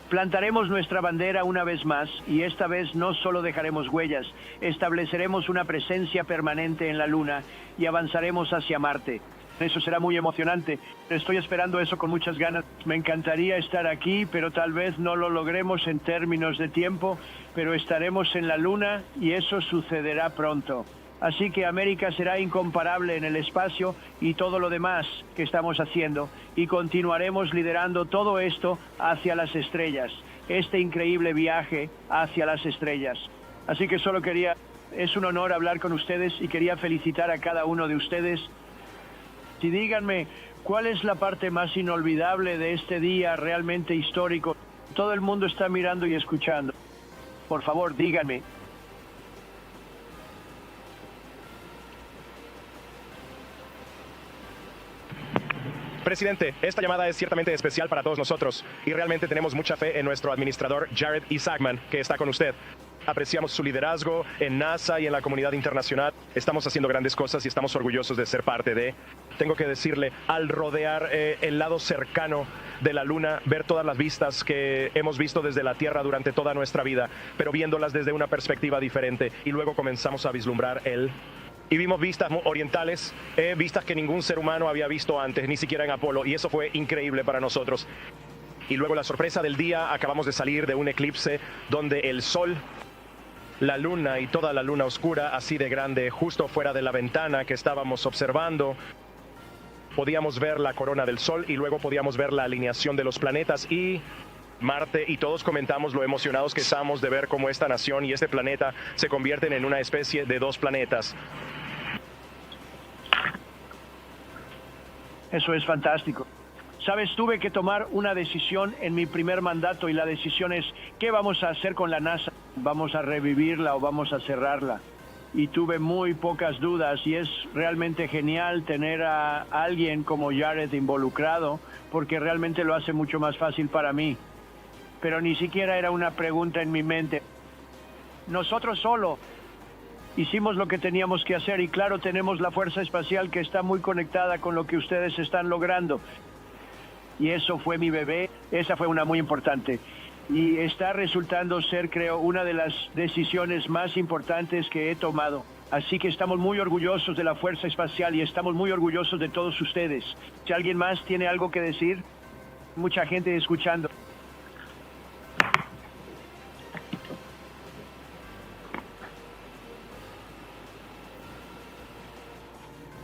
Plantaremos nuestra bandera una vez más y esta vez no solo dejaremos huellas, estableceremos una presencia permanente en la Luna y avanzaremos hacia Marte. Eso será muy emocionante. Estoy esperando eso con muchas ganas. Me encantaría estar aquí, pero tal vez no lo logremos en términos de tiempo, pero estaremos en la Luna y eso sucederá pronto. Así que América será incomparable en el espacio y todo lo demás que estamos haciendo, y continuaremos liderando todo esto hacia las estrellas, este increíble viaje hacia las estrellas. Así que solo es un honor hablar con ustedes y quería felicitar a cada uno de ustedes. Y díganme, ¿cuál es la parte más inolvidable de este día realmente histórico? Todo el mundo está mirando y escuchando. Por favor, díganme. Presidente, esta llamada es ciertamente especial para todos nosotros y realmente tenemos mucha fe en nuestro administrador Jared Isaacman, que está con usted. Apreciamos su liderazgo en NASA y en la comunidad internacional. Estamos haciendo grandes cosas y estamos orgullosos de ser parte de. Tengo que decirle, al rodear el lado cercano de la Luna, ver todas las vistas que hemos visto desde la Tierra durante toda nuestra vida, pero viéndolas desde una perspectiva diferente, y luego comenzamos a vislumbrar y vimos vistas orientales, vistas que ningún ser humano había visto antes, ni siquiera en Apolo, y eso fue increíble para nosotros. Y luego la sorpresa del día, acabamos de salir de un eclipse donde el Sol, la Luna y toda la Luna oscura, así de grande, justo fuera de la ventana que estábamos observando, podíamos ver la corona del Sol y luego podíamos ver la alineación de los planetas y Marte y todos comentamos lo emocionados que estamos de ver cómo esta nación y este planeta se convierten en una especie de dos planetas. Eso es fantástico. Sabes, tuve que tomar una decisión en mi primer mandato y la decisión es, ¿qué vamos a hacer con la NASA? ¿Vamos a revivirla o vamos a cerrarla? Y tuve muy pocas dudas y es realmente genial tener a alguien como Jared involucrado porque realmente lo hace mucho más fácil para mí. Pero ni siquiera era una pregunta en mi mente. Nosotros solo hicimos lo que teníamos que hacer y claro, tenemos la fuerza espacial que está muy conectada con lo que ustedes están logrando. Y eso fue mi bebé, esa fue una muy importante. Y está resultando ser, creo, una de las decisiones más importantes que he tomado. Así que estamos muy orgullosos de la Fuerza Espacial y estamos muy orgullosos de todos ustedes. Si alguien más tiene algo que decir, mucha gente escuchando.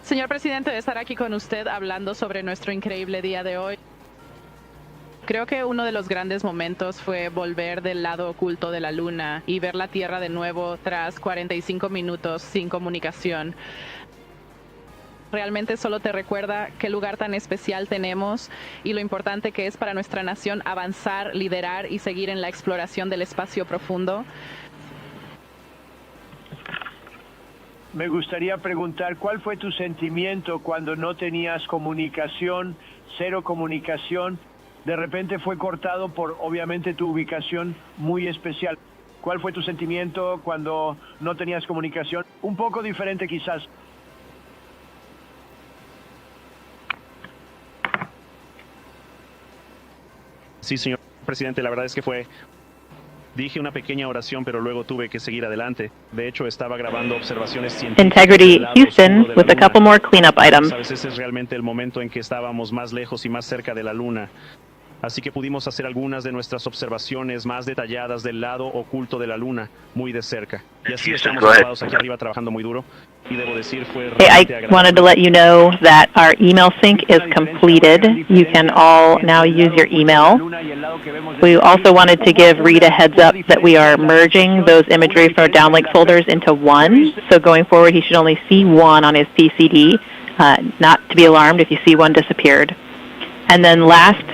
Señor presidente, de estar aquí con usted hablando sobre nuestro increíble día de hoy. Creo que uno de los grandes momentos fue volver del lado oculto de la Luna y ver la Tierra de nuevo tras 45 minutos sin comunicación. Realmente solo te recuerda qué lugar tan especial tenemos y lo importante que es para nuestra nación avanzar, liderar y seguir en la exploración del espacio profundo. Me gustaría preguntar, ¿cuál fue tu sentimiento cuando no tenías comunicación, cero comunicación? De repente fue cortado por, obviamente, tu ubicación muy especial. ¿Cuál fue tu sentimiento cuando no tenías comunicación? Un poco diferente quizás. Sí, señor presidente, la verdad es que dije una pequeña oración, pero luego tuve que seguir adelante. De hecho, estaba grabando observaciones científicas. Integrity Houston with a couple more cleanup items. Sabes, ese es realmente el momento en que estábamos más lejos y más cerca de la Luna. Así que pudimos hacer algunas de nuestras observaciones más detalladas del lado oculto de la Luna, muy de cerca. Y así estamos grabados aquí arriba trabajando muy duro. Y debo decir, fue realmente I wanted to let you know that our email sync is completed. You can all now use your email. We also wanted to give Reed a heads up that we are merging those imagery from our downlink folders into one. So going forward, he should only see one on his PCD. Not to be alarmed if you see one disappeared. And then last,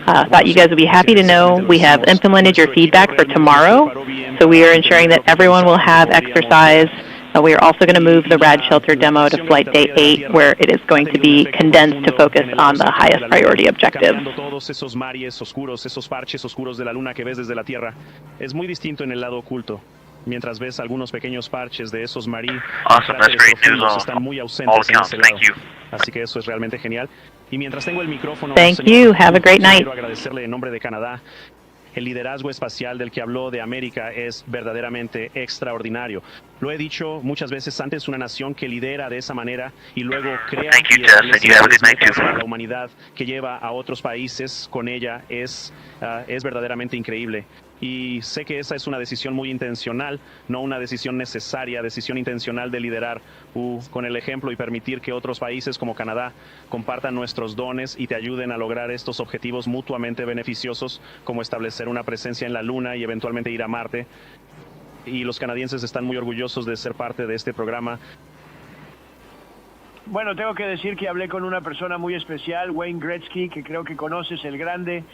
thought you guys would be happy to know we have implemented your feedback for tomorrow. So we are ensuring that everyone will have exercise. We are also going to move the RAD shelter demo to flight day 8, where it is going to be condensed to focus on the highest priority objectives. Todos esos mares oscuros, esos parches oscuros de la Luna que ves desde la Tierra, es muy distinto en el lado oculto. Mientras ves algunos pequeños parches de esos marí, están muy ausentes en ese lado. Así que eso es realmente genial. Y mientras tengo el micrófono, Thank you. Have a great night. Quiero agradecerle en nombre de Canadá. El liderazgo espacial del que habló de América es verdaderamente extraordinario. Lo he dicho muchas veces antes, una nación que lidera de esa manera y luego crea a la humanidad que lleva a otros países con ella es verdaderamente increíble. Y sé que esa es una decisión muy intencional, no una decisión necesaria, decisión intencional de liderar con el ejemplo y permitir que otros países como Canadá compartan nuestros dones y te ayuden a lograr estos objetivos mutuamente beneficiosos, como establecer una presencia en la Luna y eventualmente ir a Marte. Y los canadienses están muy orgullosos de ser parte de este programa. Bueno, tengo que decir que hablé con una persona muy especial, Wayne Gretzky, que creo que conoces, el grande.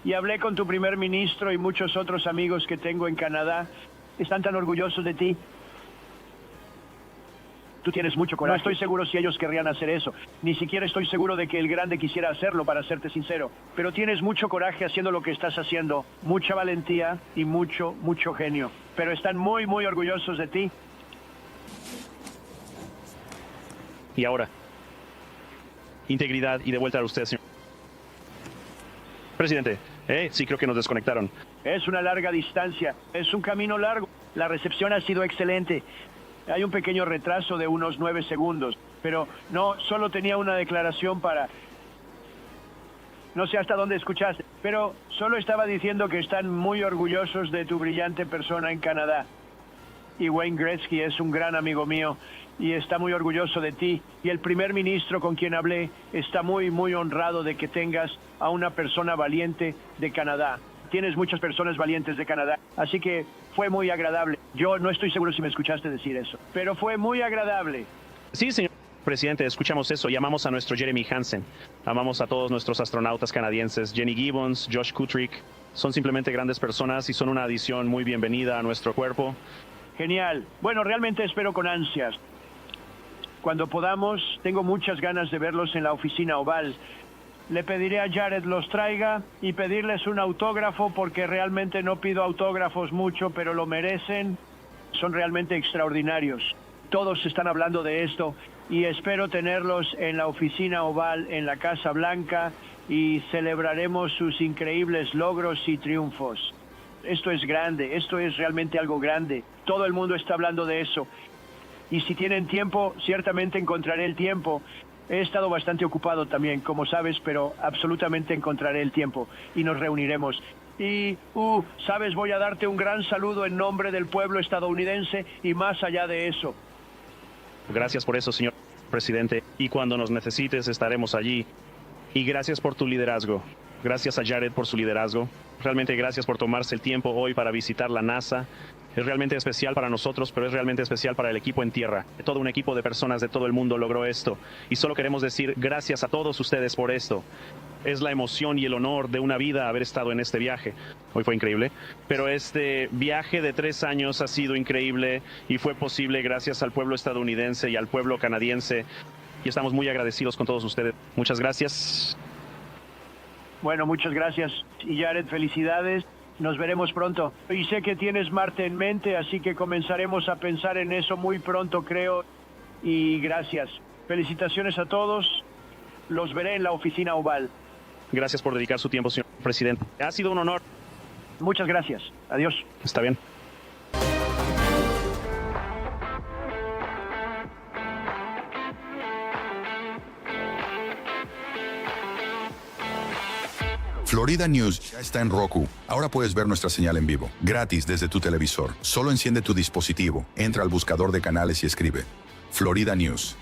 Y hablé con tu primer ministro y muchos otros amigos que tengo en Canadá. Están tan orgullosos de ti. Tú tienes mucho coraje. No estoy seguro si ellos querrían hacer eso. Ni siquiera estoy seguro de que el grande quisiera hacerlo, para serte sincero. Pero tienes mucho coraje haciendo lo que estás haciendo. Mucha valentía y mucho genio. Pero están muy orgullosos de ti. Y ahora, integridad y de vuelta a usted, señor presidente. Sí, creo que nos desconectaron. Es una larga distancia, es un camino largo. La recepción ha sido excelente. Hay un pequeño retraso de unos 9 segundos, pero no, solo tenía una declaración para... No sé hasta dónde escuchaste, pero solo estaba diciendo que están muy orgullosos de tu brillante persona en Canadá. Y Wayne Gretzky es un gran amigo mío. y está muy orgulloso de ti. Y el primer ministro con quien hablé está muy, muy honrado de que tengas a una persona valiente de Canadá. Tienes muchas personas valientes de Canadá, así que fue muy agradable. Yo no estoy seguro si me escuchaste decir eso, pero fue muy agradable. Sí, señor presidente, escuchamos eso y amamos a nuestro Jeremy Hansen. Amamos a todos nuestros astronautas canadienses, Jenny Gibbons, Josh Kutrick. Son simplemente grandes personas y son una adición muy bienvenida a nuestro cuerpo. Genial. Bueno, realmente espero con ansias. Cuando podamos, tengo muchas ganas de verlos en la oficina oval. Le pediré a Jared los traiga y pedirles un autógrafo porque realmente no pido autógrafos mucho, pero lo merecen. Son realmente extraordinarios. Todos están hablando de esto y espero tenerlos en la oficina oval en la Casa Blanca y celebraremos sus increíbles logros y triunfos. Esto es grande, esto es realmente algo grande. Todo el mundo está hablando de eso. Y si tienen tiempo, ciertamente encontraré el tiempo. He estado bastante ocupado también, como sabes, pero absolutamente encontraré el tiempo y nos reuniremos. Y, sabes, voy a darte un gran saludo en nombre del pueblo estadounidense y más allá de eso. Gracias por eso, señor presidente. Y cuando nos necesites, estaremos allí. Y gracias por tu liderazgo. Gracias a Jared por su liderazgo. Realmente gracias por tomarse el tiempo hoy para visitar la NASA. Es realmente especial para nosotros, pero es realmente especial para el equipo en Tierra. Todo un equipo de personas de todo el mundo logró esto. Y solo queremos decir gracias a todos ustedes por esto. Es la emoción y el honor de una vida haber estado en este viaje. Hoy fue increíble. Pero este viaje de 3 años ha sido increíble y fue posible gracias al pueblo estadounidense y al pueblo canadiense. Y estamos muy agradecidos con todos ustedes. Muchas gracias. Bueno, muchas gracias. Y Jared, felicidades. Nos veremos pronto. Y sé que tienes Marte en mente, así que comenzaremos a pensar en eso muy pronto, creo. Y gracias. Felicitaciones a todos. Los veré en la oficina oval. Gracias por dedicar su tiempo, señor presidente. Ha sido un honor. Muchas gracias. Adiós. Está bien. Florida News ya está en Roku. Ahora puedes ver nuestra señal en vivo, gratis desde tu televisor. Solo enciende tu dispositivo, entra al buscador de canales y escribe Florida News.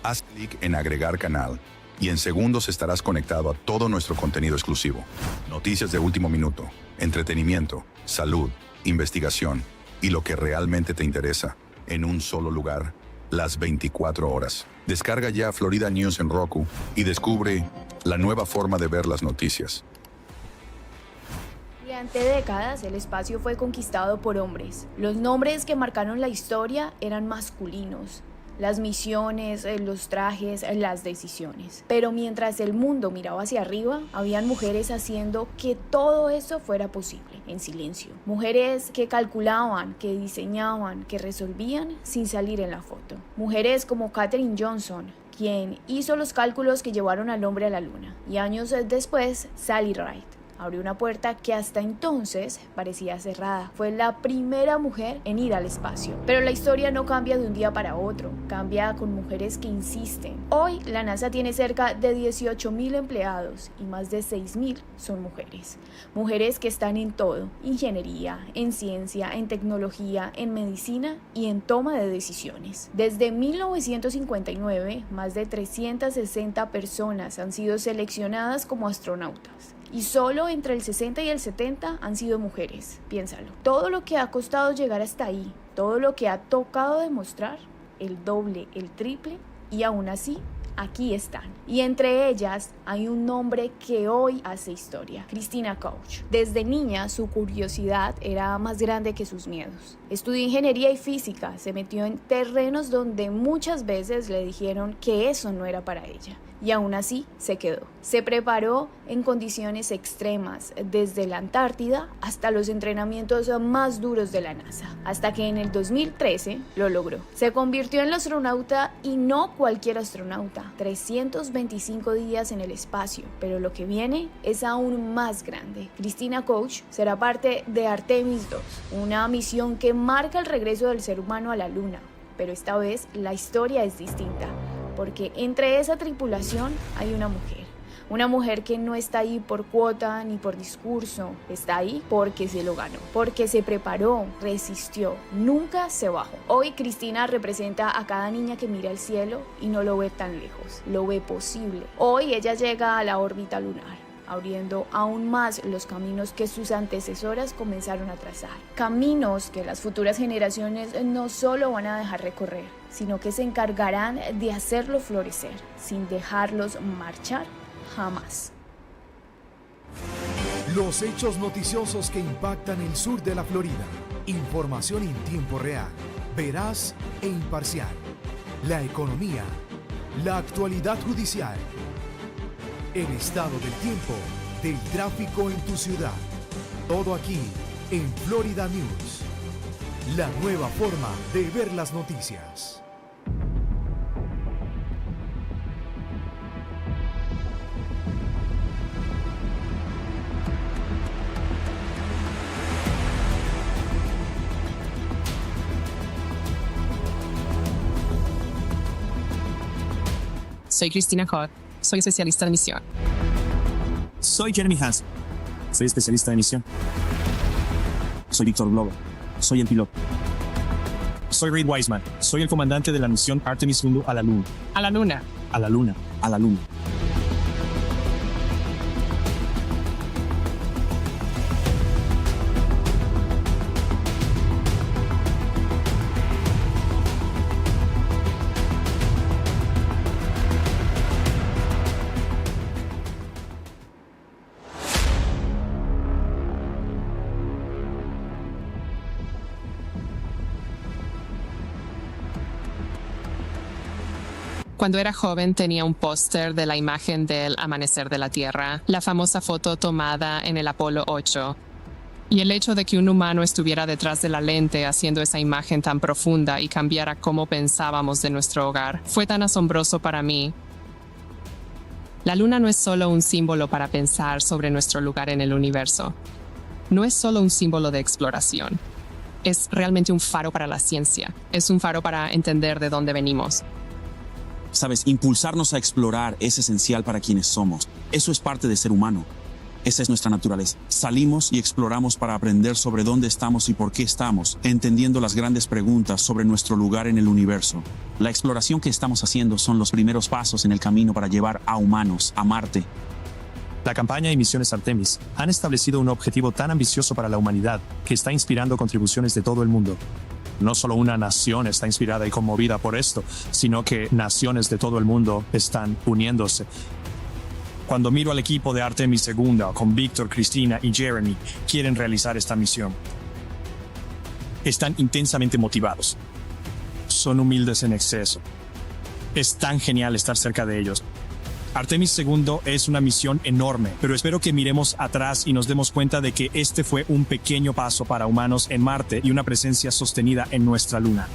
Haz clic en agregar canal y en segundos estarás conectado a todo nuestro contenido exclusivo. Noticias de último minuto, entretenimiento, salud, investigación y lo que realmente te interesa en un solo lugar, las 24 horas. Descarga ya Florida News en Roku y descubre la nueva forma de ver las noticias. Durante décadas, el espacio fue conquistado por hombres. Los nombres que marcaron la historia eran masculinos. Las misiones, los trajes, las decisiones. Pero mientras el mundo miraba hacia arriba, habían mujeres haciendo que todo eso fuera posible, en silencio. Mujeres que calculaban, que diseñaban, que resolvían sin salir en la foto. Mujeres como Katherine Johnson, quien hizo los cálculos que llevaron al hombre a la luna. Y años después, Sally Ride abrió una puerta que hasta entonces parecía cerrada. Fue la primera mujer en ir al espacio. Pero la historia no cambia de un día para otro, cambia con mujeres que insisten. Hoy la NASA tiene cerca de 18,000 empleados y más de 6,000 son mujeres. Mujeres que están en todo, ingeniería, en ciencia, en tecnología, en medicina y en toma de decisiones. Desde 1959, más de 360 personas han sido seleccionadas como astronautas. Y solo entre el 60 y el 70 han sido mujeres, piénsalo. Todo lo que ha costado llegar hasta ahí, todo lo que ha tocado demostrar, el doble, el triple, y aún así, aquí están. Y entre ellas hay un nombre que hoy hace historia, Christina Koch. Desde niña su curiosidad era más grande que sus miedos. Estudió ingeniería y física, se metió en terrenos donde muchas veces le dijeron que eso no era para ella. Y aún así se quedó. Se preparó en condiciones extremas, desde la Antártida hasta los entrenamientos más duros de la NASA, hasta que en el 2013 lo logró. Se convirtió en la astronauta y no cualquier astronauta, 325 días en el espacio, pero lo que viene es aún más grande. Christina Koch será parte de Artemis II, una misión que marca el regreso del ser humano a la Luna, pero esta vez la historia es distinta. Porque entre esa tripulación hay una mujer. Una mujer que no está ahí por cuota ni por discurso, está ahí porque se lo ganó, porque se preparó, resistió, nunca se bajó. Hoy Cristina representa a cada niña que mira al cielo y no lo ve tan lejos, lo ve posible. Hoy ella llega a la órbita lunar, abriendo aún más los caminos que sus antecesoras comenzaron a trazar. Caminos que las futuras generaciones no solo van a dejar recorrer, sino que se encargarán de hacerlo florecer, sin dejarlos marchar jamás. Los hechos noticiosos que impactan el sur de la Florida. Información en tiempo real, veraz e imparcial. La economía, la actualidad judicial, el estado del tiempo, del tráfico en tu ciudad. Todo aquí en Florida News. La nueva forma de ver las noticias. Soy Cristina Hott, soy especialista en misión. Soy Jeremy Hansen, soy especialista de misión. Soy Víctor Glover, soy el piloto. Soy Reid Wiseman, soy el comandante de la misión Artemis II a la Luna. A la Luna. A la Luna. A la Luna. Cuando era joven tenía un póster de la imagen del amanecer de la Tierra, la famosa foto tomada en el Apolo 8. Y el hecho de que un humano estuviera detrás de la lente haciendo esa imagen tan profunda y cambiara cómo pensábamos de nuestro hogar fue tan asombroso para mí. La luna no es solo un símbolo para pensar sobre nuestro lugar en el universo. No es solo un símbolo de exploración. Es realmente un faro para la ciencia. Es un faro para entender de dónde venimos. Sabes, impulsarnos a explorar es esencial para quienes somos. Eso es parte de ser humano. Esa es nuestra naturaleza. Salimos y exploramos para aprender sobre dónde estamos y por qué estamos, entendiendo las grandes preguntas sobre nuestro lugar en el universo. La exploración que estamos haciendo son los primeros pasos en el camino para llevar a humanos a Marte. La campaña y misiones Artemis han establecido un objetivo tan ambicioso para la humanidad que está inspirando contribuciones de todo el mundo. No solo una nación está inspirada y conmovida por esto, sino que naciones de todo el mundo están uniéndose. Cuando miro al equipo de Artemis II, con Víctor, Cristina y Jeremy, quieren realizar esta misión. Están intensamente motivados. Son humildes en exceso. Es tan genial estar cerca de ellos. Artemis II es una misión enorme, pero espero que miremos atrás y nos demos cuenta de que este fue un pequeño paso para humanos en Marte y una presencia sostenida en nuestra Luna.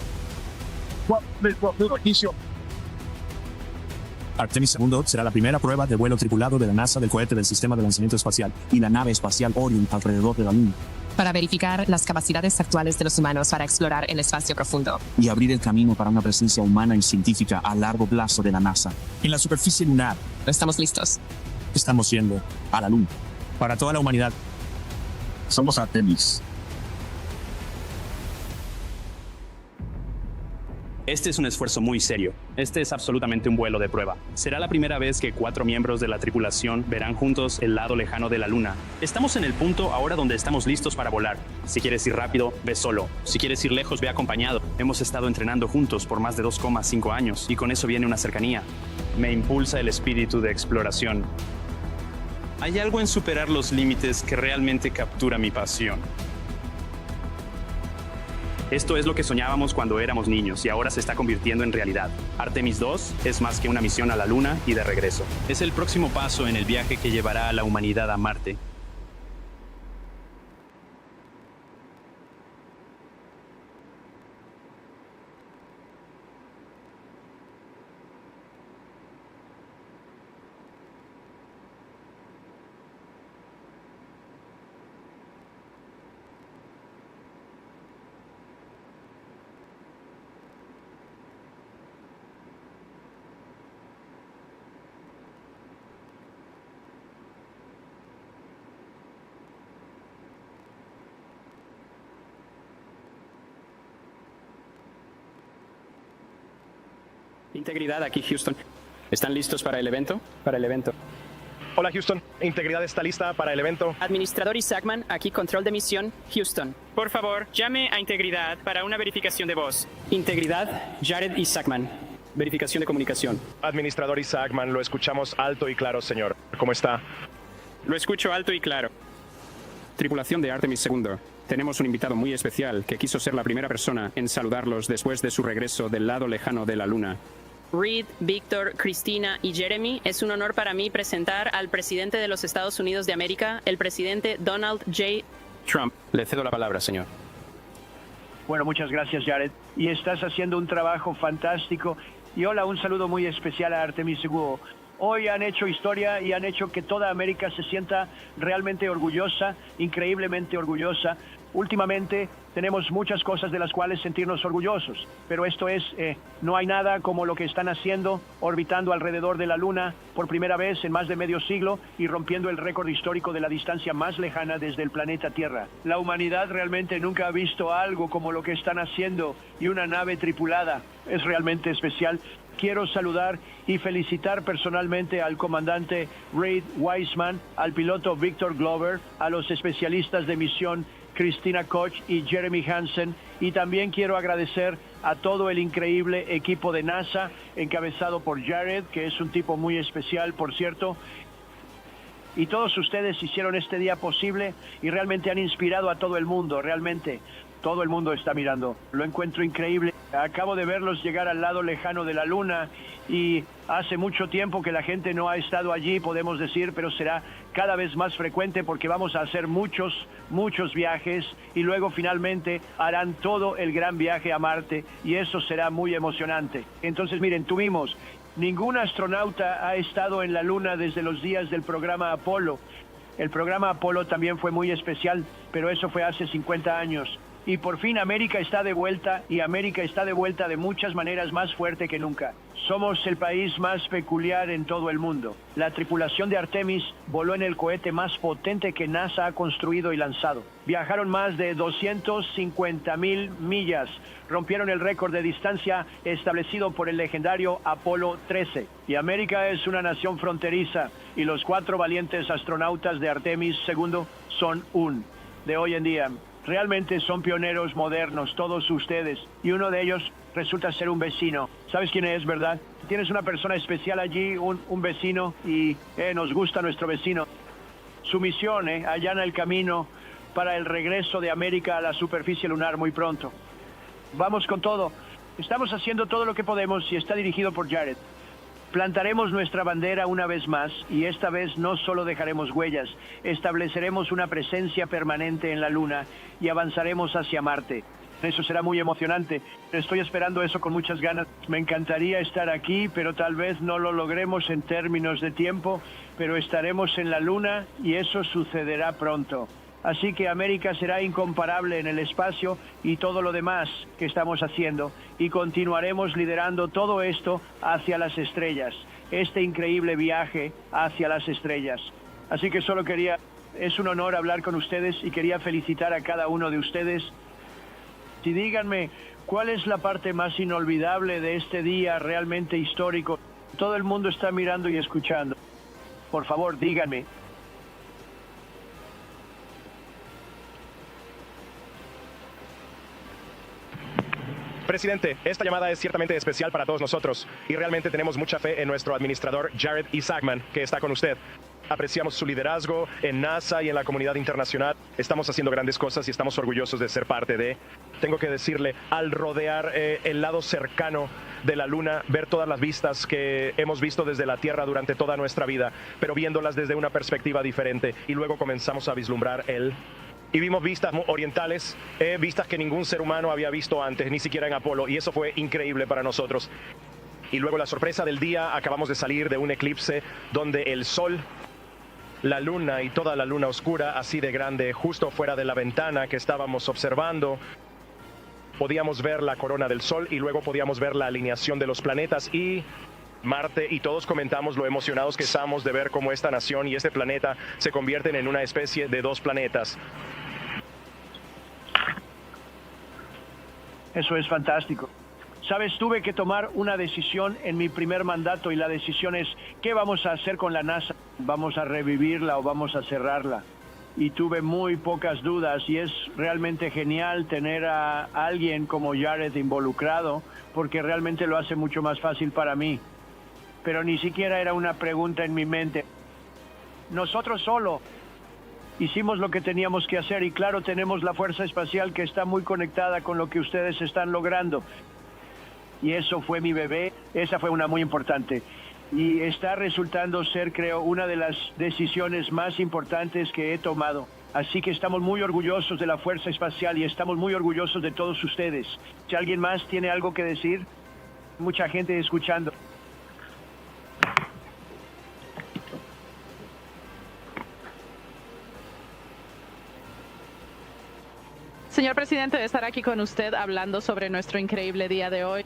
Artemis II será la primera prueba de vuelo tripulado de la NASA del cohete del sistema de lanzamiento espacial y la nave espacial Orion alrededor de la Luna, para verificar las capacidades actuales de los humanos para explorar el espacio profundo. y abrir el camino para una presencia humana y científica a largo plazo de la NASA. En la superficie lunar, Estamos listos. estamos yendo a la Luna. Para toda la humanidad, somos Artemis. Este es un esfuerzo muy serio. Este es absolutamente un vuelo de prueba. Será la primera vez que 4 miembros de la tripulación verán juntos el lado lejano de la Luna. Estamos en el punto ahora donde estamos listos para volar. Si quieres ir rápido, ve solo. Si quieres ir lejos, ve acompañado. Hemos estado entrenando juntos por más de 2,5 años y con eso viene una cercanía. Me impulsa el espíritu de exploración. Hay algo en superar los límites que realmente captura mi pasión. Esto es lo que soñábamos cuando éramos niños y ahora se está convirtiendo en realidad. Artemis II es más que una misión a la Luna y de regreso. Es el próximo paso en el viaje que llevará a la humanidad a Marte. Integridad, aquí Houston. ¿Están listos para el evento? Hola Houston, Integridad está lista para el evento. Administrador Isaacman, aquí control de misión, Houston. Por favor, llame a Integridad para una verificación de voz. Integridad, Jared Isaacman. Verificación de comunicación. Administrador Isaacman, lo escuchamos alto y claro, señor. ¿Cómo está? Lo escucho alto y claro. Tripulación de Artemis II. Tenemos un invitado muy especial que quiso ser la primera persona en saludarlos después de su regreso del lado lejano de la Luna. Reed, Víctor, Cristina y Jeremy, es un honor para mí presentar al presidente de los Estados Unidos de América, el presidente Donald J. Trump. Le cedo la palabra, señor. Bueno, muchas gracias, Jared. Y estás haciendo un trabajo fantástico. Y hola, un saludo muy especial a Artemis II. Hoy han hecho historia y han hecho que toda América se sienta realmente orgullosa, increíblemente orgullosa. Últimamente tenemos muchas cosas de las cuales sentirnos orgullosos, pero esto es, no hay nada como lo que están haciendo, orbitando alrededor de la Luna por primera vez en más de medio siglo y rompiendo el récord histórico de la distancia más lejana desde el planeta Tierra. La humanidad realmente nunca ha visto algo como lo que están haciendo y una nave tripulada. Es realmente especial. Quiero saludar y felicitar personalmente al comandante Reed Wiseman, al piloto Victor Glover, a los especialistas de misión Christina Koch y Jeremy Hansen, y también quiero agradecer a todo el increíble equipo de NASA, encabezado por Jared, que es un tipo muy especial, por cierto. Y todos ustedes hicieron este día posible y realmente han inspirado a todo el mundo, realmente. Todo el mundo está mirando. Lo encuentro increíble. Acabo de verlos llegar al lado lejano de la Luna y hace mucho tiempo que la gente no ha estado allí, podemos decir, pero será cada vez más frecuente porque vamos a hacer muchos viajes y luego finalmente harán todo el gran viaje a Marte y eso será muy emocionante. Entonces, miren, tuvimos, ningún astronauta ha estado en la Luna desde los días del programa Apolo. El programa Apolo también fue muy especial, pero eso fue hace 50 años. Y por fin América está de vuelta, y América está de vuelta de muchas maneras más fuerte que nunca. Somos el país más peculiar en todo el mundo. La tripulación de Artemis voló en el cohete más potente que NASA ha construido y lanzado. Viajaron más de 250,000 millas. Rompieron el récord de distancia establecido por el legendario Apolo 13. Y América es una nación fronteriza, y los 4 valientes astronautas de Artemis II son de hoy en día. Realmente son pioneros modernos, todos ustedes, y uno de ellos resulta ser un vecino. ¿Sabes quién es, verdad? Tienes una persona especial allí, un vecino, y nos gusta nuestro vecino. Su misión allana el camino para el regreso de América a la superficie lunar muy pronto. Vamos con todo. Estamos haciendo todo lo que podemos y está dirigido por Jared. Plantaremos nuestra bandera una vez más y esta vez no solo dejaremos huellas, estableceremos una presencia permanente en la Luna y avanzaremos hacia Marte. Eso será muy emocionante. Estoy esperando eso con muchas ganas. Me encantaría estar aquí, pero tal vez no lo logremos en términos de tiempo, pero estaremos en la Luna y eso sucederá pronto. Así que América será incomparable en el espacio y todo lo demás que estamos haciendo, y continuaremos liderando todo esto hacia las estrellas, este increíble viaje hacia las estrellas. Así que es un honor hablar con ustedes y quería felicitar a cada uno de ustedes. Y díganme, ¿cuál es la parte más inolvidable de este día realmente histórico? Todo el mundo está mirando y escuchando. Por favor, díganme. Presidente, esta llamada es ciertamente especial para todos nosotros y realmente tenemos mucha fe en nuestro administrador Jared Isaacman, que está con usted. Apreciamos su liderazgo en NASA y en la comunidad internacional. Estamos haciendo grandes cosas y estamos orgullosos de ser parte de. Tengo que decirle, al rodear el lado cercano de la Luna, ver todas las vistas que hemos visto desde la Tierra durante toda nuestra vida, pero viéndolas desde una perspectiva diferente, y luego comenzamos a vislumbrar y vimos vistas orientales, vistas que ningún ser humano había visto antes, ni siquiera en Apolo, y eso fue increíble para nosotros. Y luego la sorpresa del día, acabamos de salir de un eclipse donde el Sol, la Luna y toda la Luna oscura, así de grande, justo fuera de la ventana que estábamos observando, podíamos ver la corona del Sol y luego podíamos ver la alineación de los planetas y Marte, y todos comentamos lo emocionados que estamos de ver cómo esta nación y este planeta se convierten en una especie de 2 planetas. Eso es fantástico. Sabes, tuve que tomar una decisión en mi primer mandato y la decisión es, ¿qué vamos a hacer con la NASA? ¿Vamos a revivirla o vamos a cerrarla? Y tuve muy pocas dudas y es realmente genial tener a alguien como Jared involucrado porque realmente lo hace mucho más fácil para mí. Pero ni siquiera era una pregunta en mi mente. Nosotros solo hicimos lo que teníamos que hacer y claro, tenemos la fuerza espacial que está muy conectada con lo que ustedes están logrando. Y eso fue mi bebé, esa fue una muy importante. Y está resultando ser, creo, una de las decisiones más importantes que he tomado. Así que estamos muy orgullosos de la Fuerza Espacial y estamos muy orgullosos de todos ustedes. Si alguien más tiene algo que decir, mucha gente escuchando. Señor presidente, de estar aquí con usted hablando sobre nuestro increíble día de hoy.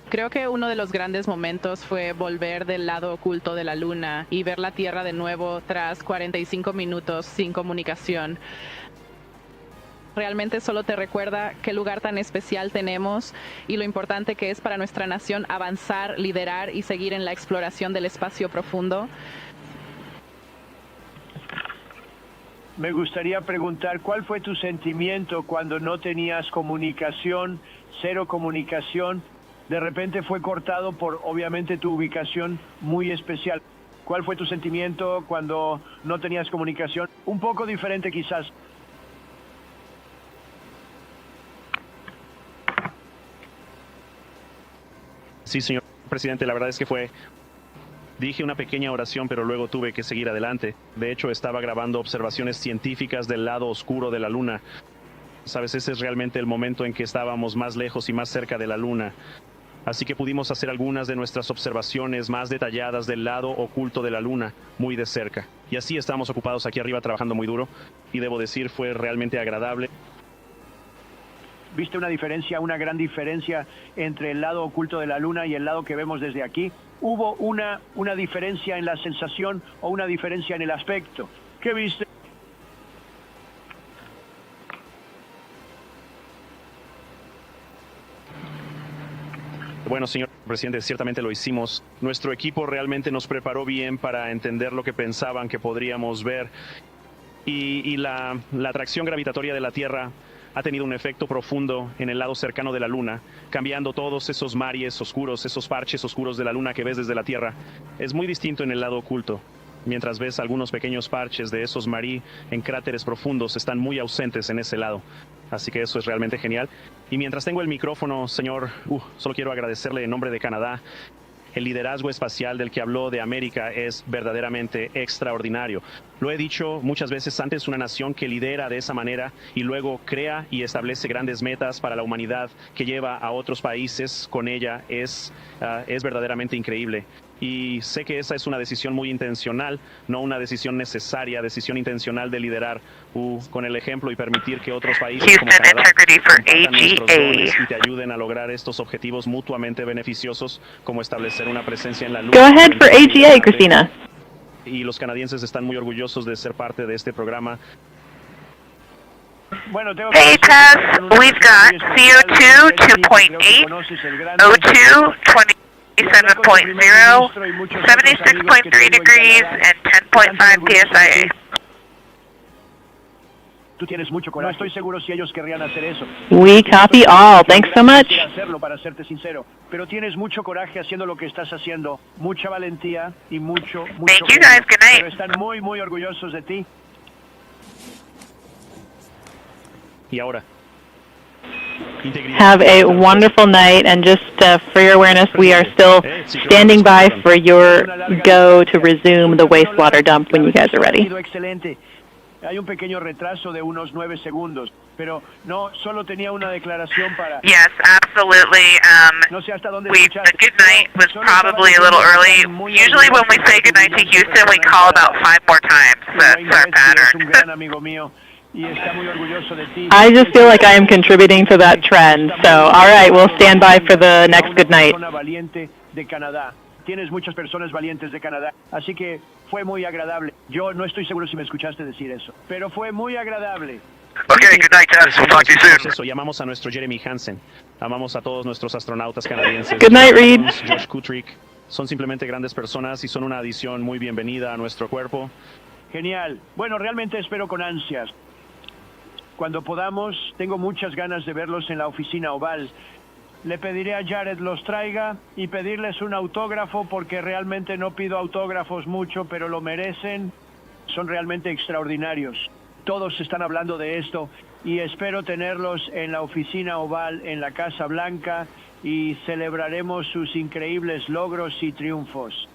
Creo que uno de los grandes momentos fue volver del lado oculto de la Luna y ver la Tierra de nuevo tras 45 minutos sin comunicación. Realmente solo te recuerda qué lugar tan especial tenemos y lo importante que es para nuestra nación avanzar, liderar y seguir en la exploración del espacio profundo. Me gustaría preguntar, ¿cuál fue tu sentimiento cuando no tenías comunicación, cero comunicación? De repente fue cortado por, obviamente, tu ubicación muy especial. ¿Cuál fue tu sentimiento cuando no tenías comunicación? Un poco diferente quizás. Sí, señor presidente, la verdad es que dije una pequeña oración, pero luego tuve que seguir adelante. De hecho, estaba grabando observaciones científicas del lado oscuro de la Luna. Sabes, ese es realmente el momento en que estábamos más lejos y más cerca de la Luna. Así que pudimos hacer algunas de nuestras observaciones más detalladas del lado oculto de la Luna, muy de cerca. Y así estábamos ocupados aquí arriba trabajando muy duro, y debo decir, fue realmente agradable. ¿Viste una diferencia, una gran diferencia entre el lado oculto de la Luna y el lado que vemos desde aquí? ¿Hubo una diferencia en la sensación o una diferencia en el aspecto? ¿Qué viste? Bueno, señor presidente, ciertamente lo hicimos. Nuestro equipo realmente nos preparó bien para entender lo que pensaban que podríamos ver. Y la atracción gravitatoria de la Tierra ha tenido un efecto profundo en el lado cercano de la Luna, cambiando todos esos mares oscuros, esos parches oscuros de la Luna que ves desde la Tierra. Es muy distinto en el lado oculto. Mientras ves algunos pequeños parches de esos marí en cráteres profundos, están muy ausentes en ese lado. Así que eso es realmente genial. Y mientras tengo el micrófono, señor, solo quiero agradecerle en nombre de Canadá. El liderazgo espacial del que habló de América es verdaderamente extraordinario. Lo he dicho muchas veces antes, una nación que lidera de esa manera y luego crea y establece grandes metas para la humanidad que lleva a otros países con ella es verdaderamente increíble. Y sé que esa es una decisión muy intencional, no una decisión necesaria, decisión intencional de liderar con el ejemplo y permitir que otros países como Canadá compartan nuestros dones y te ayuden a lograr estos objetivos mutuamente beneficiosos, como establecer una presencia en la Luna. Go ahead for AGA, Christina. Y los canadienses están muy orgullosos de ser parte de este programa. Bueno, hey Tess, we've got CO2 2.8, O2 27.0, 76.3 degrees, and 10.5 PSIA. Tú tienes mucho coraje. No estoy seguro si ellos querrían hacer eso. We copy all. Thanks so much. Hacerlo, para serte sincero. Pero tienes mucho coraje haciendo lo que estás haciendo. Mucha valentía y mucho Thank you guys. Good night. Pero están muy, muy orgullosos de ti. Y ahora. Have a wonderful night, and just for your awareness, we are still standing by for your go to resume the wastewater dump when you guys are ready. Excelente. Hay un pequeño retraso de unos 9 segundos, pero no, solo tenía una declaración para... Yes, absolutely. No sé hasta dónde the good night was probably a little early. Usually when we say good night to Houston, we call about 5 more times. That's our pattern. Un gran amigo mío. Y está muy orgulloso de ti. I just feel like I am contributing to that trend. So, all right, we'll stand by for the next good night. Valiente de Canadá. Tienes muchas personas valientes de Canadá, así que fue muy agradable. Yo no estoy seguro si me escuchaste decir eso, pero fue muy agradable. Okay, good night, Tess. We'll talk to you soon. Eso, llamamos a nuestro Jeremy Hansen. Amamos a todos nuestros astronautas canadienses. Good night, Reed. Josh Kutrick. Son simplemente grandes personas y son una adición muy bienvenida a nuestro cuerpo. Genial. Bueno, realmente espero con ansias. Cuando podamos, tengo muchas ganas de verlos en la oficina oval. Le pediré a Jared los traiga y pedirles un autógrafo porque realmente no pido autógrafos mucho, pero lo merecen. Son realmente extraordinarios. Todos están hablando de esto y espero tenerlos en la oficina oval en la Casa Blanca y celebraremos sus increíbles logros y triunfos.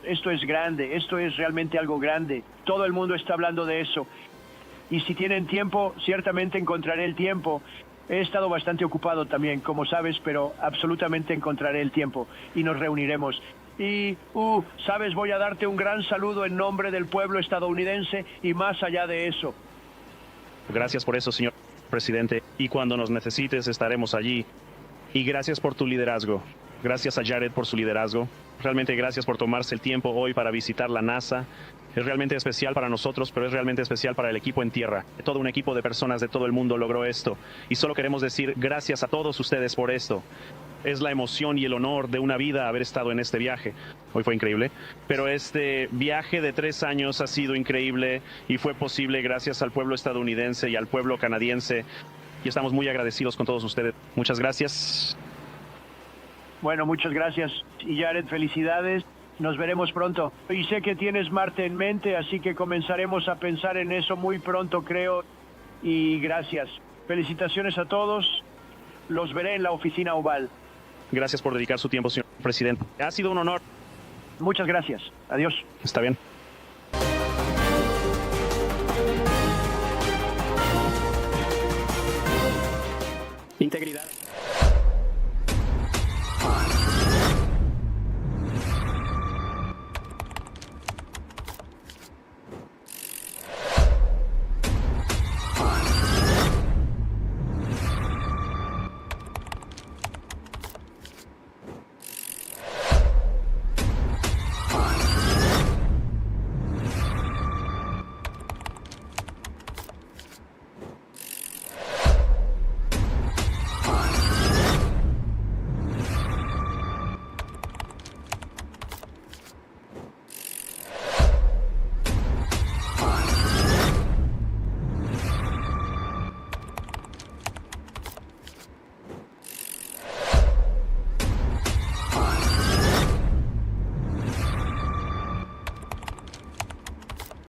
Esto es grande, esto es realmente algo grande. Todo el mundo está hablando de eso. Y si tienen tiempo, ciertamente encontraré el tiempo. He estado bastante ocupado también, como sabes, pero absolutamente encontraré el tiempo y nos reuniremos. Y, sabes, voy a darte un gran saludo en nombre del pueblo estadounidense y más allá de eso. Gracias por eso, señor presidente. Y cuando nos necesites, estaremos allí. Y gracias por tu liderazgo. Gracias a Jared por su liderazgo. Realmente gracias por tomarse el tiempo hoy para visitar la NASA. Es realmente especial para nosotros, pero es realmente especial para el equipo en Tierra. Todo un equipo de personas de todo el mundo logró esto. Y solo queremos decir gracias a todos ustedes por esto. Es la emoción y el honor de una vida haber estado en este viaje. Hoy fue increíble. Pero este viaje de 3 años ha sido increíble y fue posible gracias al pueblo estadounidense y al pueblo canadiense. Y estamos muy agradecidos con todos ustedes. Muchas gracias. Bueno, muchas gracias. Y Jared, felicidades. Nos veremos pronto. Y sé que tienes Marte en mente, así que comenzaremos a pensar en eso muy pronto, creo. Y gracias. Felicitaciones a todos. Los veré en la oficina oval. Gracias por dedicar su tiempo, señor presidente. Ha sido un honor. Muchas gracias. Adiós. Está bien. Integridad.